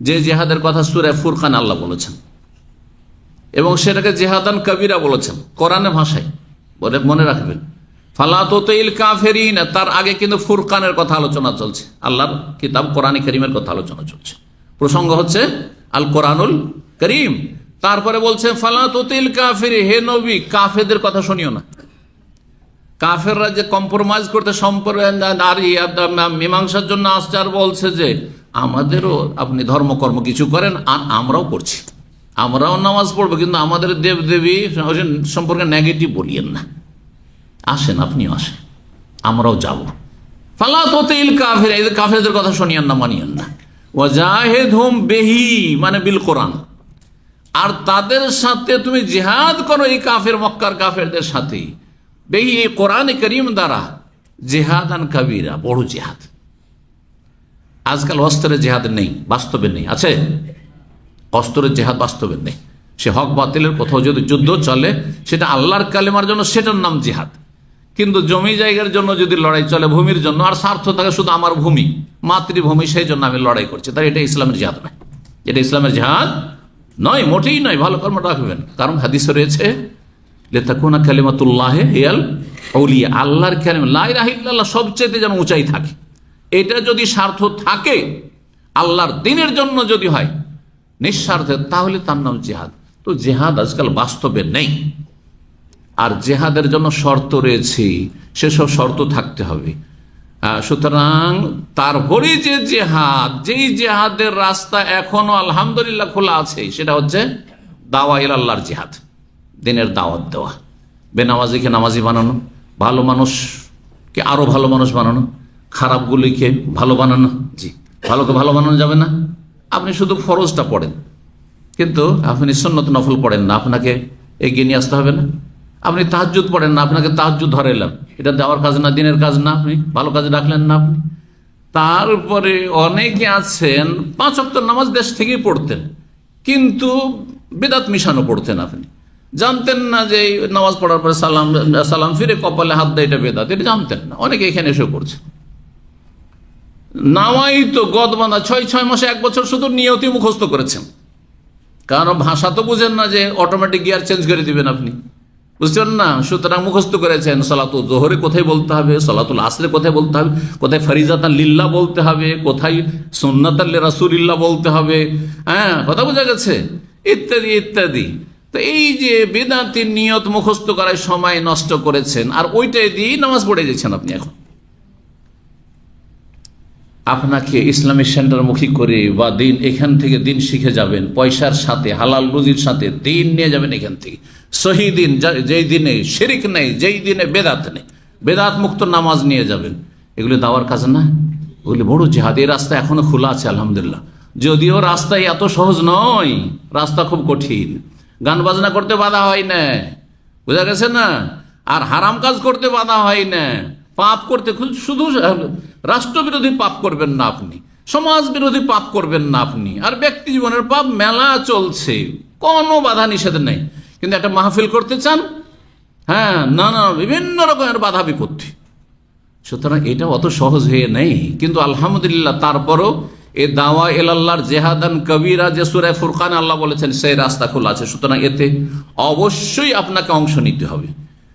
যে জেহাদের কথা সূরা ফুরকান আল্লাহ বলেছেন, এবং সেটাকে জেহাদান কবিরা বলেছেন কোরআনের ভাষায়, মনে রাখবেন। ফালা তুতিল কাফিরিন, তার আগে কিন্তু ফুরকানের কথা আলোচনা চলছে, আল্লাহর কিতাব কোরআনে কারীমের কথা আলোচনা চলছে, প্রসঙ্গ হচ্ছে আল কোরআনুল কারীম। তারপরে বলছেন ফালা তুতিল কাফির, হে নবী কাফেরদের কথা শুনিও না। কাফেররা যে কম্প্রোমাইজ করতে মীমাংসার জন্য আসছে, আর বলছে যে আমাদেরও আপনি ধর্মকর্ম কিছু করেন আর আমরাও করছি, আমরাও নামাজ পড়বো, কিন্তু আমাদের দেবদেবী সম্পর্কে নেগেটিভ বলিয়েন না, আসেন আপনিও আসেন, আমরাও যাব। ফালা তুতিল কাফির, এই কাফেরদের কথা শুনিয়েন না, মানিয়েন না। ওয়াজাহিদহুম বিহি, মানে বিল কোরআন, আর তাদের সাথে তুমি জিহাদ করো, এই কাফের মক্কার কাফেরদের সাথে, বেহি এই কোরআনে কারীম দ্বারা, জিহাদান কাবীরা, বড় জিহাদ। আজকাল অস্ত্রের জিহাদ নেই, বাস্তবে নেই, আছে অস্ত্রের জিহাদ বাস্তবে নেই। সে হক বাতিলের কোথাও যদি যুদ্ধ চলে, সেটা আল্লাহর কালেমার জন্য, সেটার নাম জিহাদ। কিন্তু জমি জায়গার জন্য যদি লড়াই চলে, ভূমির জন্য, আর স্বার্থ থাকে শুধু আমার ভূমি, মাতৃভূমি, সেই জন্য আমি লড়াই করছি, তাই এটা ইসলামের জিহাদ নয়, এটা ইসলামের জিহাদ নয়, মোটেই নয়। ভালো কর্ম রাখবেন, কারণ হাদিসে রয়েছে লিতাকুনা কালিমাতুল্লাহি হিয়াল উলিয়া, আল্লাহর কালিমা লা ইলাহা ইল্লাল্লাহ সবচেয়ে যেন উঁচাই থাকে। এটা যদি স্বার্থ থাকে, আল্লাহর দ্বীনের জন্য যদি হয় নিঃস্বার্থে, তাহলে তার নাম জিহাদ। তো জিহাদ আজকাল বাস্তবে নেই, আর জিহাদের জন্য শর্ত রয়েছে, সেসব শর্ত থাকতে হবে। সুতরাং তারপরে যে জেহাদ, যেই জেহাদের রাস্তা এখনো আলহামদুলিল্লাহ খোলা আছে, সেটা হচ্ছে দাওয়া ইলাল্লাহর জিহাদ, দিনের দাওয়াত দেওয়া, বেনামাজিকে নামাজি বানানো, ভালো মানুষকে আরো ভালো মানুষ বানানো, খারাপগুলিকে ভালো বানানো। জি, ভালোকে ভালো বানানো যাবে না। আপনি শুধু ফরজটা পড়েন, কিন্তু আপনি সুন্নত নফল পড়েন না, আপনাকে এগিয়ে নিয়ে আসতে হবে না। আপনি তাহাজ্জুদ পড়েন না, আপনাকে তাহাজ্জুদ ধরে এলাম, এটা দেওয়ার কাজ না, দিনের কাজ না, আপনি ভালো কাজে রাখলেন না আপনি। তারপরে অনেকে আছেন 5 ওয়াক্ত নামাজ দেশ থেকেই পড়তেন, কিন্তু বেদাত মিশানো পড়তেন। আপনি জানতেন না যে নামাজ পড়ার পরে সালাম ফিরে কপালে হাত দেয়, এটা বেদাত, এটা জানতেন না। অনেকে এখানে এসে করছে। নামাই তো গদ বাঁধা 6 মাসে 1 বছর শুধু নিয়তি মুখস্থ করেছেন, কারণ ভাষা তো বুঝেন না যে অটোমেটিক গিয়ার চেঞ্জ করে দিবেন আপনি, বুঝছেন না। সুতরাং মুখস্থ করেছেন সালাতুল জোহরে কোথায় বলতে হবে, সালাতুল আসরে কোথায় বলতে হবে, কোথায় ফরিজাতান লিল্লাহ বলতে হবে, কোথায় সুন্নাতান লিরাসূলিল্লাহ বলতে হবে, হ্যাঁ, কথা বোঝা গেছে, ইত্যাদি ইত্যাদি। তো এই যে বেদাতের নিয়ত মুখস্থ করার সময় নষ্ট করেছেন, আর ওইটাই দিয়ে নামাজ পড়ে যাচ্ছেন আপনি। এখন আপনাকে ইসলামিক সেন্টারমুখী করে বা দিন, এখান থেকে দিন শিখে যাবেন, পয়সার সাথে, হালাল রুজির সাথে দিন নিয়ে যাবেন এখান থেকে, সহি দিন, যেই দিনে শিরিক নেই, যেই দিনে বেদাত নেই, বেদাত মুক্ত নামাজ নিয়ে যাবেন। এগুলি দাওয়ার কাজ না, ওগুলি বড় জিহাদ। এই রাস্তা এখনো খোলা আছে আলহামদুলিল্লাহ, যদিও রাস্তায় এত সহজ নয়, রাস্তা খুব কঠিন। গান বাজনা করতে বাধা হয় না, বোঝা গেছে না, আর হারাম কাজ করতে বাধা হয় না, পাপ করতে, শুধু রাষ্ট্রবিরোধী পাপ করবেন না আপনি, সমাজ বিরোধী পাপ করবেন না আপনি, আর ব্যক্তি জীবনের পাপ মেলা চলছে, কোনো বাধা নিষেধ নেই। কিন্তু একটা মাহফিল করতে চান, হ্যাঁ, না না, বিভিন্ন রকমের বাধা বিপত্তি। সুতরাং এটা অত সহজ হয়ে নেই, কিন্তু আলহামদুলিল্লাহ তারপরও এ দাওয়া ইলাল্লাহর জিহাদান কবিরা, যে সূরা ফুরকান আল্লাহ বলেছেন, সেই রাস্তা খোলা আছে। সুতরাং এতে অবশ্যই আপনাকে অংশ নিতে হবে।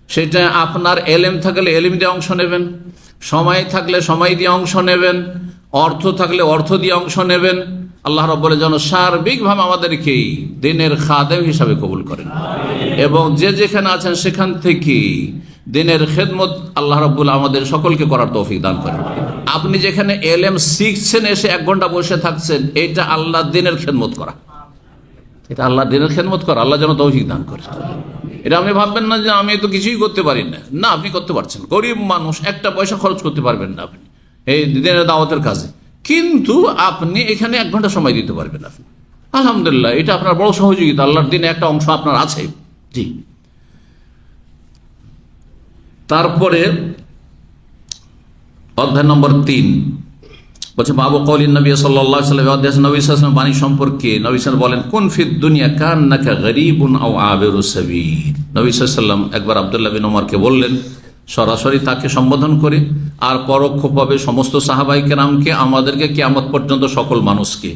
সেটা আপনার এলেম থাকলে এলেম দিয়ে অংশ নেবেন, সময় থাকলে সময় দিয়ে অংশ নেবেন, অর্থ থাকলে অর্থ দিয়ে অংশ নেবেন। আল্লাহ রাব্বুল যেন সার্বিকভাবে আমাদেরকে দিনের খাদেম হিসাবে কবুল করেন, এবং যে যেখানে আছেন সেখান থেকে দিনের খেদমত আল্লাহ রাব্বুল আমাদের সকলকে করার তৌফিক দান করেন। আপনি যেখানে এলেম শিখছেন, এসে 1 ঘন্টা বসে থাকছেন, এটা আল্লাহ দিনের খেদমত করা, এটা আল্লাহ দিনের খেদমত করা, আল্লাহ যেন তৌফিক দান করে। এটা আপনি ভাববেন না যে আমি তো কিছুই করতে পারি না, না আপনি করতে পারছেন। গরিব মানুষ, একটা পয়সা খরচ করতে পারবেন না আপনি এই দিনের দাওয়াতের কাজে, কিন্তু আপনি এখানে 1 ঘন্টা সময় দিতে পারবেন আপনি। আলহামদুলিল্লাহ, এটা আপনার বড় সহযোগিতা, আল্লাহর দিনে একটা অংশ আপনার আছে। জি, তারপরে অধ্যায় নম্বর 3 বলছে বাবু কওলিন নবী সাল্লাল্লাহু আলাইহি ওয়াসাল্লাম, নবী সাল্লাল্লাহু আলাইহি ওয়াসাল্লাম বাণী সম্পর্কে নবী সাল্লাল্লাহু বলেন, কুন ফিদ দুনিয়া কান্নাকা গরীবুন আও আবিরু সাবিল। নবী সাল্লাল্লাহু আলাইহি ওয়াসাল্লাম একবার আব্দুল্লাহ বিন ওমরকে বললেন, সরাসরি তাকে সম্বোধন করে আর পরোক্ষভাবে সমস্ত সাহাবায়ে কেরামকে, আমাদেরকে, কিয়ামত পর্যন্ত সকল মানুষকে,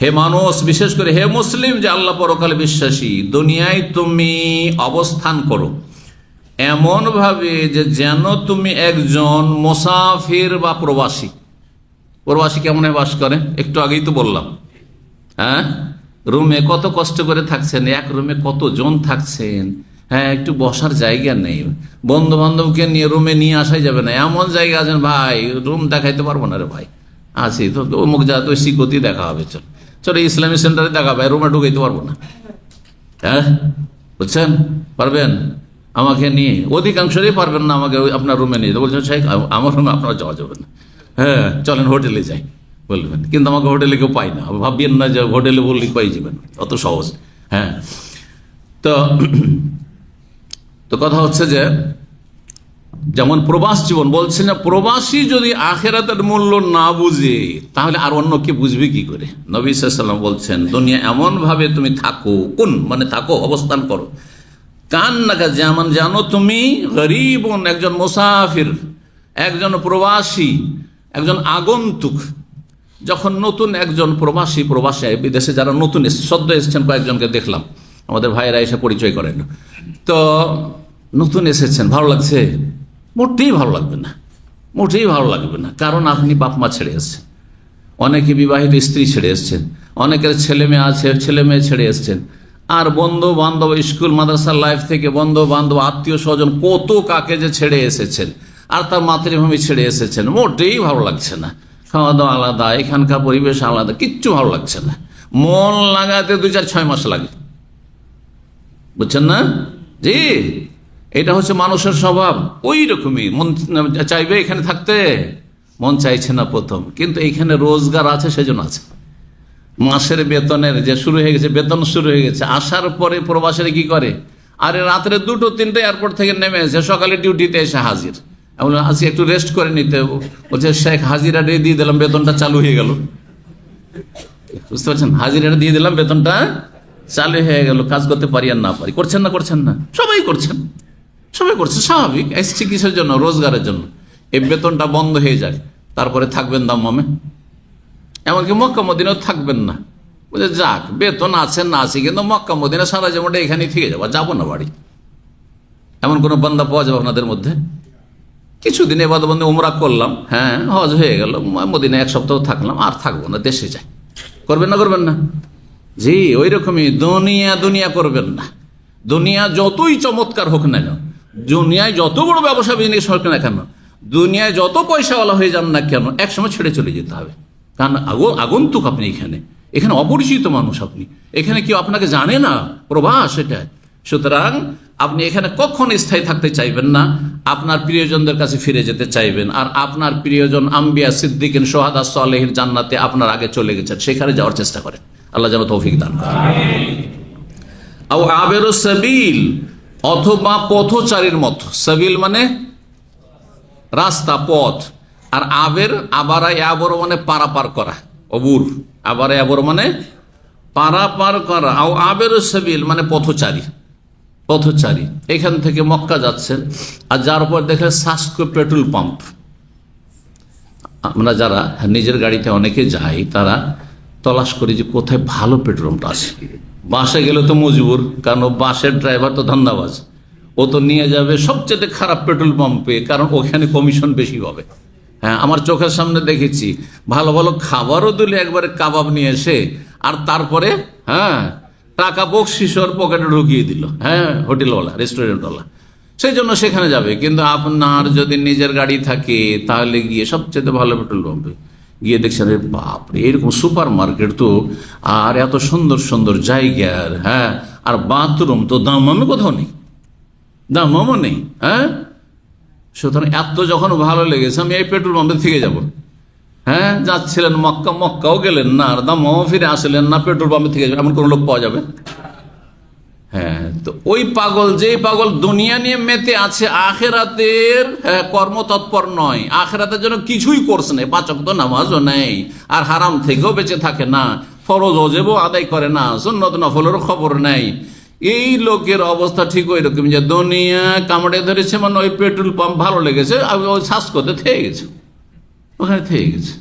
হে মানুষ, বিশেষ করে হে মুসলিম যে আল্লাহ পরকালে বিশ্বাসী, দুনিয়ায় তুমি অবস্থান করো এমন ভাবে যে যেন তুমি একজন মুসাফির বা প্রবাসী। প্রবাসী কেমন বাস করে একটু আগেই তো বললাম। হ্যাঁ, রুমে কত কষ্ট করে থাকছেন, এক রুমে কতজন থাকছেন, হ্যাঁ, একটু বসার জায়গা নেই, বন্ধু বান্ধবকে নিয়ে রুমে নিয়ে আসাই যাবে না, এমন জায়গা আছেন ভাই রুম দেখাইতে পারবো না রে ভাই, আছি তো অমুক যা তো শিকতি দেখা হবে, চল চলো ইসলামী সেন্টারে দেখা হবে, রুমে ঢুকাইতে পারবো না। হ্যাঁ, বুঝছেন, পারবেন আমাকে নিয়ে? অধিকাংশই পারবেন না আমাকে আপনার রুমে নিয়ে। বলছেন শেখ আমার রুমে আপনারা যাওয়া যাবে না, হ্যাঁ চলেন হোটেলে যাই বলবেন, কিন্তু আমাকে হোটেলে কেউ পাই না, ভাববেন না যে হোটেলে বললে পাই যাবেন, অত সহজ। হ্যাঁ, তো কথা হচ্ছে যে যেমন প্রবাস জীবন বলছে না, প্রবাসী যদি আখেরাতের মূল্য না বুঝে তাহলে আর অন্য কে বুঝবে কি করে? নবী সাল্লাল্লাহু আলাইহি ওয়াসাল্লাম বলছেন, দুনিয়া এমন ভাবে তুমি থাকো, কোন মানে থাকো, অবস্থান করো, কান্নাকা যেমন জানো তুমি গরীবুন, একজন মুসাফির, একজন প্রবাসী, একজন আগন্তুক। যখন নতুন একজন প্রবাসী বিদেশে যারা নতুন সদ্য এসেছেন, কয়েকজনকে দেখলাম, আমাদের ভাইয়েরা এসে পরিচয় করেন, তো নতুন এসেছেন, ভালো লাগছে? মোটেই ভালো লাগবে না, মোটেই ভালো লাগবে না, কারণ আপনি বাপ মা ছেড়ে এসছেন, অনেকে বিবাহিত স্ত্রী ছেড়ে এসছেন, অনেকের ছেলে মেয়ে আছে, ছেলে মেয়ে ছেড়ে এসছেন, আর বন্ধু বান্ধব, স্কুল মাদ্রাসার লাইফ থেকে বন্ধু বান্ধব, আত্মীয় স্বজন, কত কাকে যে ছেড়ে এসেছেন, আর তার মাতৃভূমি ছেড়ে এসেছেন, মোটেই ভালো লাগছে না। খাওয়া দাওয়া আলাদা, এখানকার পরিবেশ আলাদা, কিচ্ছু ভালো লাগছে না, মন লাগাতে 2-4-6 মাস লাগে, বুঝছেন না? জি, এটা হচ্ছে মানুষের স্বভাব, ওই রকমই। মন চাইবে এখানে থাকতে, মন চাইছে না প্রথম, কিন্তু এইখানে রোজগার আছে, সেজন্য আছে। মাসের বেতনের যে শুরু হয়ে গেছে, বেতন শুরু হয়ে গেছে, আসার পরে প্রবাসীরা কি করে, আরে রাত্রে 2-3টে এয়ারপোর্ট থেকে নেমে এসে সকালে ডিউটিতে এসে হাজির, এমন আজকে একটু রেস্ট করে নিতে, বলছে শেখ হাজিরা দিয়ে দিলাম, বেতনটা চালু হয়ে গেল। বুঝতে পারছেন, হাজিরা দিয়ে দিলাম, বেতনটা চালু হয়ে গেল, কাজ করতে পারি আর না পারি। করছেন না? করছেন না? সবাই করছেন, সবাই করছে, স্বাভাবিক। এসছি কিসের জন্য? রোজগারের জন্য। এই বেতনটা বন্ধ হয়ে যায়, তারপরে থাকবেন দাম্মামে, এমনকি মক্কা মদিনাও থাকবেন না। বুঝে যাক, বেতন আছে না আছে, কিন্তু মক্কা মদিনা সারা জীবনটা এখানেই থেকে যাবো, যাবো না বাড়ি। এমন কোনো বান্দা পাওয়া যাবে আপনাদের মধ্যে? কিছুদিন এবার বন্ধু উমরা করলাম, হ্যাঁ হজ হয়ে গেল, মদিনা 1 সপ্তাহ থাকলাম, আর থাকবো না, দেশে যাই। করবেন না? করবেন না? জি, ওই রকমই দুনিয়া করবেন না। দুনিয়া যতই চমৎকার হোক না কেন, দুনিয়ায় যত বড় ব্যবসা বিজনেস হোক না কেন, দুনিয়ায় যত পয়সাওয়ালা হয়ে যান না কেন, একসময় ছেড়ে চলে যেতে হবে। কারণ আগন্তুক আপনি, এখানে অপরিচিত মানুষ আপনি, এখানে কেউ আপনাকে জানে না, প্রবাস এটা। সুতরাং আপনি এখানে কখনো স্থায়ী থাকতে চাইবেন না, আপনার প্রিয়জনদের কাছে ফিরে যেতে চাইবেন, আর আপনার প্রিয়জন আম্বিয়া, সিদ্দিকিন, সোহাদা, সালেহিন জান্নাতে আপনার আগে চলে গেছেন, সেখানে যাওয়ার চেষ্টা করেন। আল্লাহ যেন তৌফিক দান করেন। আও আবেরু সাবিল, অথবা পথচারীর মতো। সাবিল মানে রাস্তা, পথ, আর আবারা আবর মানে পারাপার করা, অবুর, আবারা আবর মানে পারাপার করা। আও আবেরু সাবিল মানে পথচারী। এখান থেকে মক্কা যাচ্ছেন, আর যার উপর দেখে সাসকো পেট্রোল পাম্প। আমরা যারা নিজের গাড়িতে অনেকে যাই, তারা তলাশ করি যে কোথায় ভালো পেট্রোল পাম্প আছে। বাসে গেলে তো মজবুর, কারণ বাসের ড্রাইভার তো ধান্দাবাজ, ও তো নিয়ে যাবে সবচেয়ে খারাপ পেট্রোল পাম্পে, কারণ ওখানে কমিশন বেশি হবে। হ্যাঁ, আমার চোখের সামনে দেখেছি, ভালো ভালো খাবারও দিলে একবারে কাবাব নিয়ে এসে, আর তারপরে হ্যাঁ টাকা বকশিসর পকেটে ঢুকিয়ে দিল, হ্যাঁ হোটেলওয়ালা, রেস্টুরেন্টওয়ালা। সেই জন্য সেখানে যাবে। কিন্তু আপনার যদি নিজের গাড়ি থাকে, তাহলে গিয়ে সবচেয়ে ভালো পেট্রোল পাম্পে গিয়ে দেখছেন, বাপরে এরকম সুপার মার্কেট তো, আর এত সুন্দর সুন্দর জায়গার, হ্যাঁ, আর বাথরুম তো দাম আমি কোথাও নেই। দামও নেই। হ্যাঁ, সুতরাং এত যখন ভালো লেগেছে আমি এই পেট্রোল পাম্পে থেকে যাব। হ্যাঁ, যাচ্ছিলেন মক্কা, মক্কাও গেলেন না, আর দামও ফিরে আসলেন না, পেট্রোল পাম্পে থেকে যাবেন, এমন কোন লোক পাওয়া যাবে? হ্যাঁ, তো ওই পাগল, যে পাগল দুনিয়া নিয়ে মেতে আছে, আখেরাতের কর্মতৎপর নয়, আখেরাতের জন্য কিছুই করছে না, 5 ওয়াক্ত নামাজও নেই, আর হারাম থেকেও বেঁচে থাকে না, ফরজ ওয়াজিবও আদায় করে না, সুন্নত নফলেরও খবর নেই, এই লোকের অবস্থা ঠিক ওই রকম যে দুনিয়া কামড়ে ধরেছে, মানে ওই পেট্রোল পাম্প ভালো লেগেছে, ওই শ্বাস করতে থেকে গেছে, ওখানে থেকে গেছে।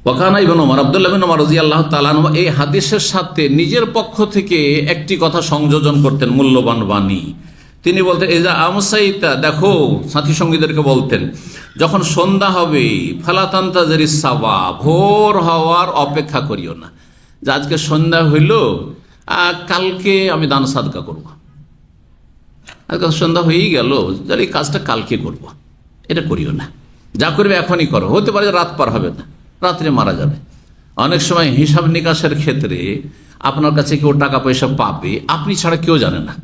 ওয়াকানা ইবনে ওমর, আব্দুল্লাহ ইবনে ওমর রাদিয়াল্লাহু তাআলা আনহু এই হাদিসের সাথে নিজের পক্ষ থেকে একটি কথা সংযোজন করতেন, মূল্যবান বাণী। তিনি বলতেন, ইজা আমসাইতা, দেখো সাথী সঙ্গীদেরকে বলতেন, যখন সন্ধ্যা হবে, ফালা তানতাজিরিস সাওয়া, ভোর হওয়ার অপেক্ষা করিও না, যে আজকে সন্ধ্যা হইল, কালকে আমি দান সাদকা করব, আজকে সন্ধ্যা হয়েই গেল, যার এই কাজটা কালকে করব, এটা করিও না, যা করবে এখনই করো, হতে পারে রাত পার হবে না, রাত্রে মারা যাবে। অনেক সময় হিসাব নিকাশের ক্ষেত্রে আপনার কাছে কেউ টাকা পয়সা পাবে, আপনি ছাড়া কেউ জানে না,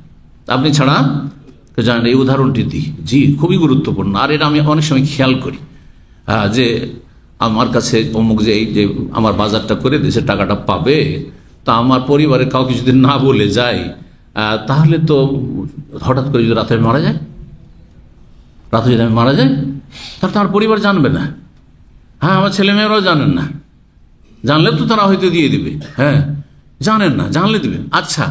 আপনি ছাড়া কেউ জানে না। এই উদাহরণটি দিই, জি, খুবই গুরুত্বপূর্ণ। আর এটা আমি অনেক সময় খেয়াল করি, যে আমার কাছে অমুক যে এই যে আমার বাজারটা করে দিয়েছে, টাকাটা পাবে, তা আমার পরিবারের কাউকে যদি না বলে যায়, তাহলে তো হঠাৎ করে যদি রাতে মারা যায়, রাতে যদি আমি মারা যাই, তাহলে তো আমার পরিবার জানবে না। হ্যাঁ, আমার ছেলেমেয়েরাও জানেন না, জানলে তো তারা হয়তো দিয়ে দিবে। হ্যাঁ, জানেন না, জানলে দিবে। আচ্ছা,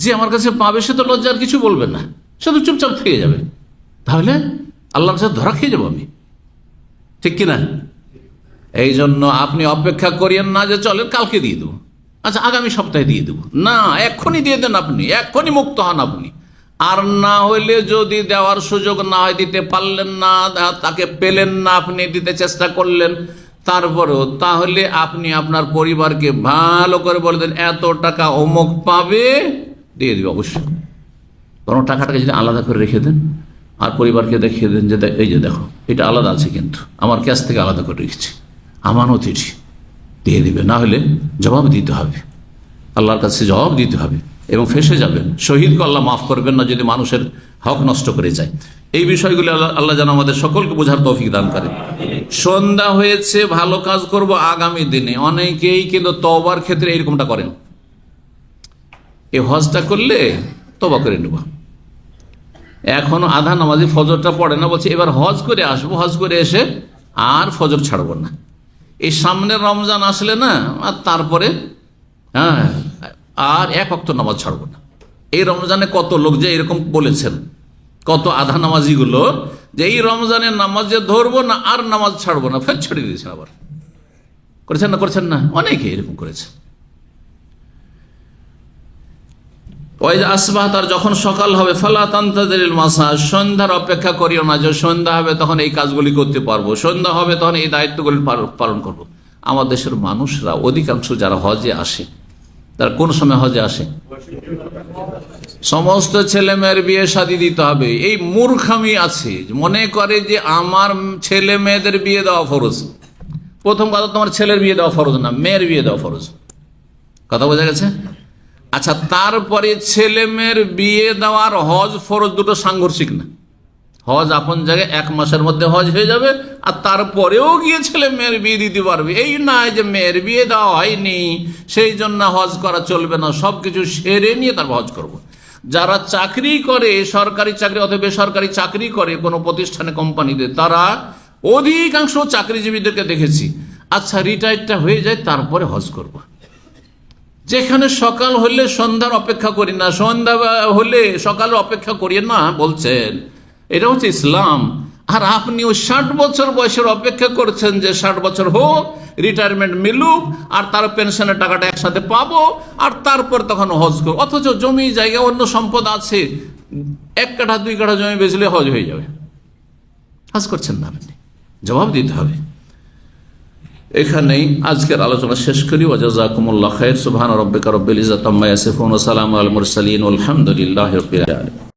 যে আমার কাছে পাবে সে তো লজ্জার কিছু বলবে না, সে তো চুপচাপ থেকে যাবে, তাহলে আল্লাহর সাথে ধরা খেয়ে যাবো আমি, ঠিক কিনা? এই জন্য আপনি অপেক্ষা করিয়েন না যে চলেন কালকে দিয়ে দেবো, আচ্ছা আগামী সপ্তাহে দিয়ে দেবো, না, এক্ষুনি দিয়ে দেন, আপনি এক্ষুনি মুক্ত হন আপনি। আর না হইলে যদি দেওয়ার সুযোগ না হয়, দিতে পারলেন না, তাকে পেলেন না, আপনি দিতে চেষ্টা করলেন, তারপরেও, তাহলে আপনি আপনার পরিবারকে ভালো করে বলে দেন, এত টাকা অমুক পাবে, দিয়ে দিবে অবশ্যই। কোনো টাকাটাকে যদি আলাদা করে রেখে দেন, আর পরিবারকে দেখিয়ে দেন যে এই যে দেখো, এটা আলাদা আছে, কিন্তু আমার ক্যাশ থেকে আলাদা করে রেখেছি, আমানত এটি, দিয়ে দিবে। না হলে জবাব দিতে হবে, আল্লাহর কাছে জবাব দিতে হবে, এবং ফেঁসে যাবেন। শহীদকে আল্লাহ মাফ করবেন না যদি মানুষের হক নষ্ট করে যায়। এই বিষয়গুলি আল্লাহ যেন আমাদের সকলকে বোঝার তৌফিক দান করে। সন্ধ্যা হয়েছে, ভালো কাজ করব আগামী দিনে। অনেকেই কিন্তু তওবার ক্ষেত্রে এরকমটা করেন, এই হজটা করলে তওবা করে নেব, এখনো আধা নামাজি ফজরটা পড়ে না, বলছে এবার হজ করে আসবো, হজ করে এসে আর ফজর ছাড়বো না, এই সামনের রমজান আসলে না, আর তারপরে হ্যাঁ আর 1 ওয়াক্ত নামাজ ছাড়বো না। এই রমজানে কত লোক যে এরকম বলেছেন, কত আধা নামাজিগুলো যে এই রমজানের নামাজে ধরবো না, আর নামাজ ছাড়বো না, ফের ছেড়ে দিয়েছেন। আবার করেছেন না, করছেন না, অনেকে এরকম করেছে। ওই যে আসবাহ, তার যখন সকাল হবে, ফালা তানতাজিরিল মাসা, সন্ধ্যার অপেক্ষা করিও না, যে সন্ধ্যা হবে তখন এই কাজগুলি করতে পারবো, সন্ধ্যা হবে তখন এই দায়িত্বগুলি পালন করব। আমার দেশের মানুষরা অধিকাংশ যারা হজে আসে, তারা কোন সময় হজে আসে? সমস্ত ছেলে মেয়ের বিয়ে শাদী দিতে হবে, এই মূর্খামি আছে, মনে করে যে আমার ছেলে মেয়েদের বিয়ে দেওয়া ফরজ। প্রথম কথা, তোমার ছেলের বিয়ে দেওয়া ফরজ না, মেয়ের বিয়ে দেওয়া ফরজ। কথা বোঝা গেছে? আচ্ছা, তারপরে ছেলে মেয়ের বিয়ে দেওয়ার হজ ফরজ দুটো সাংঘর্ষিক না? হজ আপন জায়গায় 1 মাসের মধ্যে হজ হয়ে যাবে, আর তারপরেও গিয়ে ছেলে মেয়ের বিয়ে দিতে পারবে। এই নয় যে মেয়ের বিয়ে দেওয়া হয়নি সেই জন্য হজ করা চলবে না, সব কিছু সেরে নিয়ে তারপর হজ করব। যারা চাকরি করে, সরকারি চাকরি অথবা বেসরকারি চাকরি করে কোনো প্রতিষ্ঠানে, কোম্পানিতে, তারা অধিকাংশ চাকরিজীবীদেরকে দেখেছি, আচ্ছা রিটায়ারটা হয়ে যায় তারপরে হজ করব। যেখানে সকাল হলে সন্ধ্যার অপেক্ষা করি না, সন্ধ্যা হলে সকালের অপেক্ষা করি না বলছেন, এটা হচ্ছে ইসলাম। আর আপনিও 60 বছর বয়সের অপেক্ষা করছেন যে 60 বছর হোক, রিটায়ারমেন্ট মিলুক, আর তার পেনশনের টাকাটা একসাথে পাবো, আর তারপর তখন হজ করবো। অথচ জমি জায়গা অন্য সম্পদ আছে, 1 কাঠা 2 কাঠা জমি বেচলে হজ হয়ে যাবে, হজ করছেন না আপনি, জবাব দিতে হবে। এখানেই আজকের আলোচনা শেষ করি। ওয়া জাযাকুমুল্লাহু খাইর। সুবহান রাব্বিকা রাব্বিল ইজ্জাতি আম্মা ইয়াসিফুন ওয়া সালামুন আলাল মুরসালিন ওয়াল হামদুলিল্লাহি রাব্বিল আলামিন।